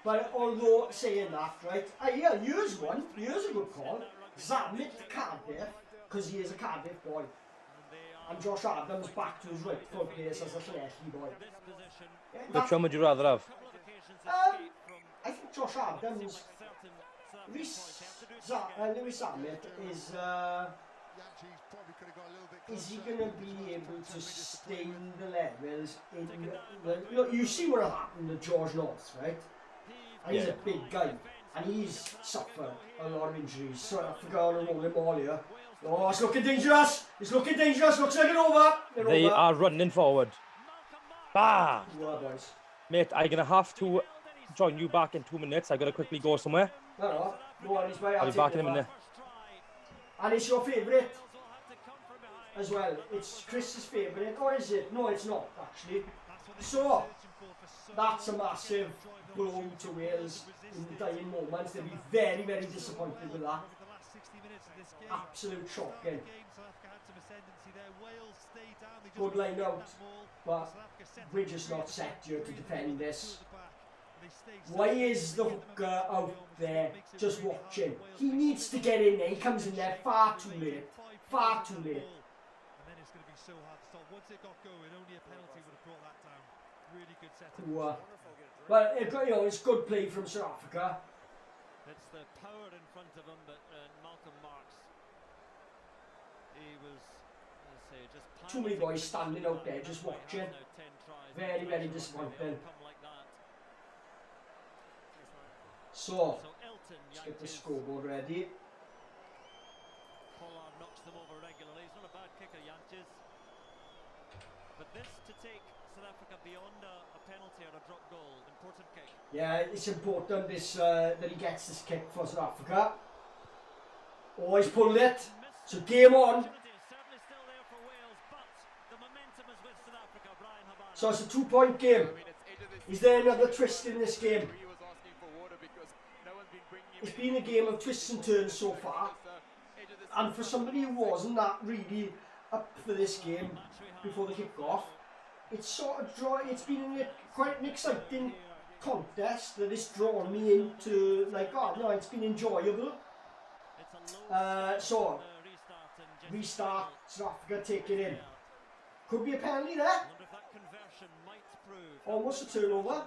But although saying that, right? Here's a good call. Zammit to Cardiff, because he is a Cardiff boy. And Josh Adams back to his rightful place as a Llanelli boy. Which one would you rather have? I think Josh Adams, Lewis Zammit is he going to be able to sustain the levels in look, you see what happened to George North, right? And he's a big guy, and he's suffered a lot of injuries. So I forgot to roll him all here. Oh, it's looking dangerous. Looks like it's over. They are running forward. Bah! Well, boys. Mate, I'm going to have to join you back in 2 minutes. I've got to quickly go somewhere. No worries, mate. I'll be back in a minute. And it's your favourite as well. It's Chris's favourite, or is it? No, it's not, actually. So, that's a massive blow to Wales in the dying moments. They'll be very, very disappointed with that. Absolute shocking. Good line out, but we're just not set here to defend this. Why is the hooker out there just watching? He needs to get in there. He comes in there far too late. Far too late. And then it's going to be so hard to stop. Once it got going, only a penalty would have brought that down. Really good setup. Poor. Well, you know, it's good play from South Africa. It's the power in front of him, but Malcolm Marks, he was, let's say, just too many boys standing out there just watching. Very, very disappointing. So, let's get the scoreboard ready. Pollard knocks them over regularly. He's not a bad kicker, Jantjes. But this to take South Africa beyond a penalty or a drop goal, important kick. Yeah, it's important this that he gets this kick for South Africa. Oh, he's pulled it. So game on. So it's a 2-point game. Is there another twist in this game? It's been a game of twists and turns so far. And for somebody who wasn't that really up for this game before the kick-off, it's sort of it's been quite an exciting contest that has drawn me into, like, oh no, it's been enjoyable. So, restart, South Africa take it in. Could be a penalty there. Almost a turnover.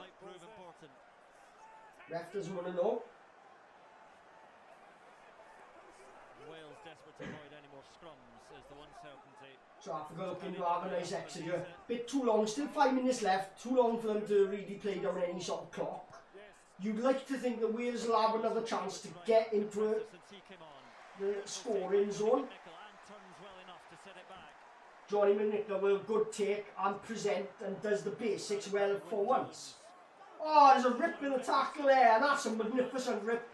Ref doesn't want to know. Wales desperate to avoid any more scrums is the one certainty. South Africa looking to have a nice exit here. Bit too long, still 5 minutes left. Too long for them to really play down any sort of clock. You'd like to think that Wales will have another chance to get into the scoring zone. Johnny McNicholl will good take and present and does the basics well for once. Oh, there's a rip in the tackle there. That's a magnificent rip.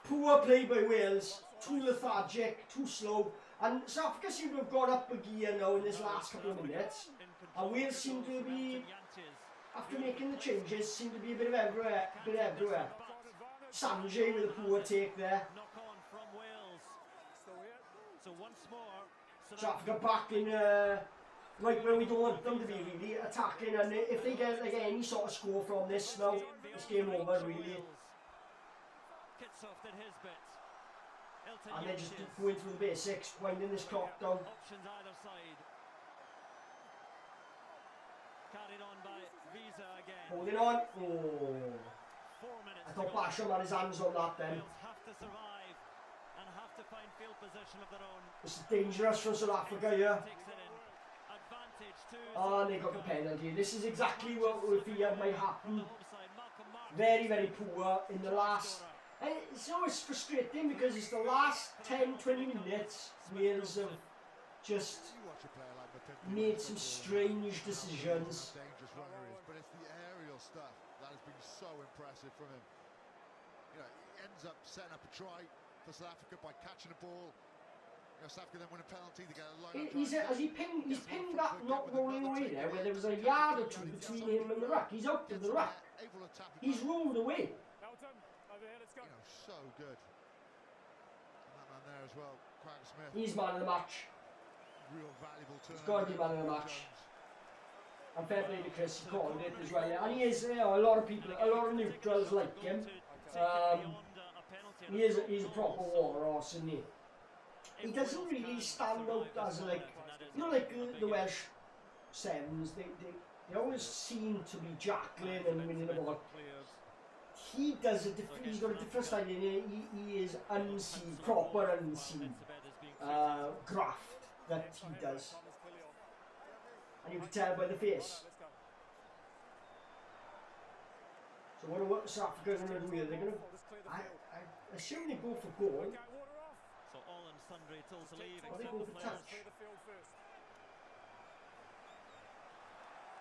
Poor play by Wales. Too lethargic, too slow. And South Africa seem to have got up a gear now in this last couple of minutes. And Wales seem to be, after making the changes, seem to be a bit everywhere. Sanjay with a poor take there. South Africa back in right where we don't want them to be, really, attacking, and if they get like any sort of score from this now, it's game over really. And they're just going through the basics, winding this clock down. Holding on. Oh. I thought Basham had his hands on that then. This is dangerous for South Africa here. Oh, and they got the penalty. This is exactly what we feared might happen. Very, very poor in the last. And it's always frustrating because it's the last 10-20 minutes. Wales have just made some strange decisions. But it's the aerial stuff that has been so impressive from him. You know, he ends up setting up a try for South Africa by catching the ball. You know, South Africa then win a penalty. They get a line. He's pinned that not rolling away there, where there was a yard or two between him and the ruck. He's out of the ruck. He's rolled away. You know, so good. And that man there as well, Craig Smith. He's man of the match. Real valuable turn. He's got to be man of the match. And fair play to Chris, he called it as well. And he is, you know, a lot of people, a lot of neutrals like him. He's a proper war horse, isn't he? He doesn't really stand out as like, you know, like the Welsh Sevens. They always seem to be jackling and winning the ball. He does he's got a different style in it. He is unseen, proper unseen graft that he does. And you can tell by the face. So what South Africa going to do here? They're going to, I assume they go for goal. So all and sundry told to leave. Or they go for touch.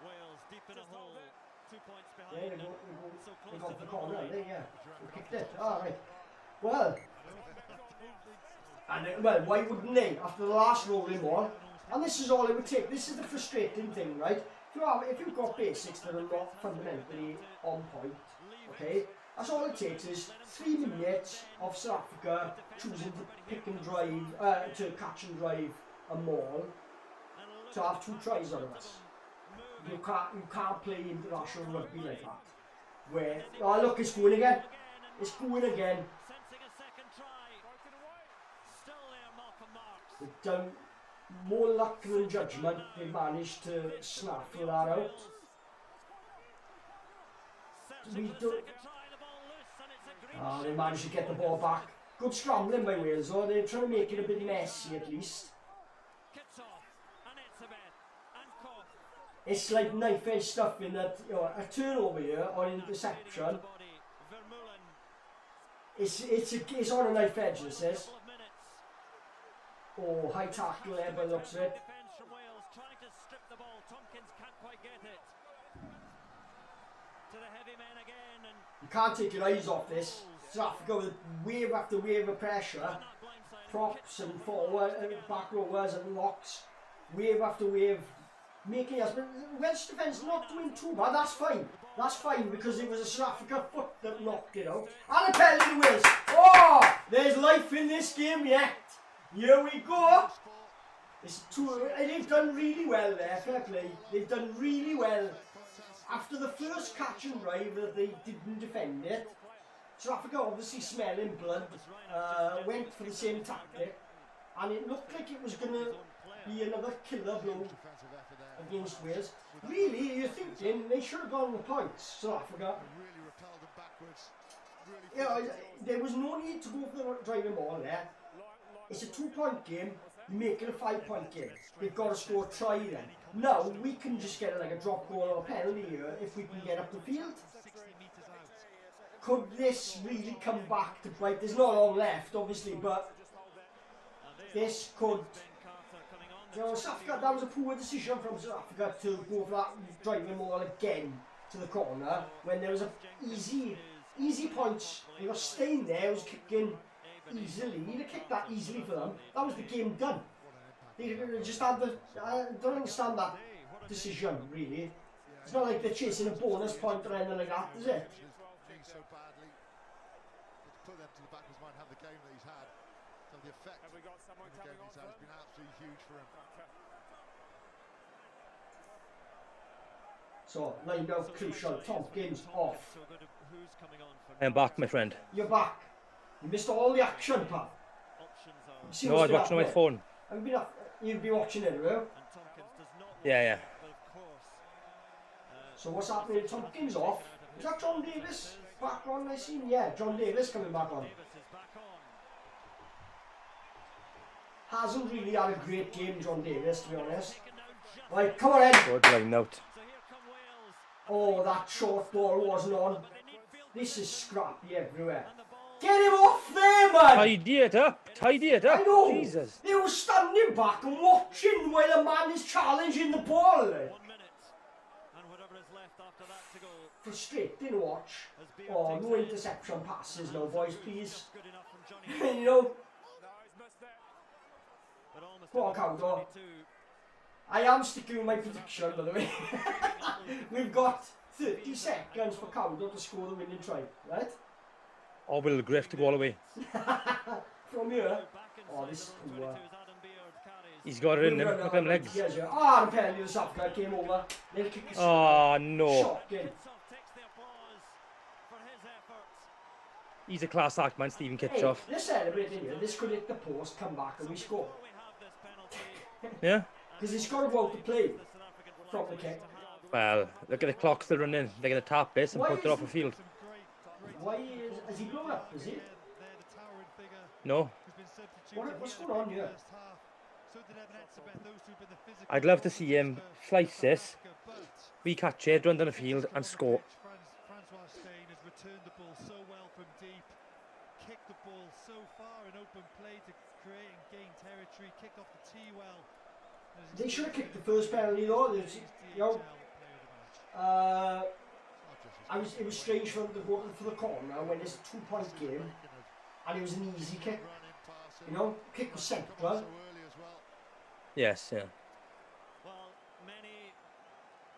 Wales deep in a hole. 2 points behind. Yeah, they go for the corner, right? Yeah, they kicked it. All right. Well, and well, why wouldn't they after the last rolling ball? And this is all it would take. This is the frustrating thing, right? If you've got basics that are not fundamentally on point, okay, that's all it takes is 3 minutes of South Africa choosing to pick and drive, to catch and drive a maul, to have 2 tries out of us. You can't play international rugby like that. Where, oh look, it's going again. It's going again. Sensing a second try. Still there, Malcolm Marks. They've done more luck than judgment. They managed to snap that out. Searching for the second try, the ball loose, and it's a green Ah, they shirt. managed to get the ball back. Good scrambling by Wales though. They're trying to make it a bit messy at least. Kicks off, and it's a bit. And caught. It's like knife edge stuff in that, you know, a turnover here or interception. It's on a knife edge, this is. Oh, high tackle there by the looks of it. Defense from Wales trying to strip the ball. Tompkins can't quite get it. To the heavy men again, and You can't take your eyes off this. South Africa with wave after wave of pressure. not blindsided. Props and forward and back rowers and locks. Wave after wave. Making us, but Welsh defence not doing too bad. That's fine. That's fine because it was a South Africa foot that knocked it out. And a penalty to Wales. Oh, there's life in this game yet. Here we go. It's two. They've done really well there. Fair play. They've done really well. After the first catch and drive that they didn't defend it, South Africa obviously smelling blood, went for the same tactic, and it looked like it was going to be another killer blow against Wales. Really, you're thinking they should have gone the points, South Africa. Really repelled them backwards. Yeah, there was no need to go for the driving ball there. It's a 2-point game, you make it a 5-point game. They've got to score a try then. Now, we can just get like a drop goal or a penalty here if we can get up the field. Could this really come back to bite? There's not long left, obviously, but this could... You know, South Africa, that was a poor decision from South Africa to go for that driving ball again to the corner when there was a easy points. They were staying there, it was kicking easily. He'd have kicked that easily for them. That was the game done. They just had the... I don't understand that decision, really. It's not like they're chasing a bonus point or anything like that, is it? So badly. It's put them to the back of his mind, have the game that he's had. So the effect Have we got someone of the game coming he's on? had has been absolutely huge for him. So, line out crucial. Tompkins off. So good. Who's coming on for I'm back, my friend. You're back. You missed all the action, pal. options are? You see No, I what's was been watching on my happening? phone. Have you been you've been watching it, have you? And Tompkins does not want Yeah, yeah. but of course. So what's happening? Tompkins off. Is that John Davis back on? I seen. Yeah, John Davis coming back on. Davis is back on. Hasn't really had a great game, John Davis, to be honest. Taken down just. Right, come on in. Good line out. So here come Wales. Oh, that short ball wasn't on. But they need field This is scrappy everywhere. and the ball. Get him off there, man! Tidy it up. Tidy it I up. know. Jesus. They were standing back and watching while a man is challenging the ball. 1 minute. And whatever is left after that to go. Frustrating watch. As Beard Oh, takes no it. interception passes now, boys, please. Just good enough from Johnny. You know, No, he's missed it. But almost Go on, at the Cowdo. 22. I am sticking with my prediction, by the way. We've got 30 seconds for Cowdo to score the winning try, right? Or will Griff to go all the way. From here. Back Oh, inside this is the poor. 22 as Adam Beard carries. He's got it in him. Look at them legs. Yes, yeah. Ah, the penalty, the South Africa came over. They'll kick us. Oh, no. Shocking. Kitsoff takes the applause for his efforts. He's a class act, man, Stephen Hey, Kitchoff. they're celebrating here. This could hit the post, come back, and we score. Before we have this penalty, Yeah? Because it's got to go out to play the South African would from like the to kick. have. Well, look at the clock still running. They're going to tap this and Why put it is off the it- field. Why has he blown up, is he? No. What's going on here? I'd love to see him slice this, re-catch it, run down the field and score. Francois Steyn has returned the ball so well from deep, kicked the ball so far in open play to create and gain territory, kicked off the tee well. They should have kicked the first penalty though. There's, you know, it was strange for them to go for the corner when it's a 2-point game and it was an easy kick. You know, kick was central. Yes, yeah. Well, many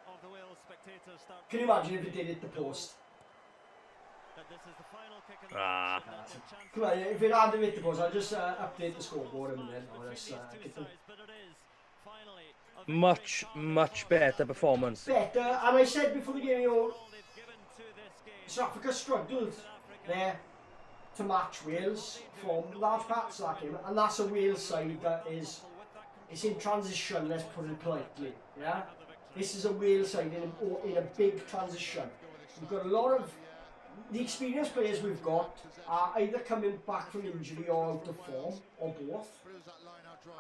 of the Wales spectators start Can you imagine if it did hit the post? that this is the final kick in the Ah. match, and that their chances Come on, if it had hit the post, I'll just update the scoreboard in a minute. I'll just, between these get two them sides, but it is finally a victory Much, for much better performance. better. And I said before the game, you know, all they've given to this game. South Africa struggled there to match Wales from large parts of that game, and that's a Wales side that is in transition, let's put it politely. Yeah, this is a Wales side in a big transition. We've got a lot of the experienced players we've got are either coming back from injury or out of form, or both.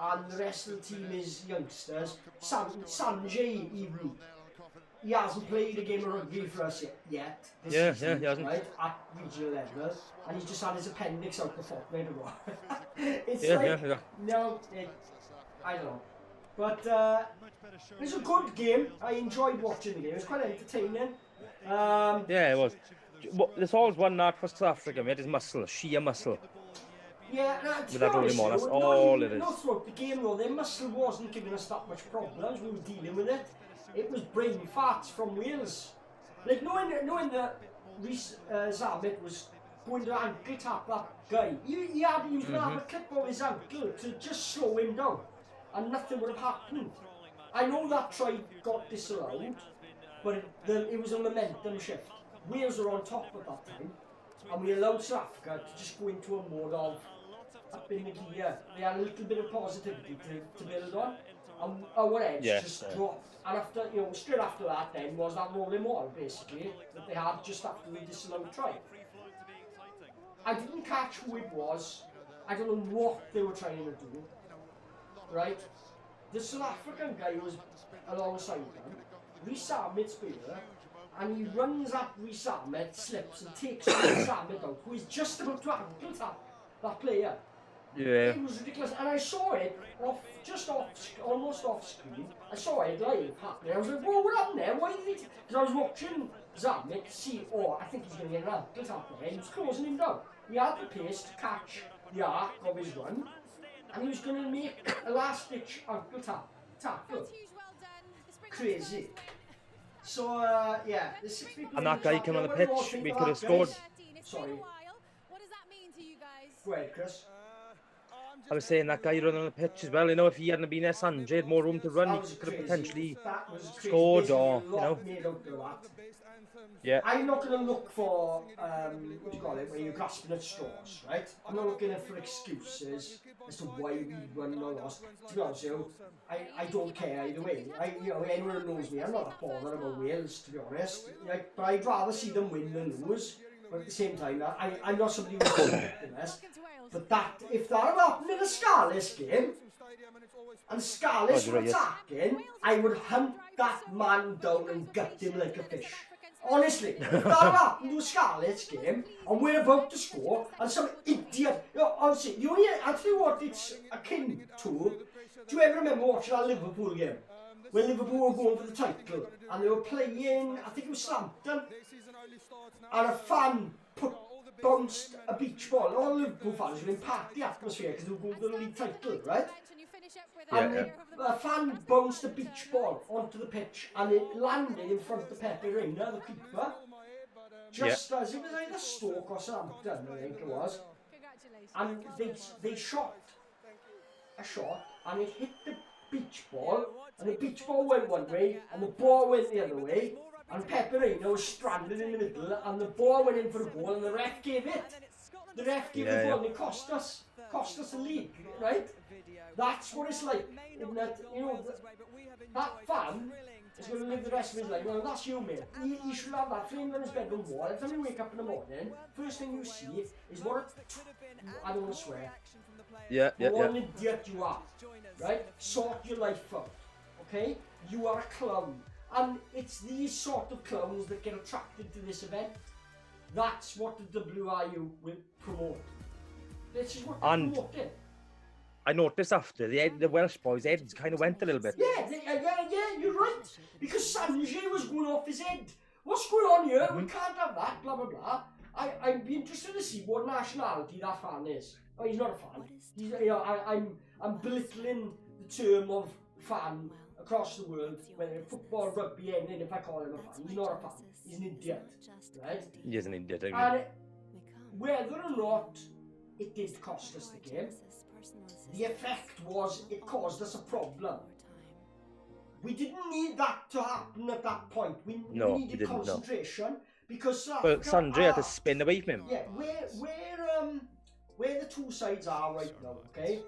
And the rest of the team is youngsters. Sanjay even, he hasn't played a game of rugby for us yet this season, he hasn't. right, at regional level, and he's just had his appendix out the fortnight ago. It's no, I don't know. But it was a good game. I enjoyed watching the game. It was quite entertaining. Yeah, it was. There's always one knock for South Africa, mate, is muscle, sheer muscle. Yeah, with that rolling on, that's all it is. Not throughout the game though, their muscle wasn't giving us that much problems, we were dealing with it. It was brain farts from Wales. Like knowing that Rhys Zammit was going to ankle tap that guy, he was going to have a clip of his ankle to just slow him down, and nothing would have happened. I know that try got disallowed, but it was a momentum shift. Wales were on top at that time, and we allowed South Africa to just go into a mode of up in the gear. They had a little bit of positivity to build on, and our edge just dropped. And after, straight after that then was that rolling wall basically that they had just after the disallowed try. I didn't catch who it was. I don't know what they were trying to do. Right? The South African guy was alongside them. Rhys Zammit's player, and he runs at Rhys Zammit, slips and takes Rhys Zammit out, who is just about to ankle tap that player. Yeah. It was ridiculous, and I saw it almost off screen. I saw it live happening. I was like, whoa, what happened there? Why did he? Because I was watching Zammit see, I think he's going to get an ankle tap there. He was closing him down. He had the pace to catch the arc of his run, and he was going to make a last-ditch ankle tackle. Crazy. So, yeah, the 6 people. And that guy came on the pitch, we could have scored. Sorry. Go ahead, Chris. I was saying that guy running on the pitch as well, if he hadn't been there, Sanjay had more room to run, he could have potentially scored or, Yeah. I'm not going to look for, what do you call it, where you're grasping at straws, right? I'm not looking for excuses as to why we won or lost. To be honest with you, I don't care either way. Anyone who knows me, I'm not that bothered about Wales, to be honest. But I'd rather see them win than lose. But at the same time, I'm not somebody who's this. But if that had happened in a Scarlets game, and Scarlets were attacking, I would hunt that man down and gut him like a fish. Honestly, if that had happened to a Scarlets game, and we're about to score, and some idiot, honestly, I'll tell you what it's akin to. Do you ever remember watching that Liverpool game? When Liverpool were going for the title, and they were playing, I think it was Southampton, and a fan bounced a beach ball. All Liverpool fans were in the atmosphere because they were going for the league title, right? And a fan bounced a beach ball onto the pitch, and it landed in front of Pepe Reina, the keeper, just as it was either Stoke or Southampton, I think it was. And they shot a shot, and it hit the beach ball, and the beach ball went one way, and the ball went the other way. And Pepe Reina was stranded in the middle, and the ball went in for a goal, and the ref gave it. The ref gave the ball, and it cost us the league, right? That's what it's like. In that, that fan is going to live the rest of his life. Well, that's you, mate. He should have that framed on his bedroom wall. Every time you wake up in the morning, first thing you see is what I don't want to swear. What an idiot you are, right? Sort your life out, okay? You are a clown. And it's these sort of clowns that get attracted to this event. That's what the WRU will promote. This is what they're promoting. I noticed after the Welsh boys' heads kind of went a little bit. Yeah, you're right. Because Sanjay was going off his head. What's going on here? We can't have that, blah, blah, blah. I'd be interested to see what nationality that fan is. Oh, he's not a fan. I'm belittling the term of fan across the world, whether football, rugby, anything. If I call him a fan, he's not a fan. He's an idiot, right? He is an idiot, I agree. And whether or not it did cost us the game, the effect was it caused us a problem. We didn't need that to happen at that point. We needed concentration, Because South Well, Africa Sandri had to are- spin away from him. Yeah, where the two sides are right now, okay?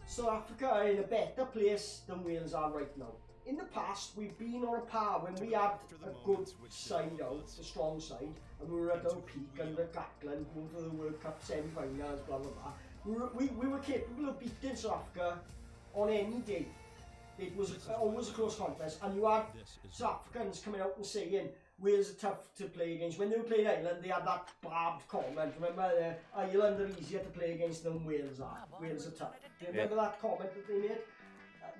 South Africa are in a better place than Wales are right now. In the past, we've been on a par when we had a good side out, a strong side, and we were at our peak under Gatland, going for the World Cup semi-finals, blah blah blah. We were capable of beating South Africa on any day. It was always a close contest, and you had South Africans coming out and saying Wales are tough to play against. When they were playing Ireland, they had that barbed comment. Remember, Ireland are easier to play against than Wales are. Wales are tough. Do you remember that comment that they made?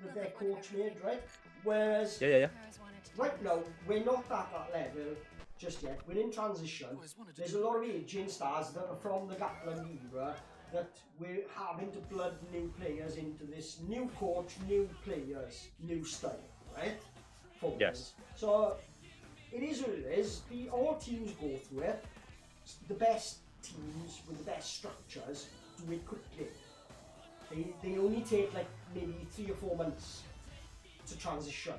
That their coach made, right? Whereas, right now, we're not at that level just yet. We're in transition. There's a lot of aging stars that are from the Gatland era that we're having to blood new players into this new coach, new players, new style, right? Yes. So, it is what it is. All teams go through it. The best teams with the best structures do it quickly. They only take like maybe 3 or 4 months to transition,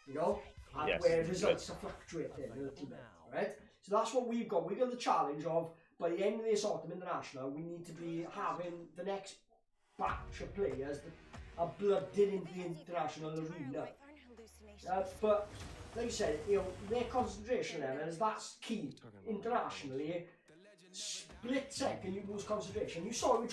you know? And Yes. where results are fluctuating a little bit, right? So that's what we've got. We've got the challenge of, by the end of this autumn international, we need to be having the next batch of players that are blooded into the international arena. But like I said, you know, their concentration levels, that's key internationally. Split second you lose concentration. You saw it with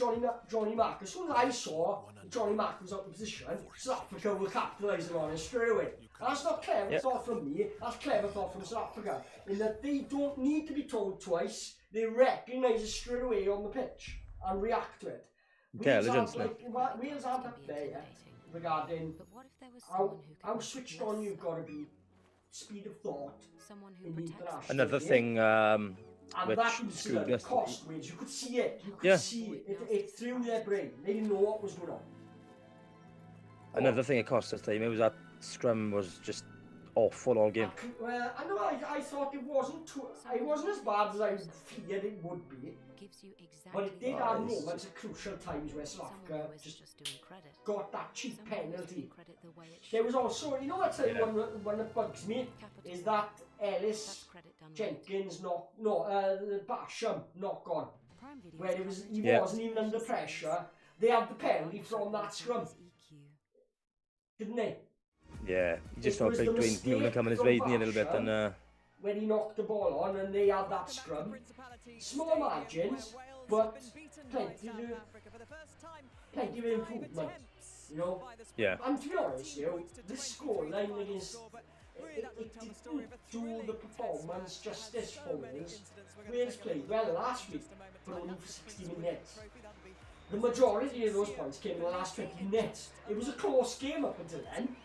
Johnny Mack. As soon as I saw Johnny Mack was out of position, South Africa were capitalising on it straight away. And that's not clever thought from me, that's clever thought from South Africa. In that they don't need to be told twice, they recognise it straight away on the pitch and react to it. Wales aren't up there yet regarding how switched on you've got to be, speed of thought in the international Another game. thing And which that was screwed us. cost Wales. You could see it. You could see it. It through their brain. They didn't know what was going on. Another thing it cost us time, it was that scrum was just awful all game. Well, I know. I thought it wasn't as bad as I feared it would be. But it did have moments at crucial times where South Africa just got that cheap penalty. There was also, you know what's one that bugs me is that Ellis Jenkins Basham knock on, where he wasn't even under pressure. They had the penalty from that scrum, didn't they? Yeah, you just saw Dwayne Newland coming his way a little bit, and when he knocked the ball on and they had that scrum. Small margins, but plenty of improvement, you know. Yeah. And to be honest, you know, this scoreline against it didn't do the performance justice for Wales. Wales played well last week, but only for 60 minutes. The majority of those points came in the last 20 minutes. It was a close game up until then.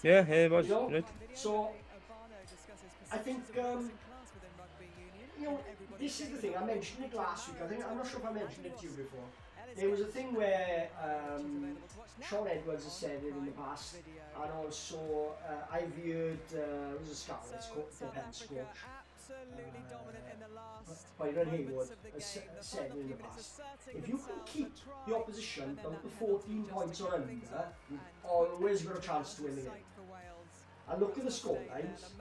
Yeah, it was. You know? Right. So, I think, you know, this is the thing. I mentioned it last week. I'm not sure if I mentioned it to you before. There was a thing where Sean Edwards has said it in the past, and also I've heard was a Scarlet's defence coach, Byron Hayward has said it in the past. If you can keep the opposition down to 14 points or under, you've always got a chance to win the game. And look at the scorelines.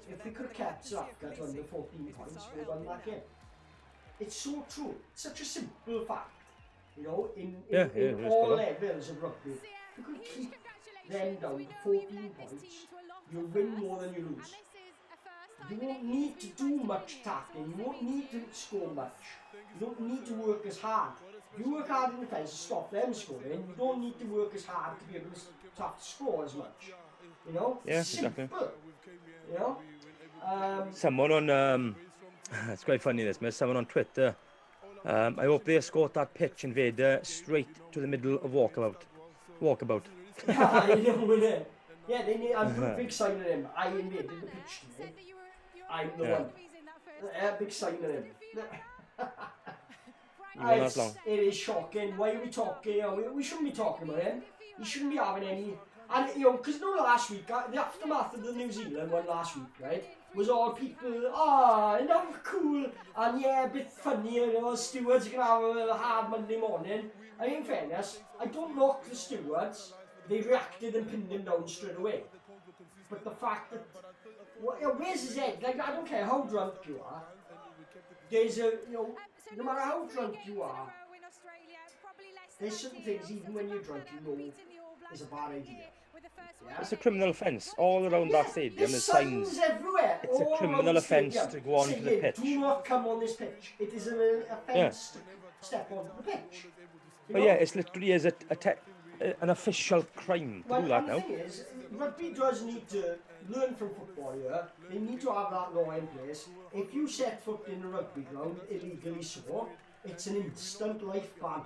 If we could have kept South Africa to under 14 points, we would have won that game. It's so true. It's such a simple fact. You know, in all levels of rugby, if you could keep them down to 14 points, you win more than you lose. You won't need to do much attacking, you won't need to score much, you don't need to work as hard. If you work hard in defence to stop them scoring, you don't need to work as hard to be able to have to score as much. You know? Yeah, simple. exactly. You know? Someone on it's quite funny this, but someone on Twitter, I hope they escort that pitch invader straight to the middle of walkabout. Yeah, I know, innit? Yeah, they need. I'm a big sign of him. I invaded the pitch today. I'm the one. Big sign of him. It is shocking. Why are we talking? You know, we shouldn't be talking about him. He shouldn't be having any. And you know, because last week, the aftermath of the New Zealand one last week, right, was all people, and that was cool, and yeah, a bit funny, you know, stewards are going to have a hard Monday morning. And in fairness, I don't knock the stewards, they reacted and pinned him down straight away. But the fact that where's his head? Like, I don't care how drunk you are. There's a, no matter how drunk you are, there's certain things, even when you're drunk, you know is a bad idea. Yeah? It's a criminal offence all around that stadium. There's There's signs everywhere. It's a criminal offence to go onto the pitch. Do not come on this pitch. It is an offence to step onto the pitch. But yeah, it's literally an official crime to do that now. The thing is, rugby does need to learn from football here. They need to have that law in place. If you set foot in a rugby ground illegally so, it's an instant life ban.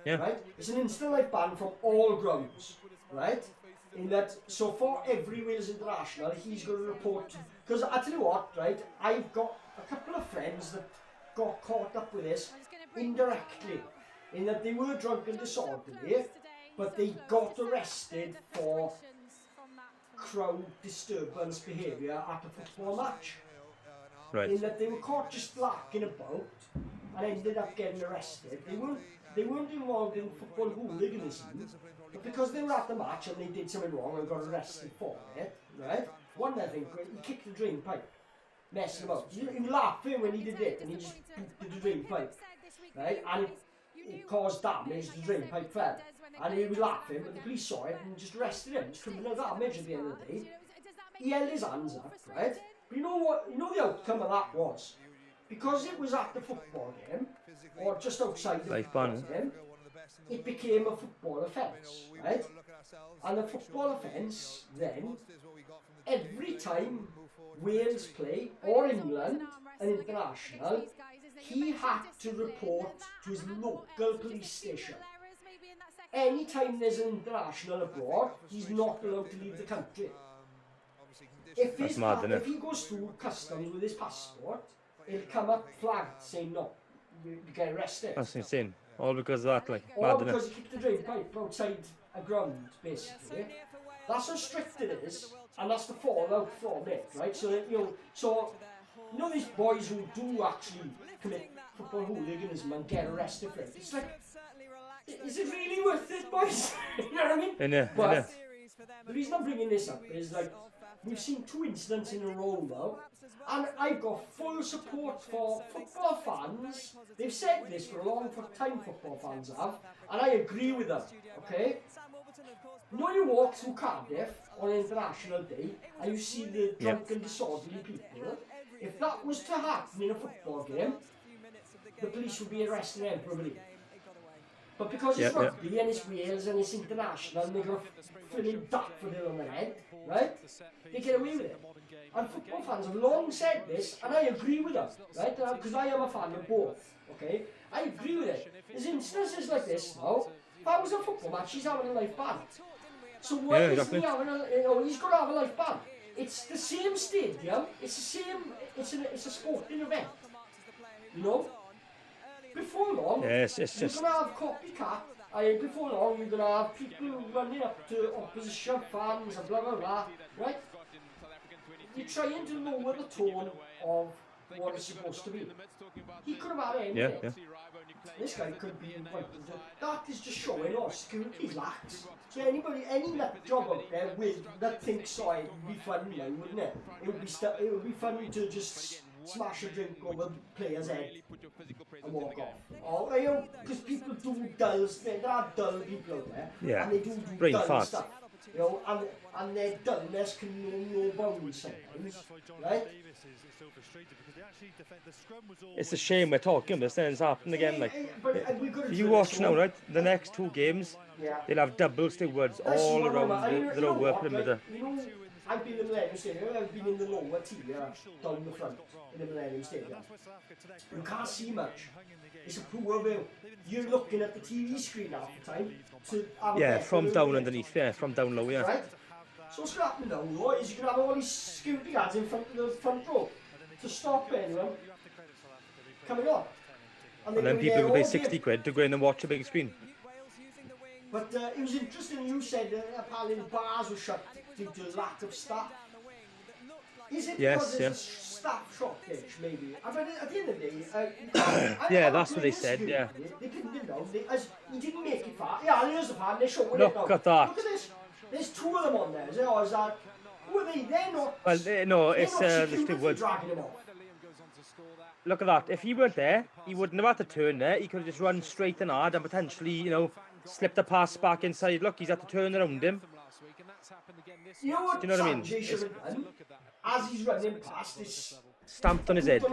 Yeah. Right? It's an instant life ban from all grounds. Right? In that, so for every Wales international, he's going to report. Because I tell you what, right? I've got a couple of friends that got caught up with this indirectly. In that they were drunk and disorderly, but they got arrested for crowd disturbance behaviour at a football match. Right. In that they were caught just larking about and ended up getting arrested. They weren't involved in football hooliganism, but because they were at the match and they did something wrong and got arrested for it, right? One, I think, he kicked the drain pipe, messing about. He laughed when he did it, and he just did the drain pipe, right? And it caused damage, the drain pipe fell. And he was laughing, but the police saw it and just arrested him. It's criminal damage at the end of the day. He held his hands up, right? But you know what? You know the outcome of that was? Because it was at the football game, or just outside the football game, it became a football offence, right? And the football offence, then, every time Wales play, or England, an international, he had to report to his local police station. Anytime there's an international abroad, he's not allowed to leave the country. If he goes through customs with his passport, it'll come up flagged saying no, you get arrested. That's insane. All because of that, like, all because he kicked the drain pipe outside a ground, basically. That's how strict it is, and that's the fallout from it, right? So these boys who do actually commit football hooliganism and get arrested for it. It's like, is it really worth it, boys? You know what I mean? But the reason I'm bringing this up is, like, we've seen 2 incidents in a row now, and I've got full support for football fans. They've said this for a long time, football fans have, and I agree with them, okay? When you walk through Cardiff on International Day and you see the drunk and disorderly people, if that was to happen in a football game, the police would be arresting everybody. But because it's rugby and it's Wales and it's international and they've got a flipping daffodil on their head, right? They get away with it. And football fans have long said this, and I agree with them, right? Because I am a fan of both, okay? I agree with it. There's instances like this now. If I was a football match, he's having a life ban. So why isn't he having he's got to have a life ban. It's the same stadium, it's the same, it's a sporting event, you know? Before long, you're going to have copycat, and before long you're going to have people running up to opposition fans and blah blah blah, right? You're trying to lower the tone of what it's supposed to be. He could have had anything. This guy could be invited. That is just showing us security's lax. So any nut job out there that thinks so, it would be fun now, wouldn't it? It would be fun to just smash a drink over player's head and walk off. Because people do there are dull people out there, and they do dull stuff. You know, and their dullness can know no bounds sometimes, right? It's a shame we're talking, but then it's happened again. Like, you watch now, right? The next 2 games, they'll have double stewards all around the lower perimeter. You know, I've been in the Millennium Stadium, I've been in the lower tier down the front in the Millennium Stadium. You can't see much. It's a poor view. You're looking at the TV screen half the time. From down underneath, from down low, Right? So what's going to happen now, though, is you're going to have all these security guards in front of the front row to stop anyone coming on. And then people will pay 60 quid to go in and watch a big screen. But it was interesting you said apparently the bars were shut due to lack of staff. Is it because there's a staff shortage, maybe? I mean, at the end of the day... that's what they said, They didn't know. He didn't make it far. Yeah, there's a fan, they're showing it now. Look at that. Look at this. There's 2 of them on there, is it? Or is that... Who are they? They're not. Well, no, They're it's not the security Stewart. dragging him off. Look at that. If he weren't there, he wouldn't have had to turn there. He could have just run straight and hard and potentially, you know, slipped a pass back inside. Look, he's had to turn around him. You know what Do you know what I mean? Sanjay should have done? As he's running past, is Stamped on his head.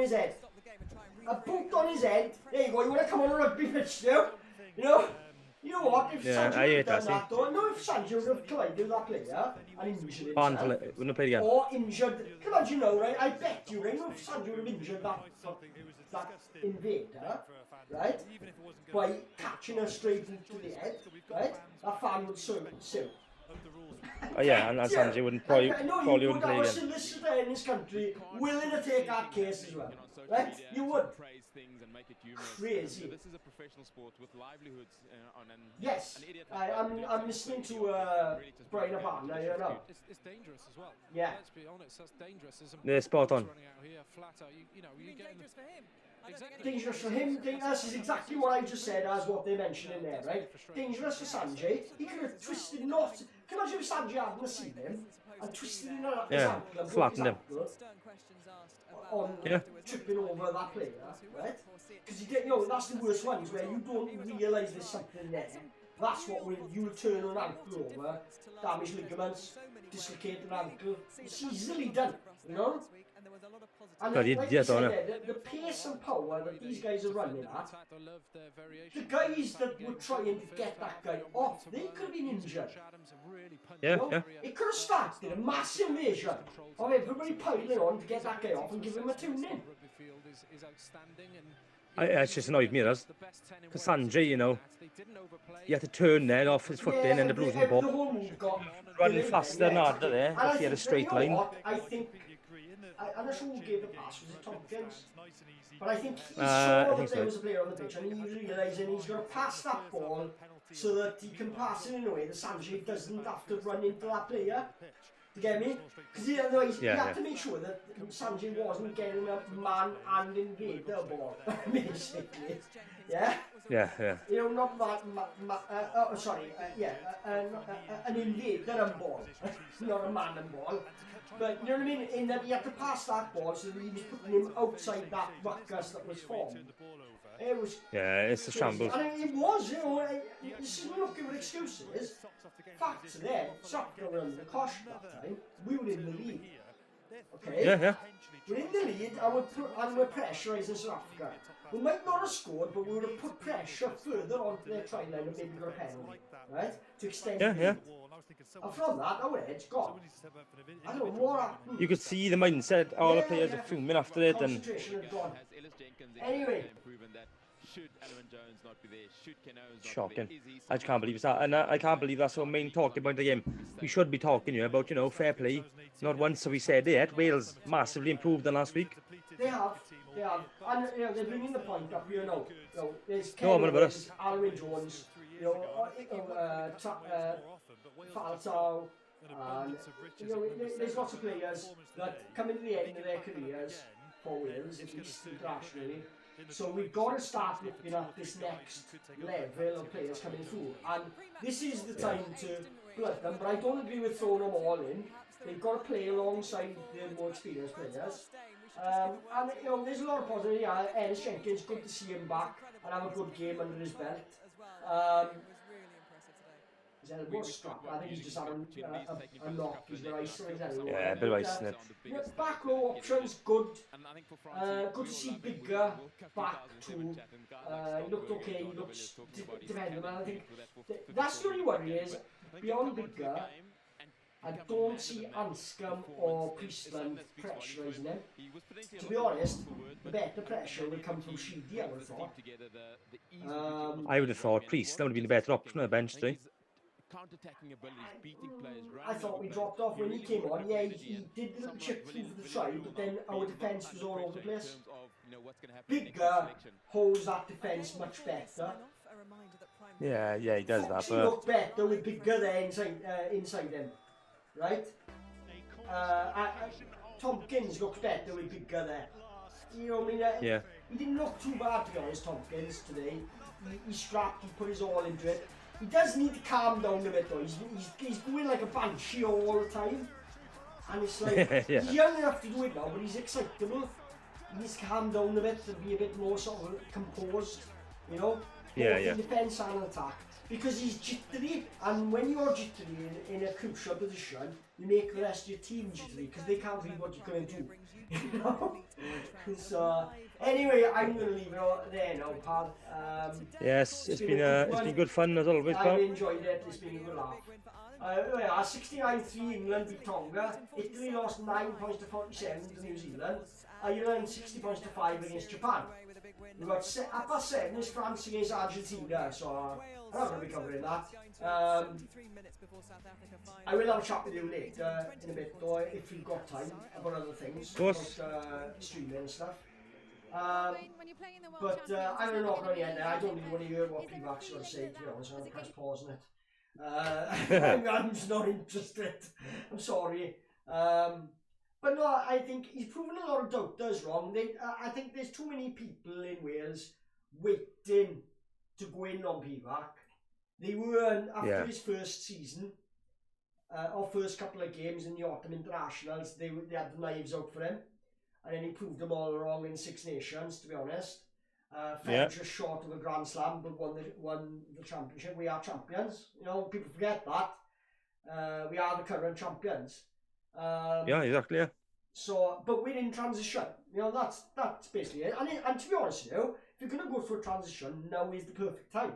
A boot on his head. There you go. You want to come on a rugby pitch now? You know? You know what? If Yeah, Sanjay I hate had done that, that, though, no, if Sanjay would have collided with that player and injured Wouldn't himself, have played again. or injured, come on, you know, right? I bet you, right? If Sanjay would have injured that invader, right? By catching a straight boot to the head, right? That fan would sue. Oh yeah, and Sanjay wouldn't probably wouldn't play You would have a again. solicitor in this country willing to take that case as well, right? You would. Crazy. This is a professional sport with livelihoods on an Yes, I'm listening to Brian Abana, you know. It's dangerous as well. Yeah. Let's be honest, that's dangerous, isn't it? Yeah, spot on. Running out here, flat out, you know, you get dangerous for him. Exactly. Dangerous for him. This is exactly what I just said as what they mentioned in there, right? Dangerous for Sanjay. He could have twisted knots. Can you imagine if Sanjay hadn't seen him and twisted in his Yeah, ankle and flattened him. On tripping over that player, right? Because you get, you know, that's the worst ones where you don't realise there's something there. That's what you'll turn an ankle over, damage ligaments, dislocate an ankle. It's easily done, you know? And God, like yeah, you said don't there, the pace and power that these guys are running at, the guys that were trying to get that guy off, they could have been injured. Yeah, You know? yeah. It could have started a massive invasion of everybody piling on to get that guy off and give him a tune-in. It's just annoyed me, does. Because Sanjay, you know, he had to turn there off his foot in and the blues the ball. The whole move got Running faster than harder there, And if he had a straight you know line. what? I think, I'm not sure who gave the pass, was it Tompkins? But I think he I saw think that there so. was a player on the pitch and he's realising he's going to pass that ball so that he can pass it in a way that Sanjay doesn't have to run into that player. You get me? Because otherwise he had to make sure that Sanjay wasn't getting a man and invader ball, basically. Yeah? Yeah, yeah. You know, not an invader and ball, not a man and ball. But you know what I mean? In that he had to pass that ball so that he was putting him outside that ruckus that was formed. It was. Yeah, it's a shambles. And it was, you know, this is not giving excuses. Facts are there. South Africa were under the cosh that time. We were in the lead. Okay? Yeah, yeah. We're in the lead and we're pressurising South Africa. We might not have scored, but we would have put pressure further onto their try line and maybe got a penalty, right? To extend the lead. And from that, our edge gone. I don't know what happened. You could see the mindset, all the players are fuming after it, and Concentration had gone. Anyway. shocking. I just can't believe it's that, and I can't believe that's our main talking about the game. We should be talking here about, you know, fair play. Not once have we said it yet. Wales massively improved than last week. They have. And you know, they're bringing the point up here now. You know, there's No, I'm Kevin about us. Alwyn Jones, you know, Faltao, and you know, there's lots of players that come into the end of their careers for Wales, at least internationally. So we've got to start looking at this next level of players coming through, and this is the time to blood them. But I don't agree with throwing them all in. They've got to play alongside the more experienced players. And you know, there's a lot of positive. Yeah, Ellis Jenkins, good to see him back and have a good game under his belt. His elbow strap. I think he's just having a knock. He's got ice on his elbow. Yeah, a bit of ice in it. Yeah, back row options, good. Good to see Bigger back too. He looked okay. He looks dependable. I think that's the only worry is beyond Bigger. I don't see Anscombe or Priestland pressurising him. To be honest, the better pressure would come from Sheedy, I would have thought. I would have thought Priest, that would have been a better option on the bench today. I thought we dropped off when he came on. Yeah, he did the little chip through for the try, but then our defence was all over the place. Bigger holds that defence much better. Yeah, he does that. He looked better with Bigger there inside him. Right? Tompkins looks better with Bigger there. You know what I mean? He didn't look too bad, to be honest, Tompkins, today. He strapped, he put his all into it. He does need to calm down a bit though. He's going like a banshee all the time. And it's like, Yeah. he's young enough to do it now, but he's excitable. He needs to calm down a bit to be a bit more sort of composed, you know? Yeah, Both yeah. in defence and attack. Because he's jittery, and when you're jittery in a crucial position, you make the rest of your team jittery because they can't read what you're going to do. You know? So, anyway, I'm going to leave it there now, pal. Yes, it's been good fun as always, pal. I've enjoyed it, it's been a good laugh. 69-3 England beat Tonga. Italy lost 9 points to 47 to New Zealand. Ireland 60 points to 5 against Japan. We've got 7 is France against Argentina, so I'm not going to be covering that. I will have a chat with you later in a bit, though, if you've got time, about other things, about streaming and stuff. But I'm going to knock on the end there. I don't really want to hear what people actually say, to be honest. I'm going to press pause on it. I'm just not interested. I'm sorry. But no, I think he's proven a lot of doubters wrong. I think there's too many people in Wales waiting to go in on Pivac. They were, after his first season, or first couple of games in the autumn internationals, they had the knives out for him. And then he proved them all wrong in Six Nations, to be honest. Fell just short of a Grand Slam, but won the championship. We are champions. You know, people forget that. We are the current champions. Yeah, exactly. Yeah. So, but we're in transition. You know, that's basically it. And to be honest with you, if you're going to go for a transition, now is the perfect time.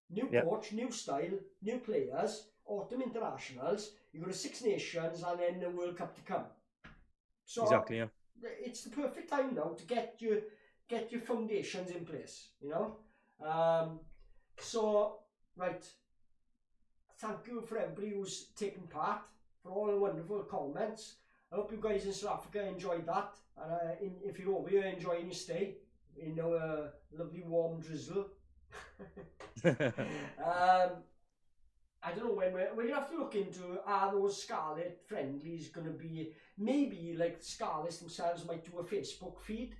New coach, new style, new players, autumn internationals. You go to Six Nations and then the World Cup to come. So exactly. Yeah. It's the perfect time now to get your foundations in place. You know. So right. Thank you for everybody who's taken part, for all the wonderful comments. I hope you guys in South Africa enjoyed that, and if you're over here enjoying your stay in our lovely warm drizzle. I don't know when we're going to have to look into, are those Scarlet friendlies going to be, maybe like Scarlets themselves might do a Facebook feed.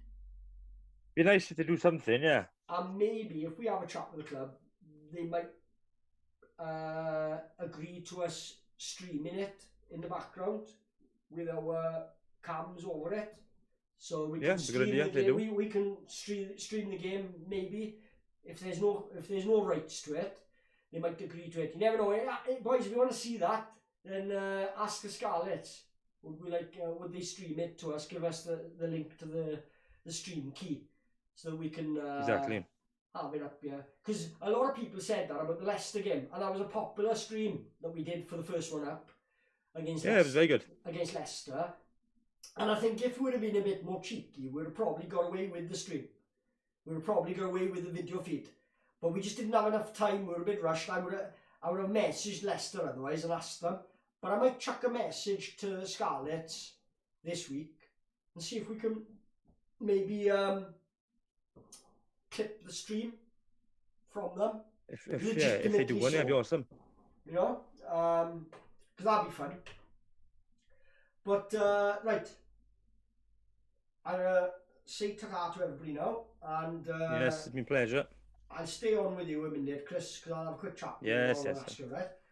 Be nice if they do something, yeah. And maybe if we have a chat with the club, they might agree to us streaming it in the background with our cams over it, so we can stream the game. We can stream the game. Maybe if there's no rights to it, they might agree to it. You never know. Boys, if you want to see that, then ask the Scarlets. Would they stream it to us? Give us the link to the stream key so that we can exactly have it up here. Because a lot of people said that about the Leicester game, and that was a popular stream that we did for the first one up against Leicester, it was very good against Leicester. And I think if we would have been a bit more cheeky, we would have probably got away with the stream. We would have probably got away with the video feed. But we just didn't have enough time. We were a bit rushed. I would have messaged Leicester otherwise and asked them. But I might chuck a message to the Scarlets this week and see if we can maybe clip the stream from them. If they do one, that'd be awesome. You know, because that'd be fun. But right, I'll say ta-ta to everybody now, and yes, it's been a pleasure. I'll stay on with you a minute, Chris, because I'll have a quick chat with you. Yes. Right?